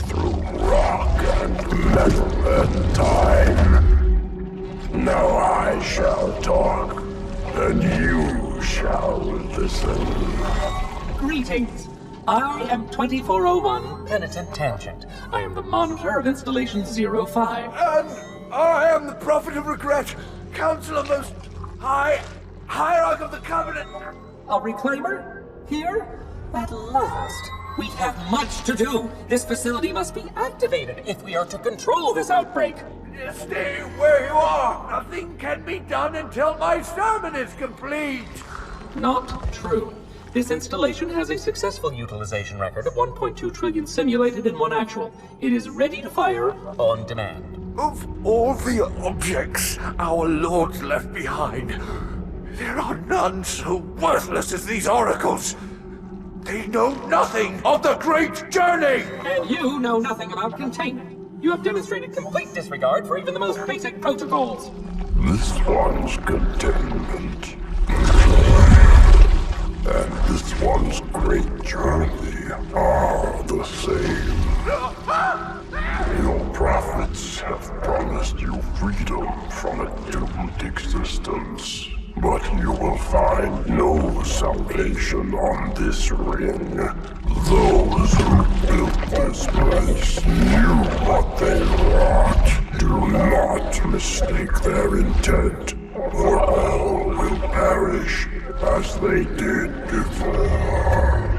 through rock and metal and time. Now I shall talk, and you shall listen. Greetings. I am 2401 Penitent Tangent. I am the monitor of Installation 05. And I am the Prophet of Regret, Counselor Most High, Hierarch of the Covenant. A reclaimer? Here? At last. We have much to do. This facility must be activated if we are to control this outbreak. Stay where you are. Nothing can be done until my sermon is complete. Not true. This installation has a successful utilization record of 1.2 trillion simulated and 1 actual. It is ready to fire on demand. Of all the objects our lords left behind, there are none so worthless as these oracles. They know nothing of the great journey! And you know nothing about containment. You have demonstrated complete disregard for even the most basic protocols. This one's containment. And this one's great journey are the same. Your prophets have promised you freedom from a doomed existence. But you will find no salvation on this ring. Those who built this place knew what they wrought. Do not mistake their intent, or all will perish as they did before.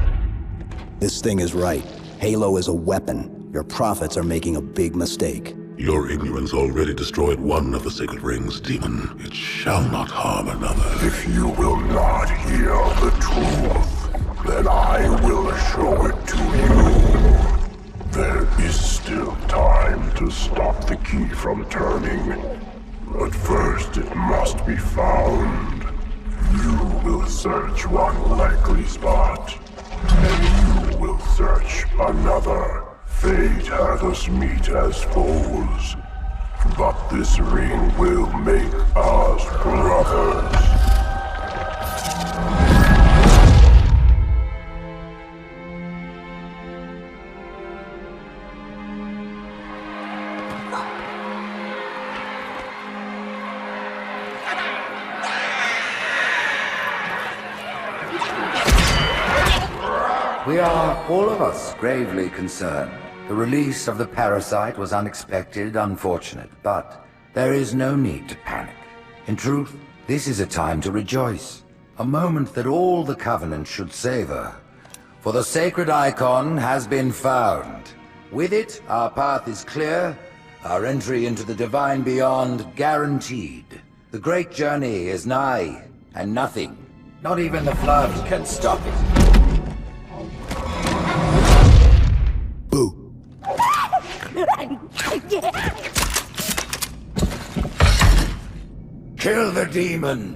This thing is right. Halo is a weapon. Your prophets are making a big mistake. Your ignorance already destroyed one of the sacred rings, demon. It shall not harm another. If you will not hear the truth, then I will show it to you. There is still time to stop the key from turning. But first, First it must be found. You will search one likely spot, and you will search another. Fate had us meet as foes, but this ring will make us brothers. We are, all of us, gravely concerned. The release of the parasite was unexpected, unfortunate, but there is no need to panic. In truth, this is a time to rejoice. A moment that all the Covenant should savor. For the sacred icon has been found. With it, our path is clear, our entry into the divine beyond guaranteed. The great journey is nigh, and nothing, not even the flood, can stop it. Kill the demon!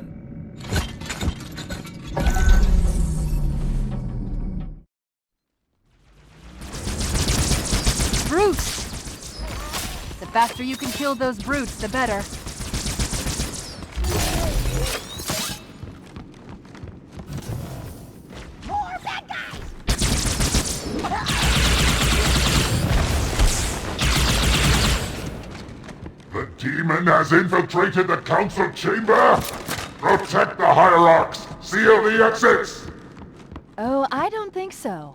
Brutes! The faster you can kill those brutes, the better. More bad guys! The demon has infiltrated the council chamber! Protect the hierarchs! Seal the exits! Oh, I don't think so.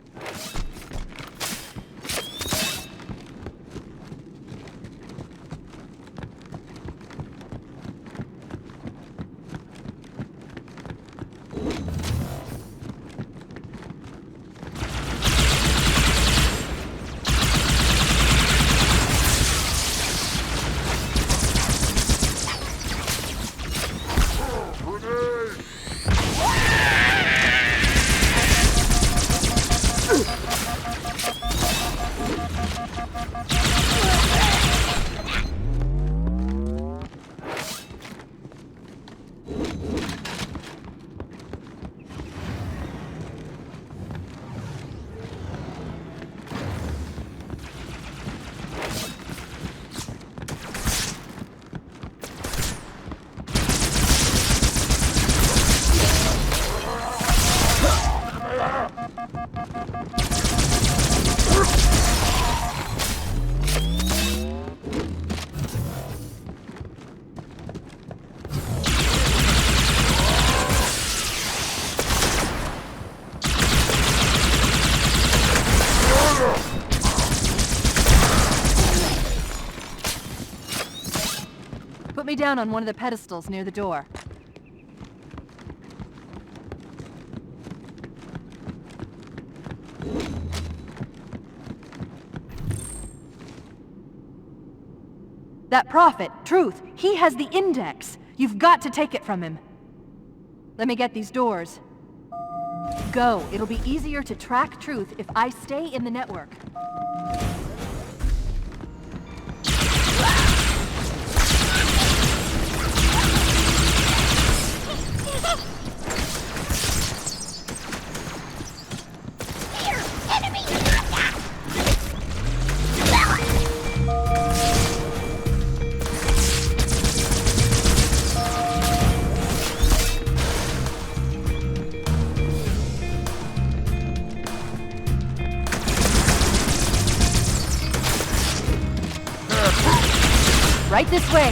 Put me down on one of the pedestals near the door. That prophet, Truth, he has the index. You've got to take it from him. Let me get these doors. Go. It'll be easier to track Truth if I stay in the network. Right this way.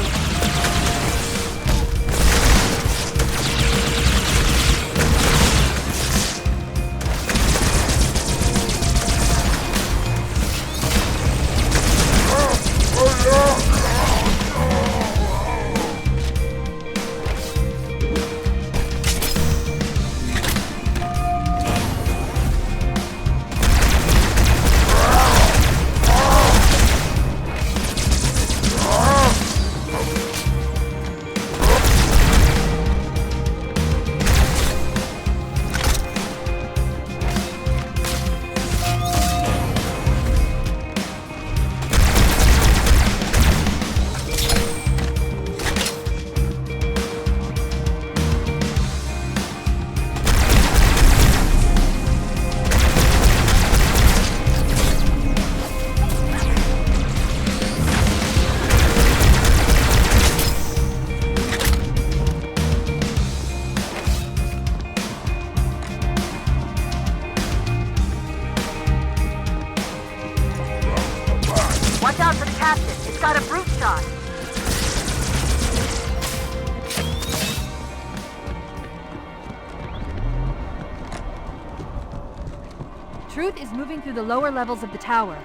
Truth is moving through the lower levels of the tower.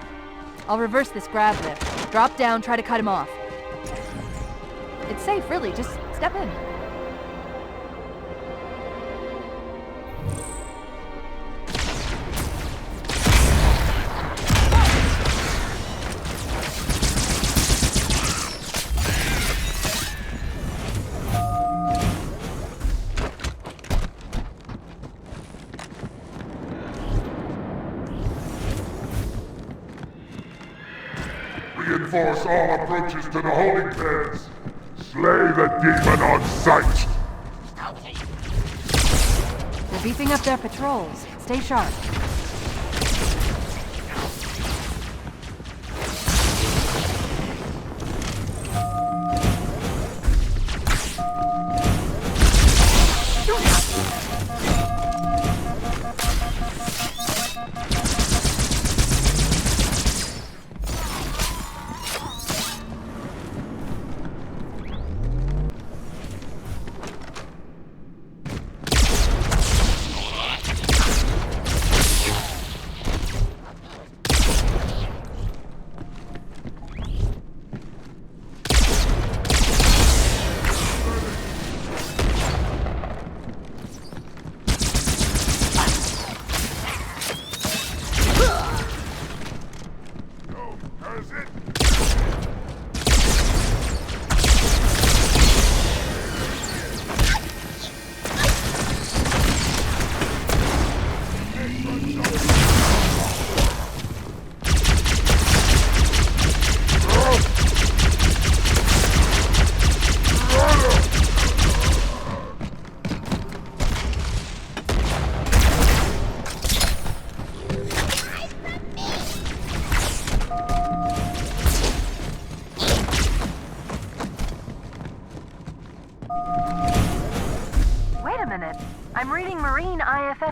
I'll reverse this grab lift. Drop down, try to cut him off. It's safe, really. Just step in. Reinforce all approaches to the holding pens. Slay the demon on sight. They're beefing up their patrols. Stay sharp.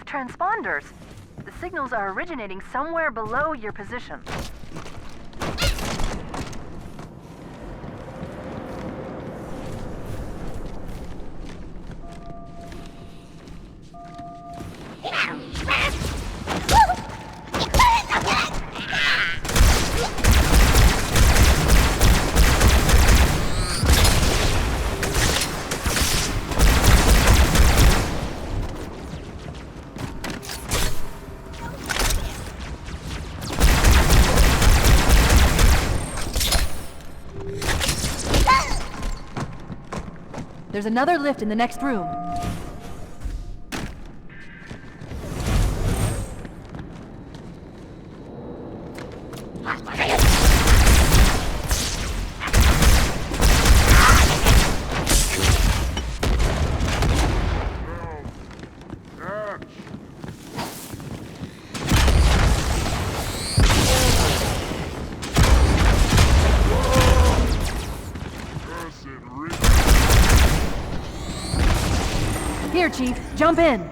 Transponders. The signals are originating somewhere below your position. There's another lift in the next room. Here, Chief. Jump in.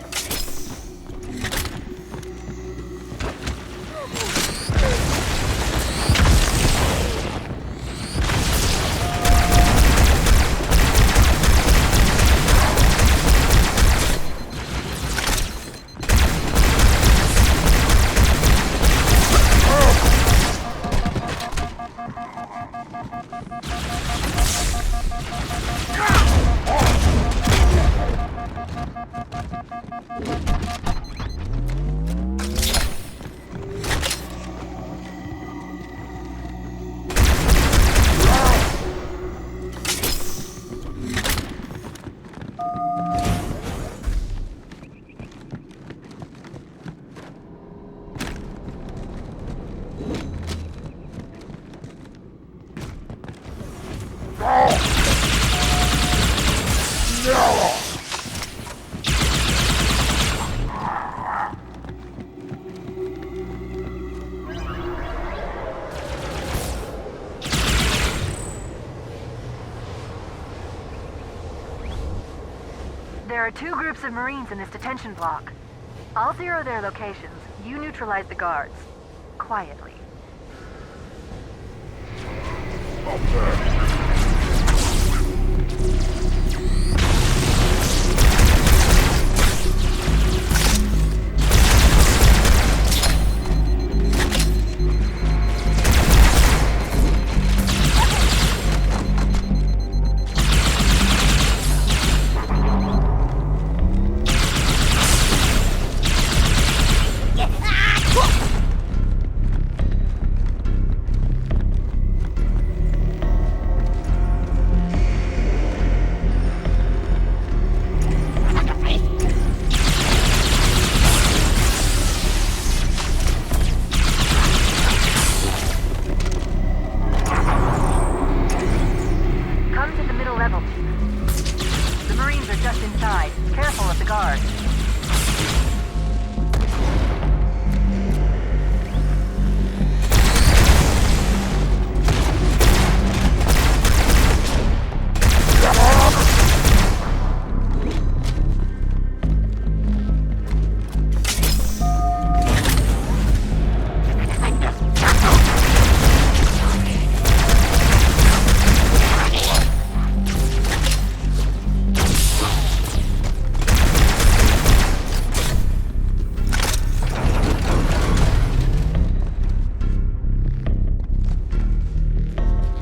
There are 2 groups of Marines in this detention block. I'll zero their locations. You neutralize the guards. Quietly. Up there. just inside. Careful of the guards.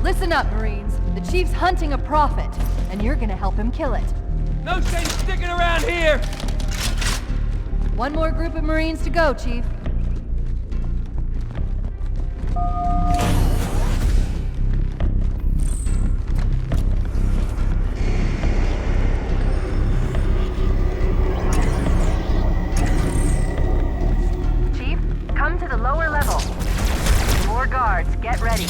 Listen up, Marines. The Chief's hunting a prophet, and you're gonna help him kill it. No sense sticking around here! One more group of Marines to go, Chief. Chief, come to the lower level. More guards, get ready.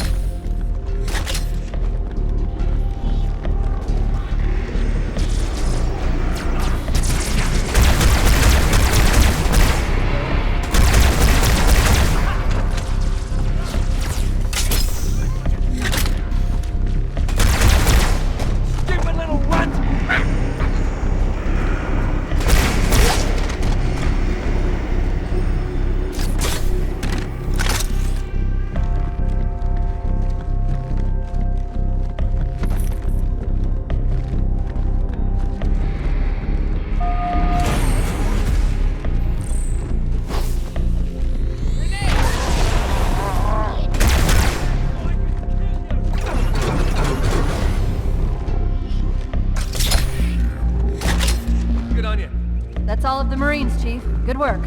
That's all of the Marines, Chief. Good work.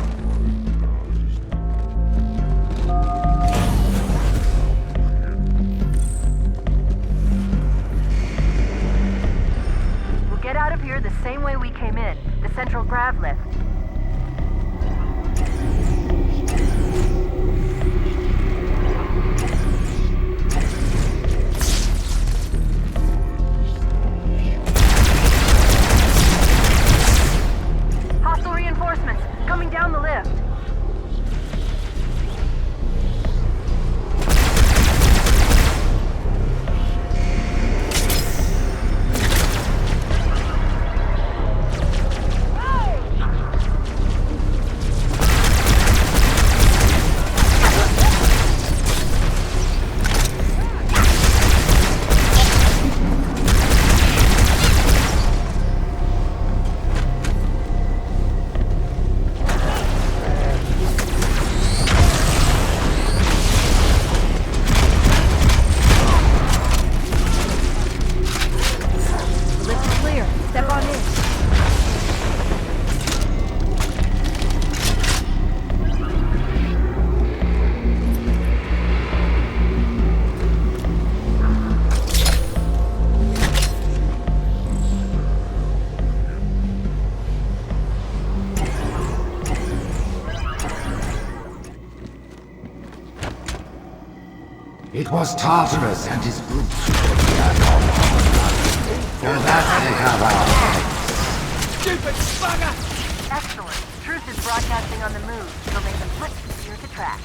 We'll get out of here the same way we came in, the central grav lift. Hostile reinforcements coming down the lift. It was Tartarus and his brutes who put the icon on the line. For that they have our thanks. Stupid bugger! Excellent. Truth is broadcasting on the move. It'll make them much easier to track.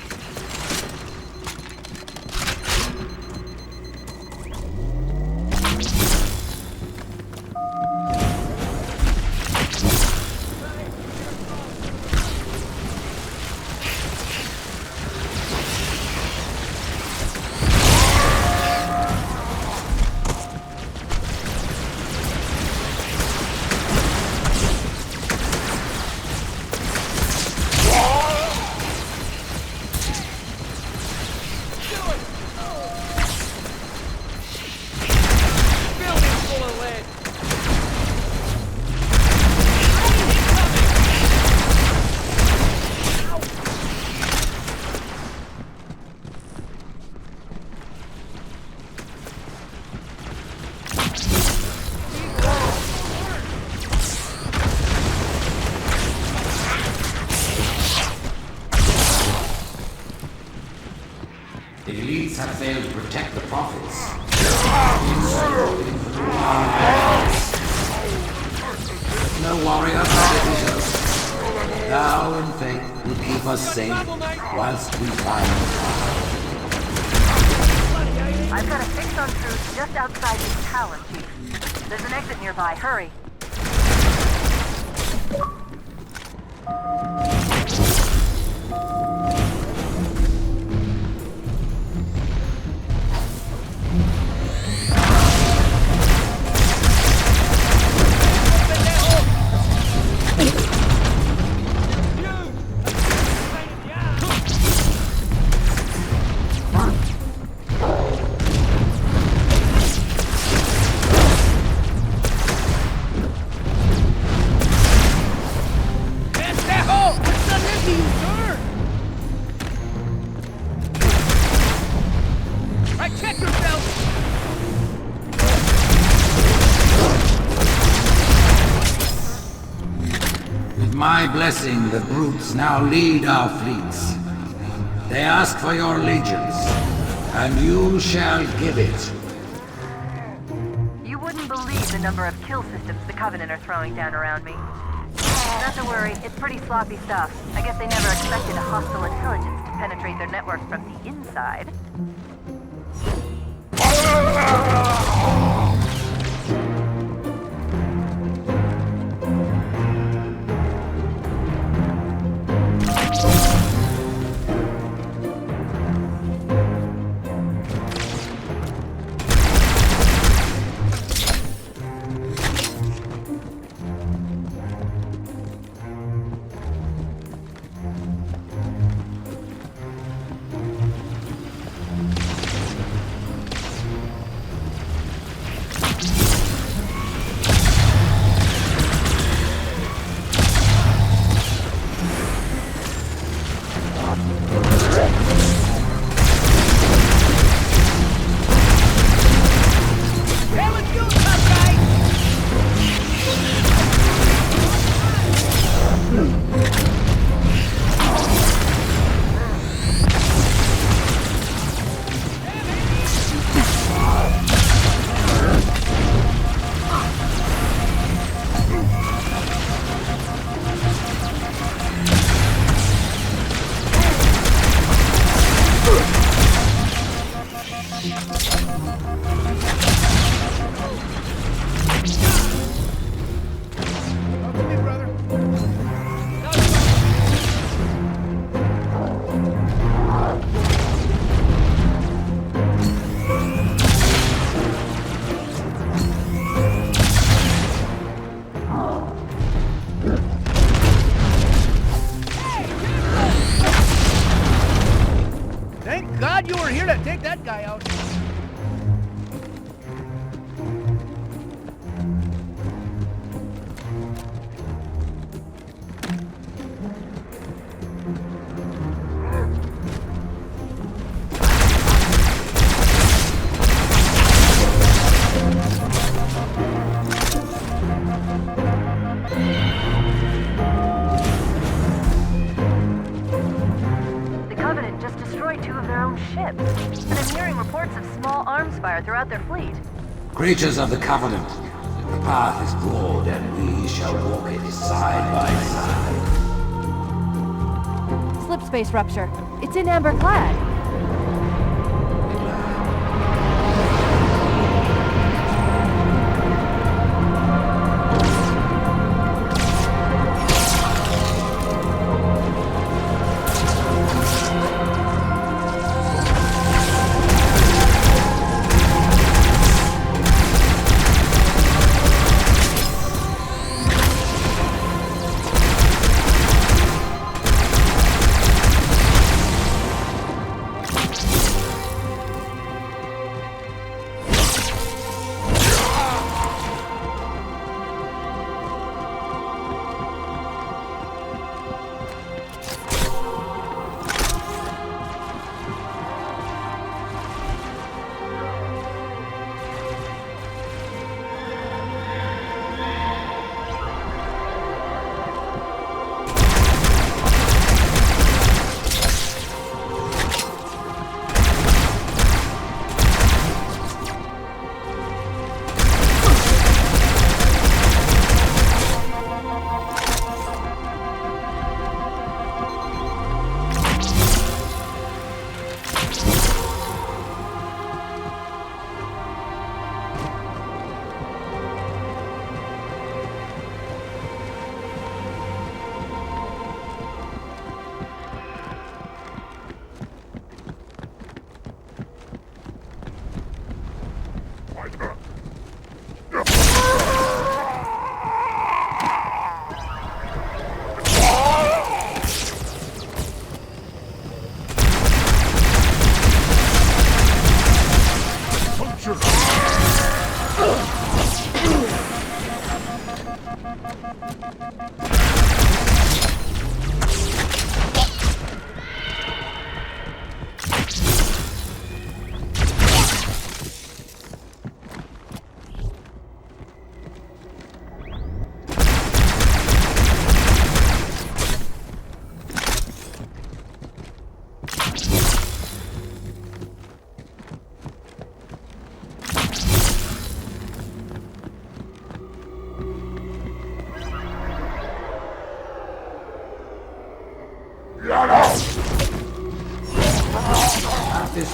The elites have failed to protect the prophets. the warrior citizens. Thou in faith will keep us safe whilst we find the path. I've got a fix on troops just outside this tower, Chief. There's an exit nearby. Hurry. My blessing, the brutes now lead our fleets. They ask for your allegiance, and you shall give it. You wouldn't believe the number of kill systems the Covenant are throwing down around me. Not to worry, it's pretty sloppy stuff. I guess they never expected a hostile intelligence to penetrate their network from the inside. Throughout their fleet. Creatures of the Covenant, the path is broad and we shall walk it side by side. Slip space rupture. It's in amber clad.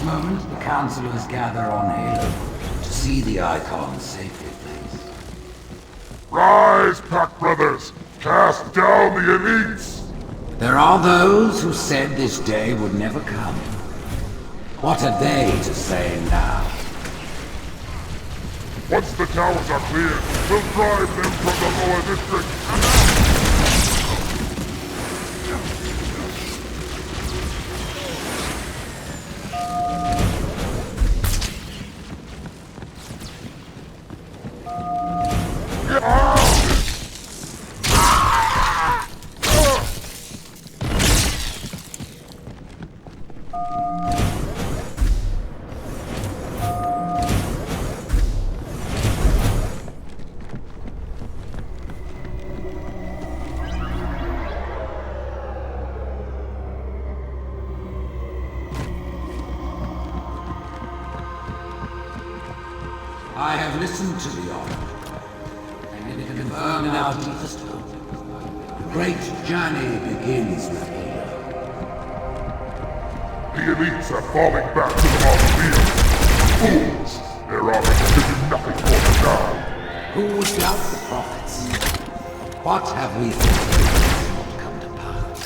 moment, the councilors gather on Halo to see the icon's sacred place. Rise, Pack Brothers! Cast down the elites! There are those who said this day would never come. What are they to say now? Once the towers are cleared, we'll drive them from the lower district. I have listened to the Oracle, and it confirmed our deepest hope. The great journey begins with Halo. The elites are falling back to the mausoleum. Fools! Their arbiters can do nothing for them now. Who would doubt the prophets? What have we fulfilled come to pass?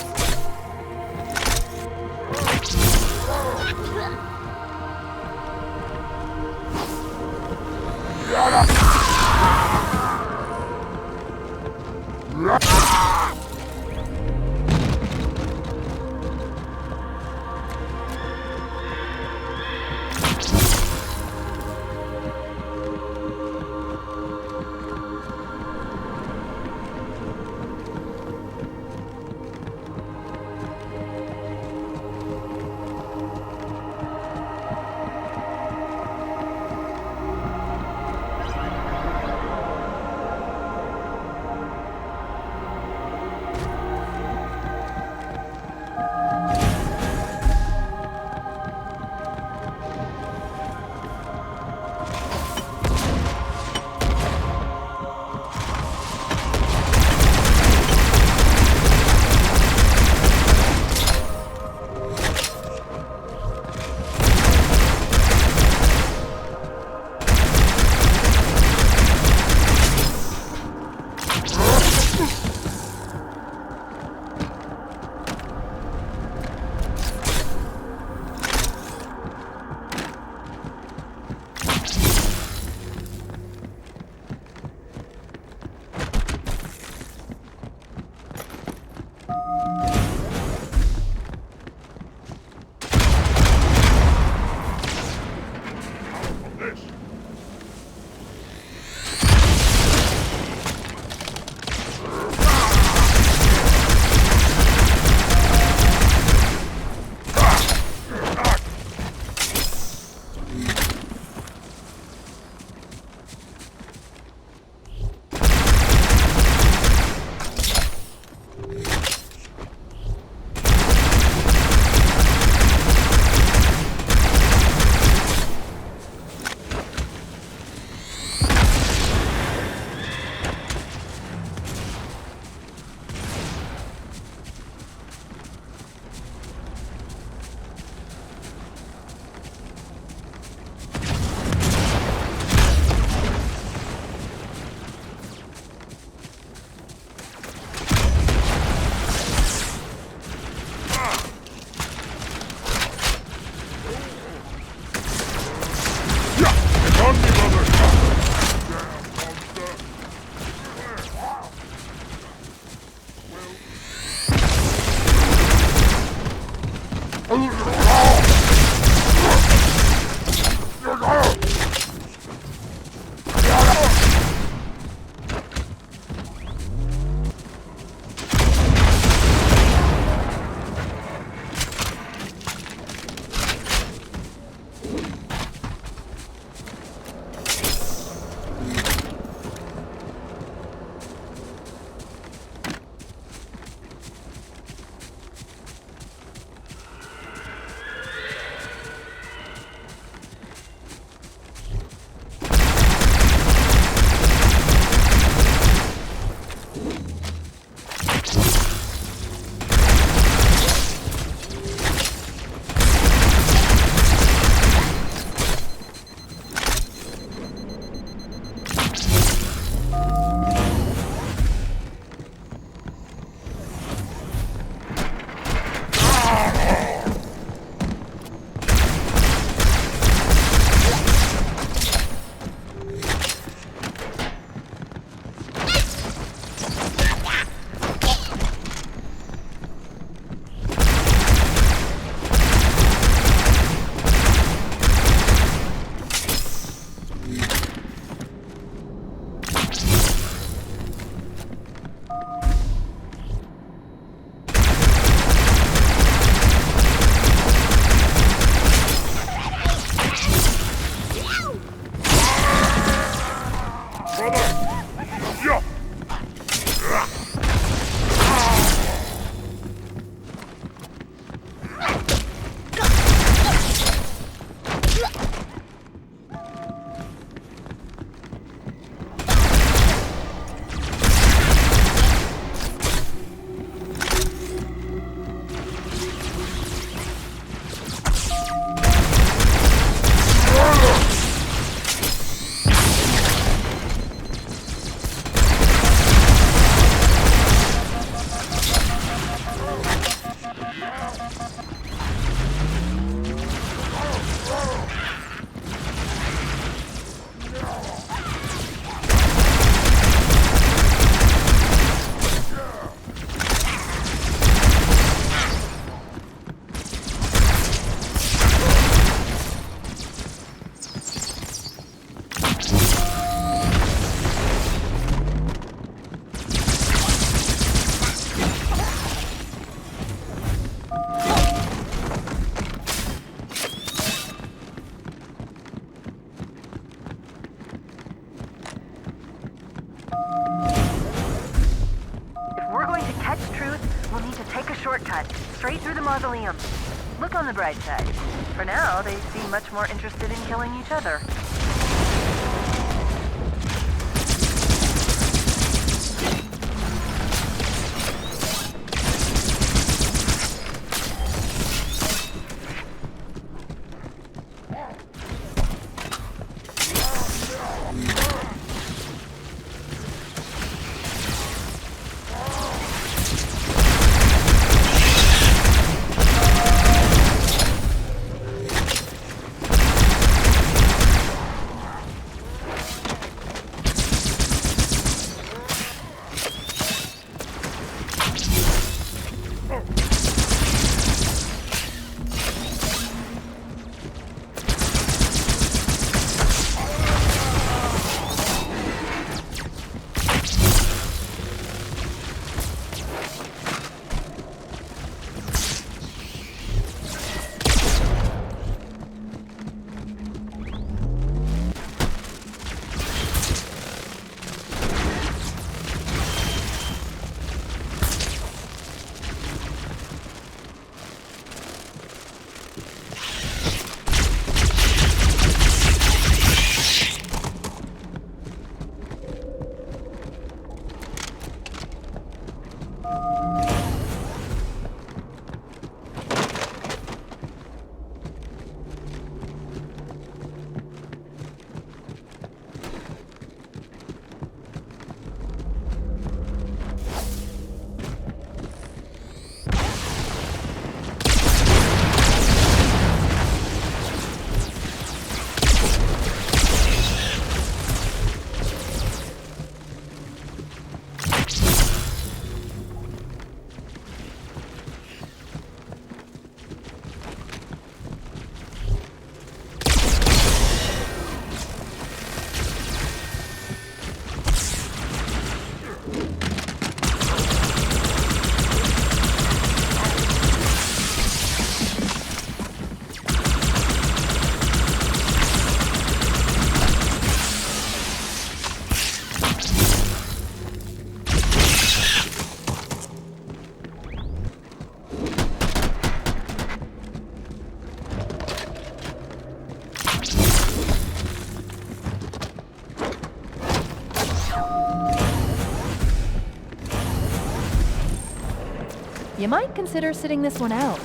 Straight through the mausoleum. Look on the bright side. For now, they seem much more interested in killing each other. You might consider sitting this one out.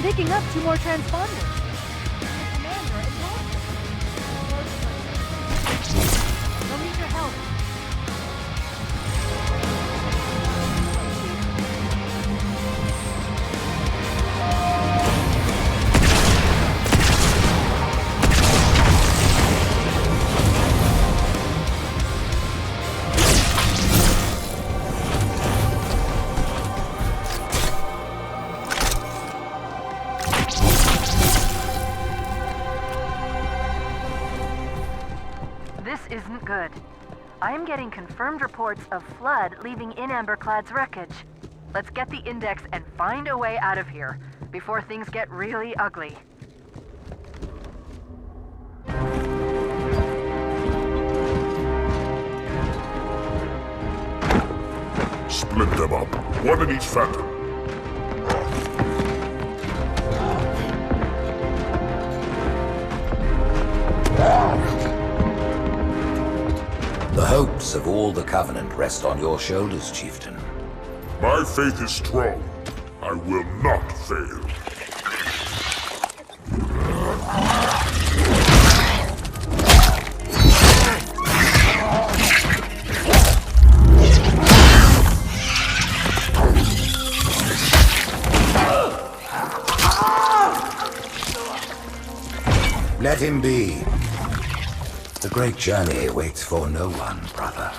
picking up 2 more transponders. Commander, it's They'll need your help. This isn't good. I'm getting confirmed reports of flood leaving in Amberclad's wreckage. Let's get the index and find a way out of here before things get really ugly. Split them up. One in each phantom. The hopes of all the Covenant rest on your shoulders, Chieftain. My faith is strong. I will not fail. Let him be. The great journey waits for no one, brother.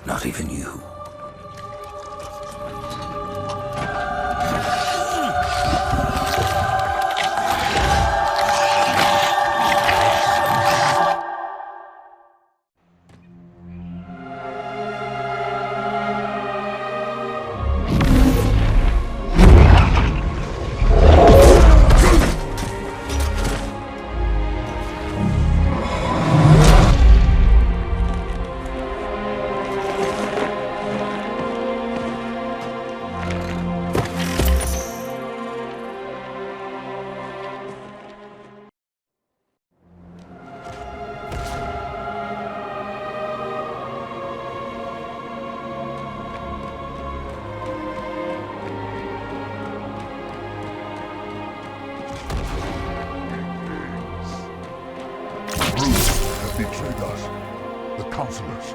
Not even you. Betrayed us. The counselors.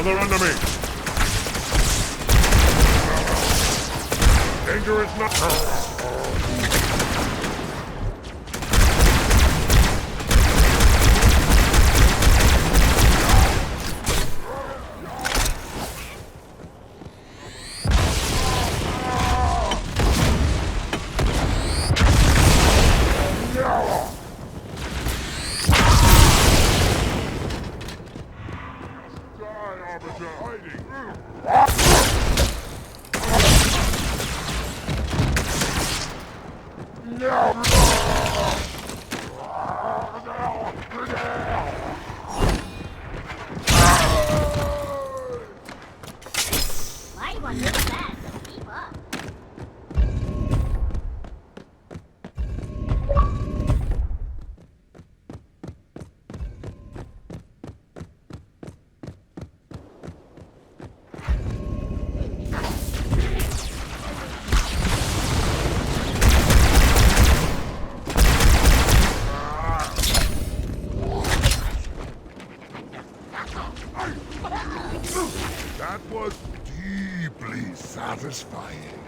Another enemy! Danger is not... That was deeply satisfying.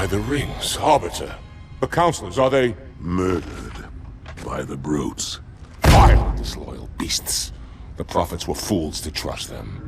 The rings, Arbiter. The counselors, are they... Murdered by the brutes. Vile, disloyal beasts. The prophets were fools to trust them.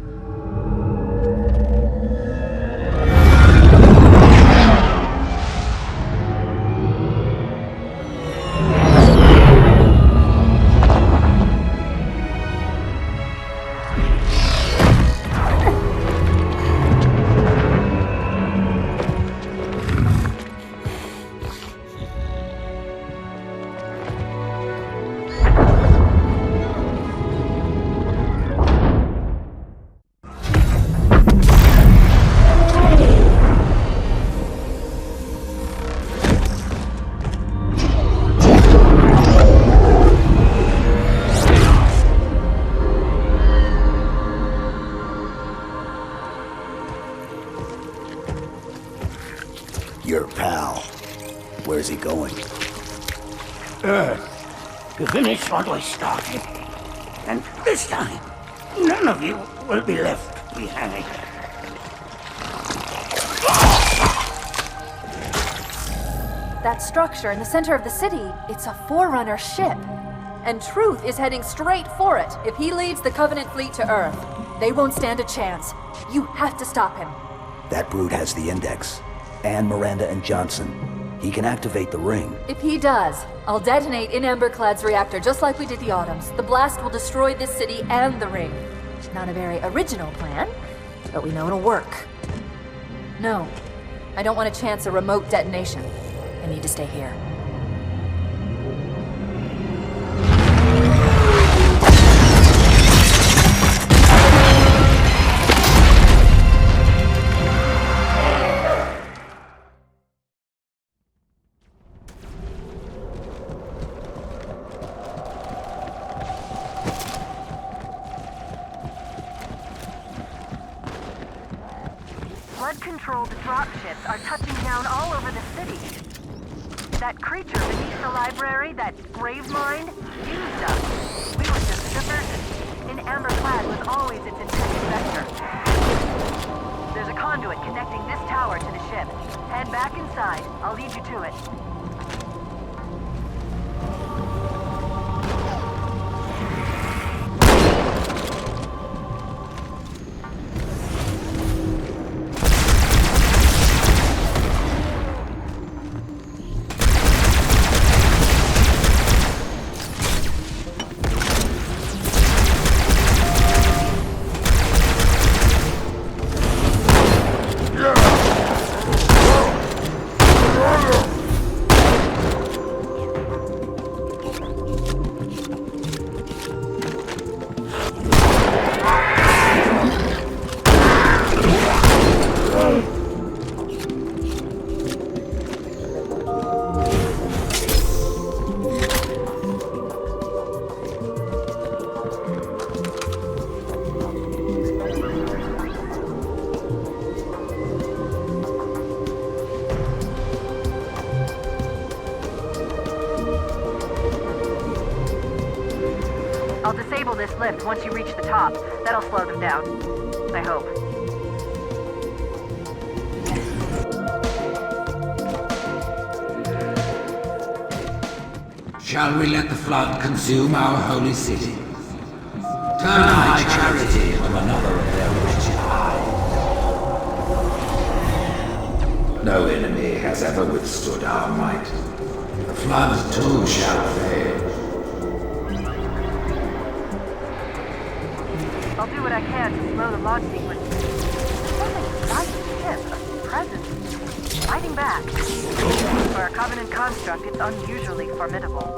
Your pal. Where's he going? Earth, to finish what I started. And this time, none of you will be left behind. That structure in the center of the city, it's a Forerunner ship. And Truth is heading straight for it. If he leads the Covenant fleet to Earth, they won't stand a chance. You have to stop him. That brute has the Index. And Miranda and Johnson. He can activate the ring. If he does, I'll detonate in Emberclad's reactor just like we did the Autumn's. The blast will destroy this city and the ring. Not a very original plan, but we know it'll work. No, I don't want to chance a remote detonation. I need to stay here. Blood-controlled dropships are touching down all over the city. That creature beneath the library, that grave mind, used us. We were just a diversion. In Amberclad was always its intended vector. There's a conduit connecting this tower to the ship. Head back inside. I'll lead you to it. this lift once you reach the top. That'll slow them down. I hope. Shall we let the flood consume our holy city? Turn thy charity from another of their wretched eyes. No enemy has ever withstood our might. The flood too shall fail. I'll do what I can to slow the launch sequence. There's something inside the ship, a presence, fighting back. For a Covenant construct, it's unusually formidable.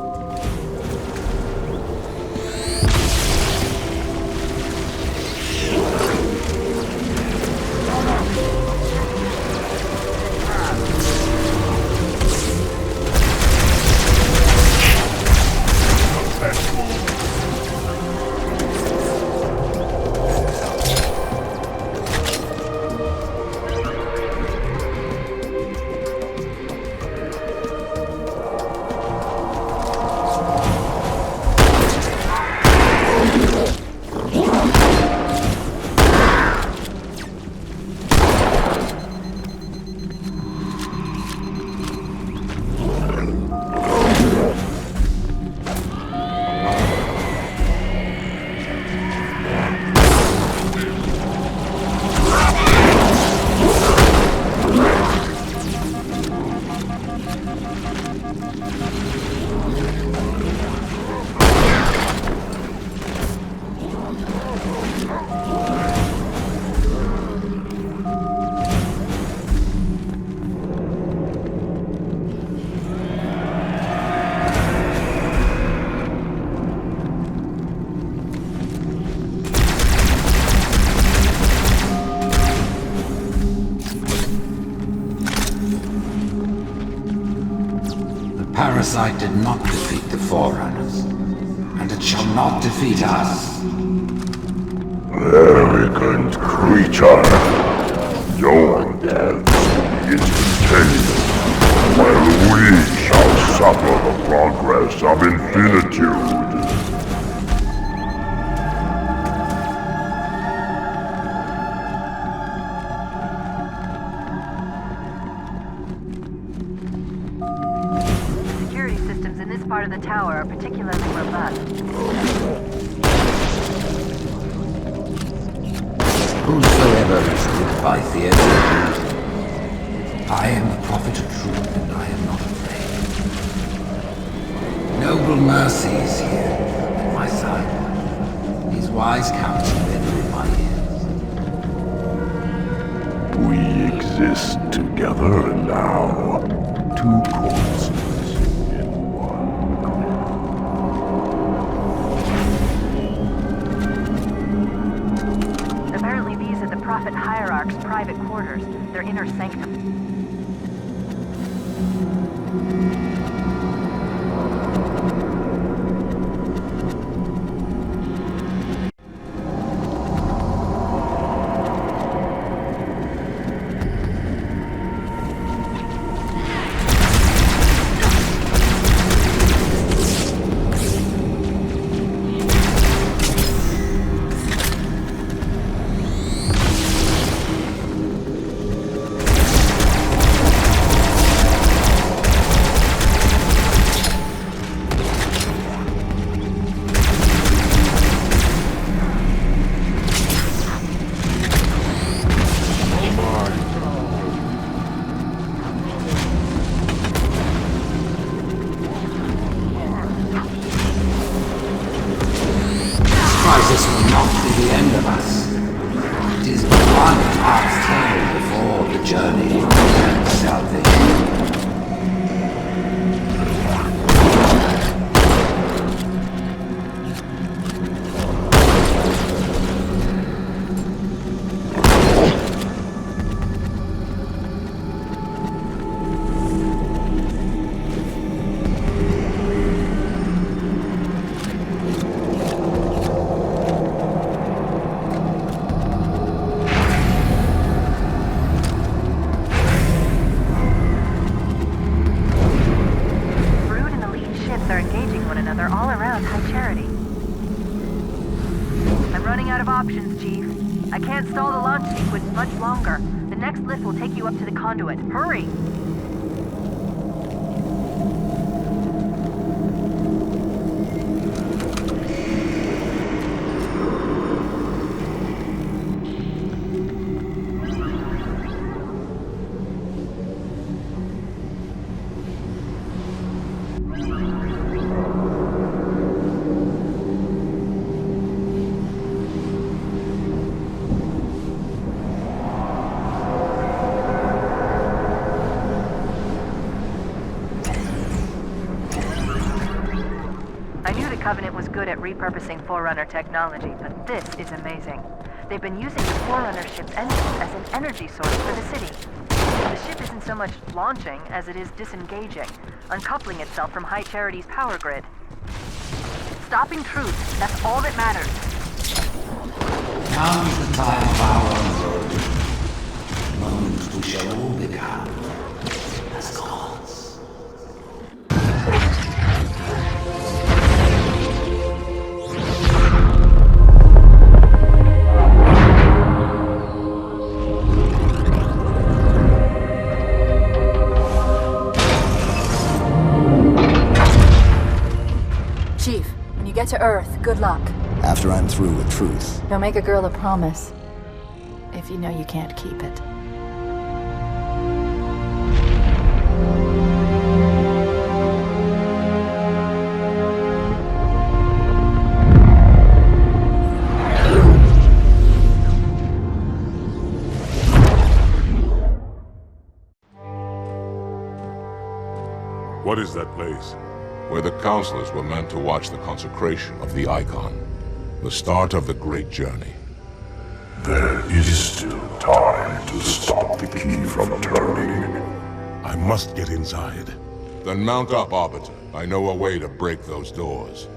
Parasite did not defeat the Forerunners, and it shall not defeat us. Arrogant creature! Your death is continued, while we shall suffer the progress of infinitude. Part of the tower are particularly robust. Whosoever is hit by fear, I am the prophet of truth, and I am not afraid. Noble mercy is here at my side. His wise counsel ever in my ears. We exist together now, two corpses. Prophet Hierarch's private quarters, their inner sanctum. This will not be the end of us. It is but one last tale before the journey and salvation. options, Chief. I can't stall the launch sequence much longer. The next lift will take you up to the conduit. Hurry! Covenant was good at repurposing Forerunner technology, but this is amazing. They've been using the Forerunner ship's engines as an energy source for the city. The ship isn't so much launching as it is disengaging, uncoupling itself from High Charity's power grid. Stopping truth, that's all that matters. Now is the time of our unfolding. Moment we shall all become as gods. Chief, when you get to Earth, good luck. After I'm through with truth. Don't make a girl a promise if you know you can't keep it. What is that place? Where the counselors were meant to watch the consecration of the Icon. The start of the great journey. There is still time to stop the key from turning. I must get inside. Then mount up, Arbiter. I know a way to break those doors.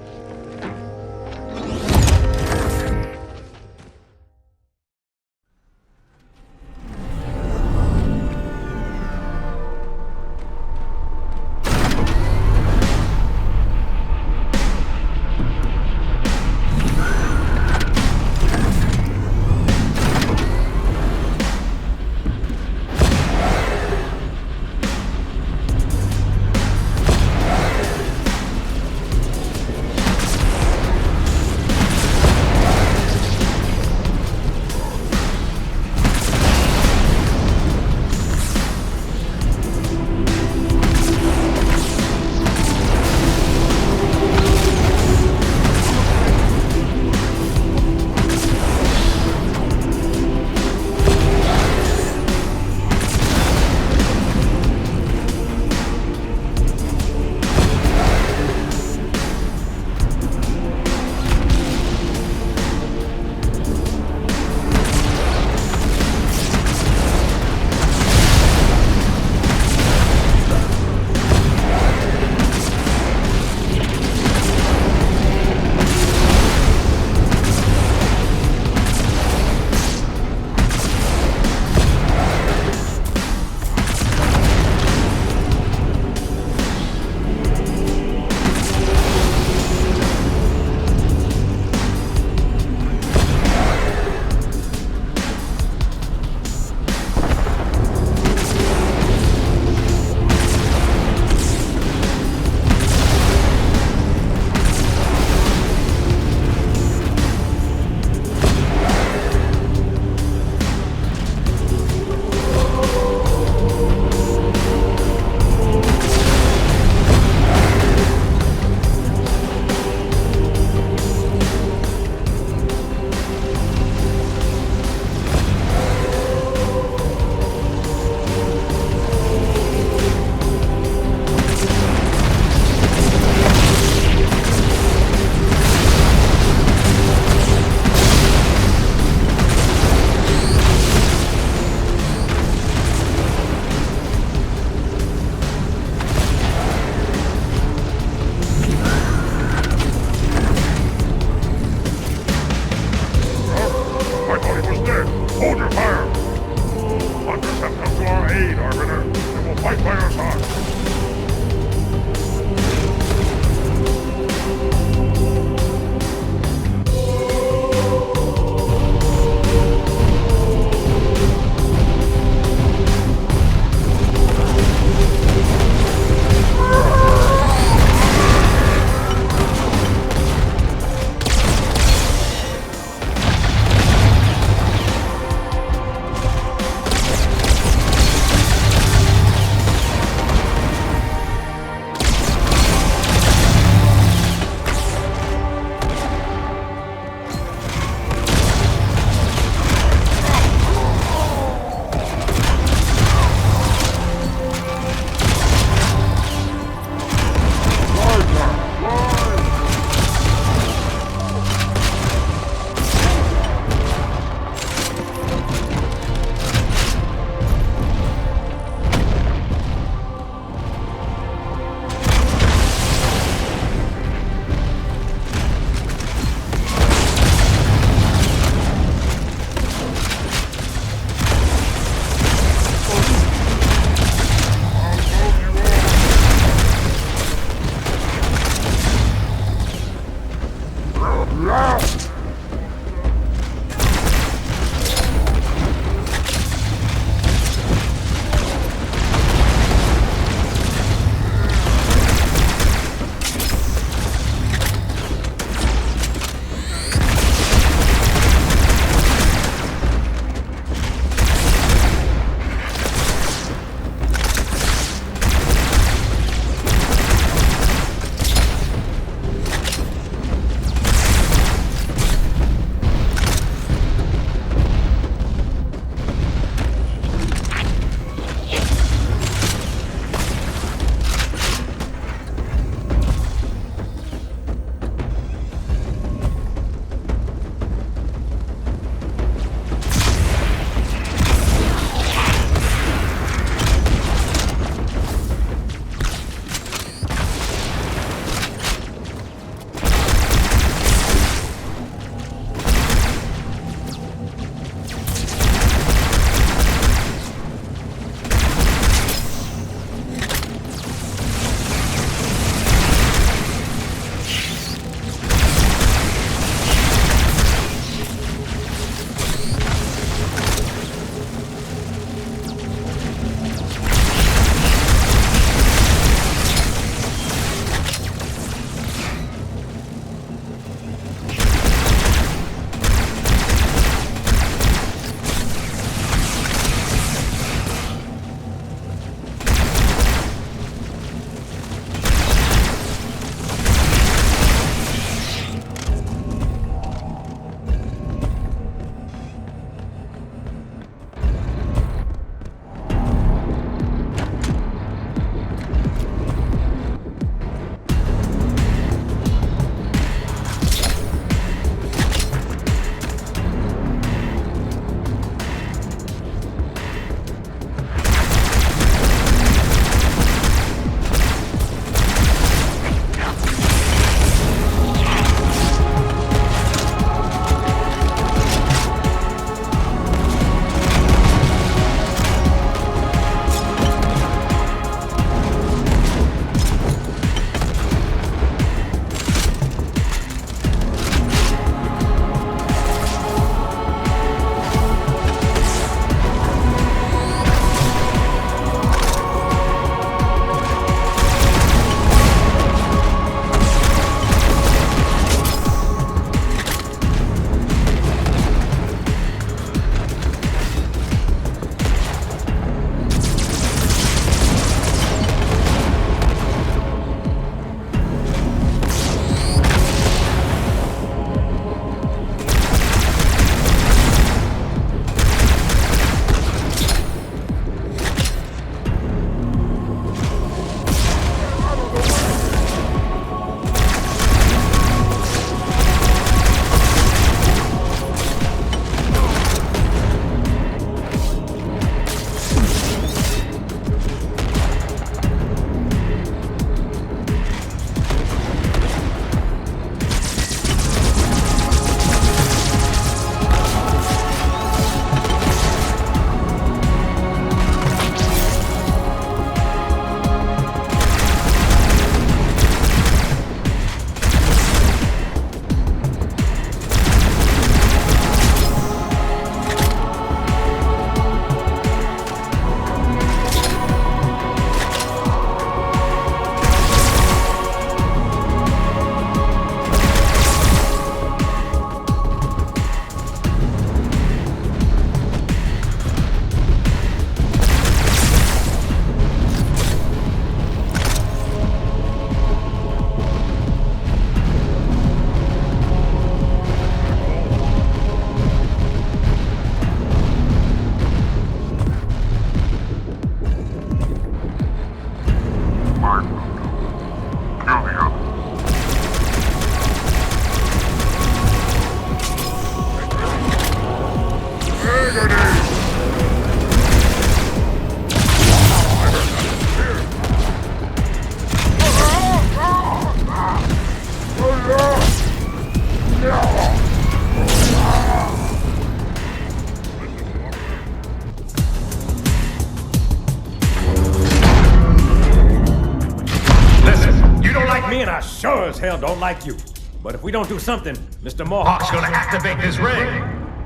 men, I sure as hell don't like you. But if we don't do something, Mr. Mohawk's gonna activate this ring.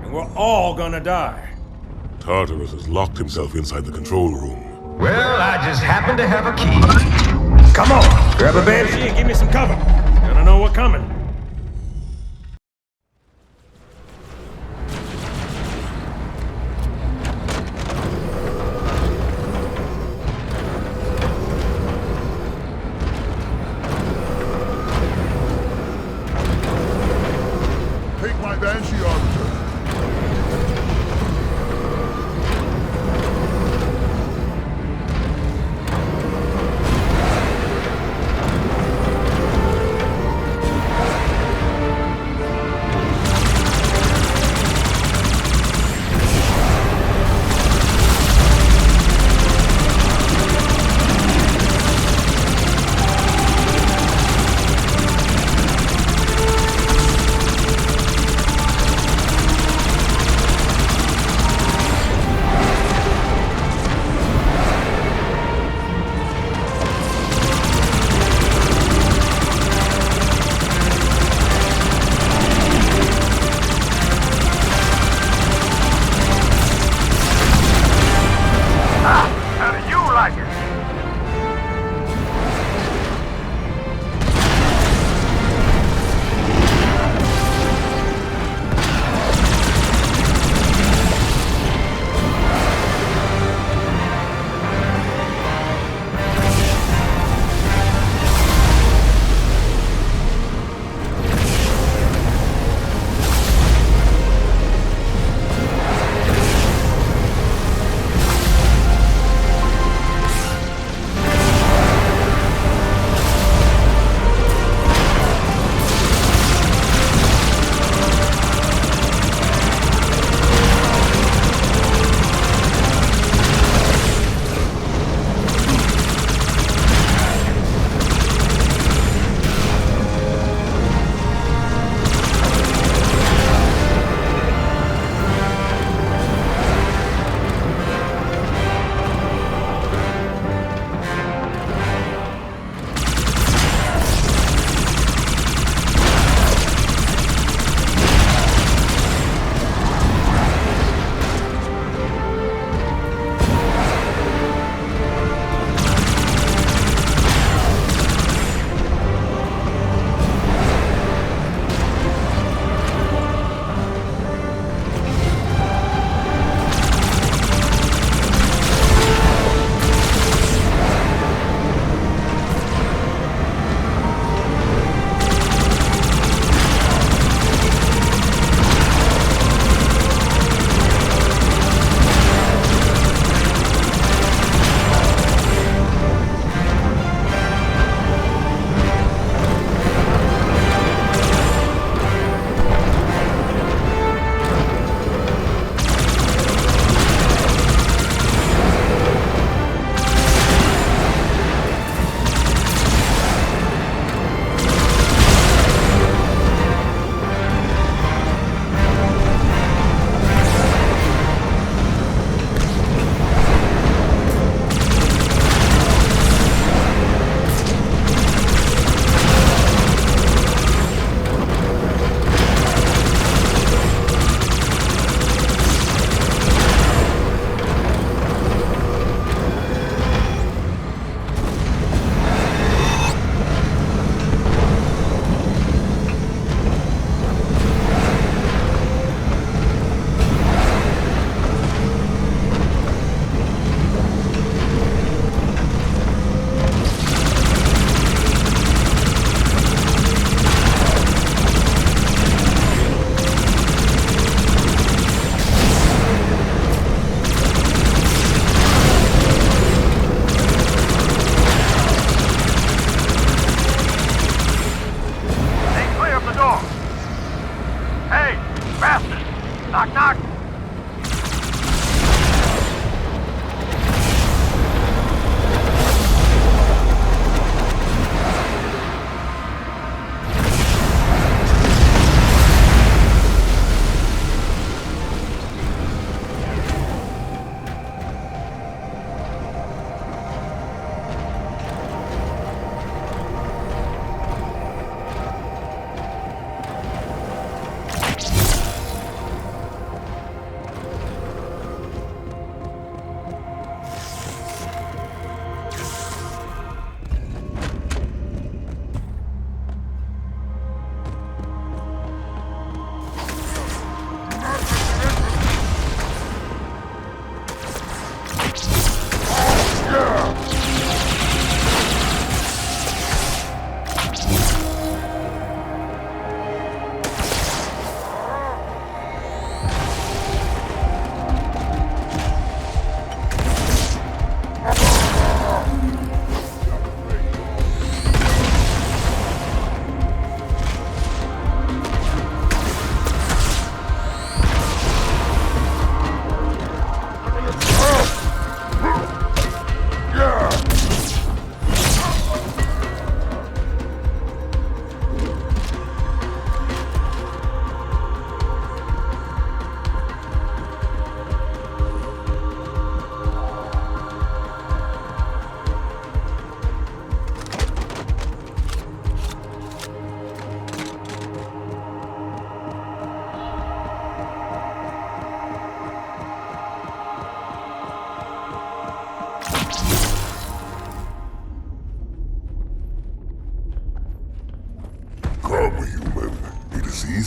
And we're all gonna die. Tartarus has locked himself inside the control room. Well, I just happen to have a key. Come on, grab a banshee and give me some cover. He's gonna know we're coming. Take my banshee, Arbiter.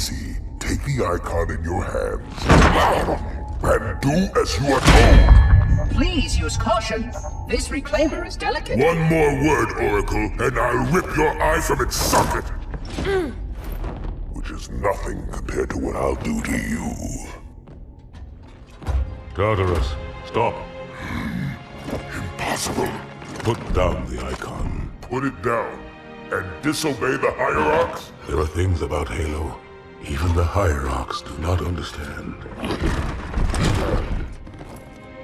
easy. Take the icon in your hands and do as you are told. Please use caution. This reclaimer is delicate. One more word, Oracle, and I'll rip your eye from its socket. Which is nothing compared to what I'll do to you. Tartarus, stop. Impossible. Put down the icon. Put it down and disobey the Hierarchs? There are things about Halo even the Hierarchs do not understand.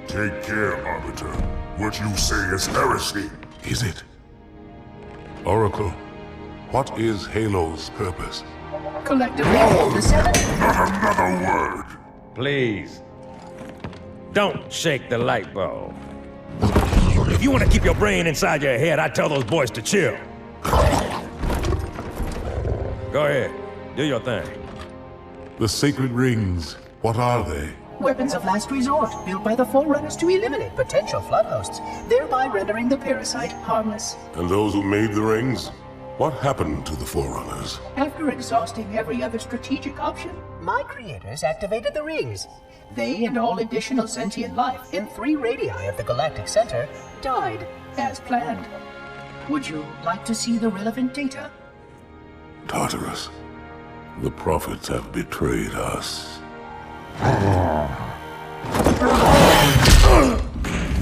Take care, Arbiter. What you say is heresy. Is it? Oracle, what is Halo's purpose? Collectively, the seven. Not another word. Please. Don't shake the light bulb. If you want to keep your brain inside your head, I tell those boys to chill. Go ahead. Do your thing. The sacred rings, what are they? Weapons of last resort, built by the Forerunners to eliminate potential flood hosts, thereby rendering the parasite harmless. And those who made the rings? What happened to the Forerunners? After exhausting every other strategic option, my creators activated the rings. They and all additional sentient life in 3 radii of the galactic center died as planned. Would you like to see the relevant data? Tartarus, the prophets have betrayed us.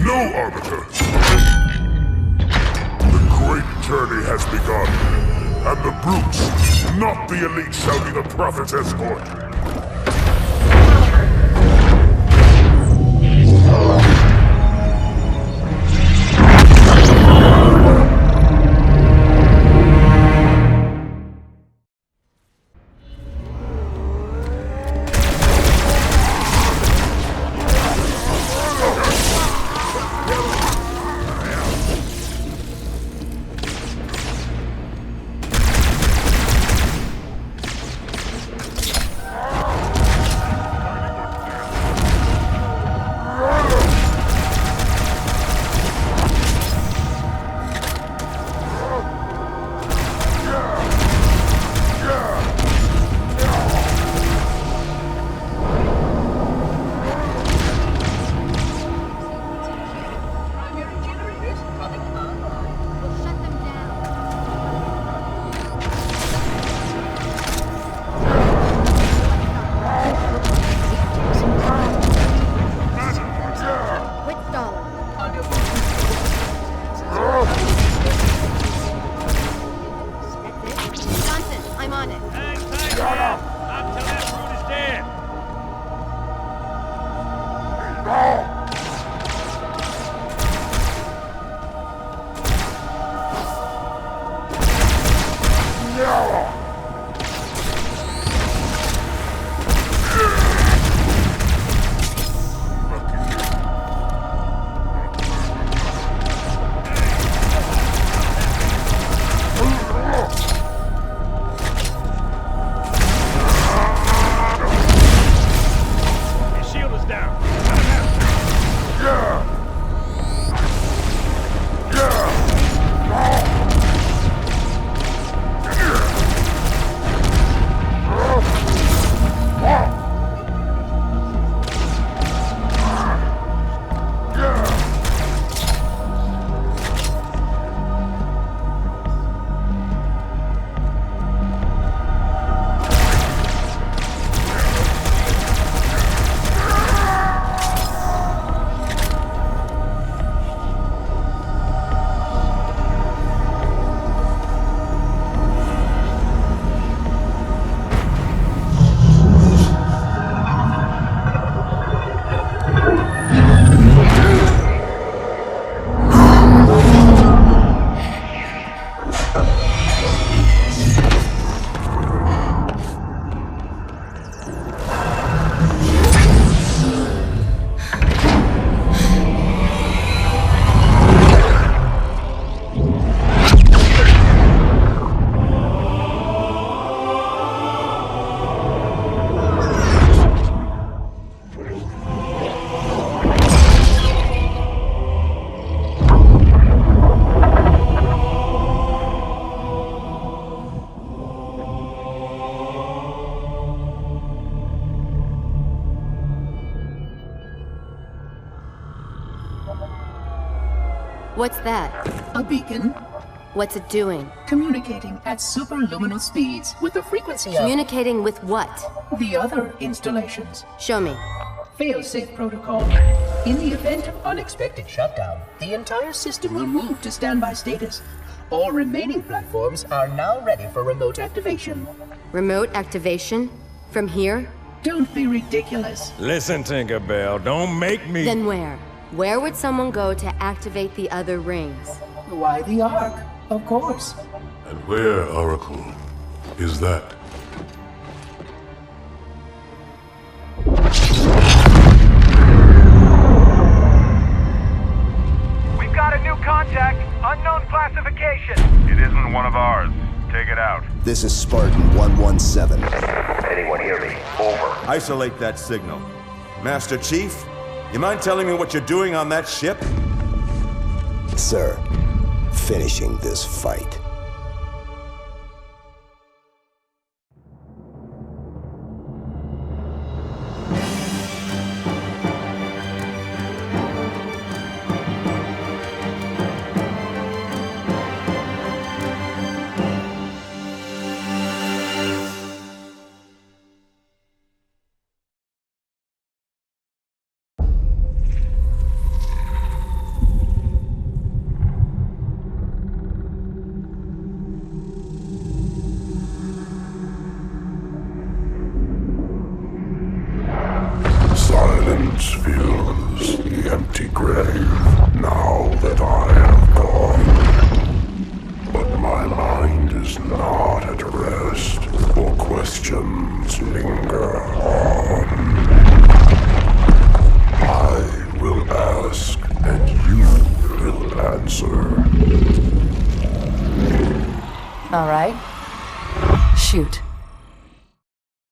No, Arbiter! The great journey has begun, and the brutes, not the elite, shall be the Prophet's escort. What's that? A beacon. What's it doing? Communicating at superluminal speeds with the frequency of... Communicating with what? The other installations. Show me. Fail-safe protocol. In the event of unexpected shutdown, the entire system will move to standby status. All remaining platforms are now ready for remote activation. Remote activation? From here? Don't be ridiculous. Listen, Tinkerbell, don't make me... Then where? Where would someone go to activate the other rings? Why the Ark? Of course. And where, Oracle, is that? We've got a new contact. Unknown classification. It isn't one of ours. Take it out. This is Spartan 117. Anyone hear me? Over. Isolate that signal. Master Chief, you mind telling me what you're doing on that ship? Sir, finishing this fight. Silence fills the empty grave now that I have gone. But my mind is not at rest, for questions linger.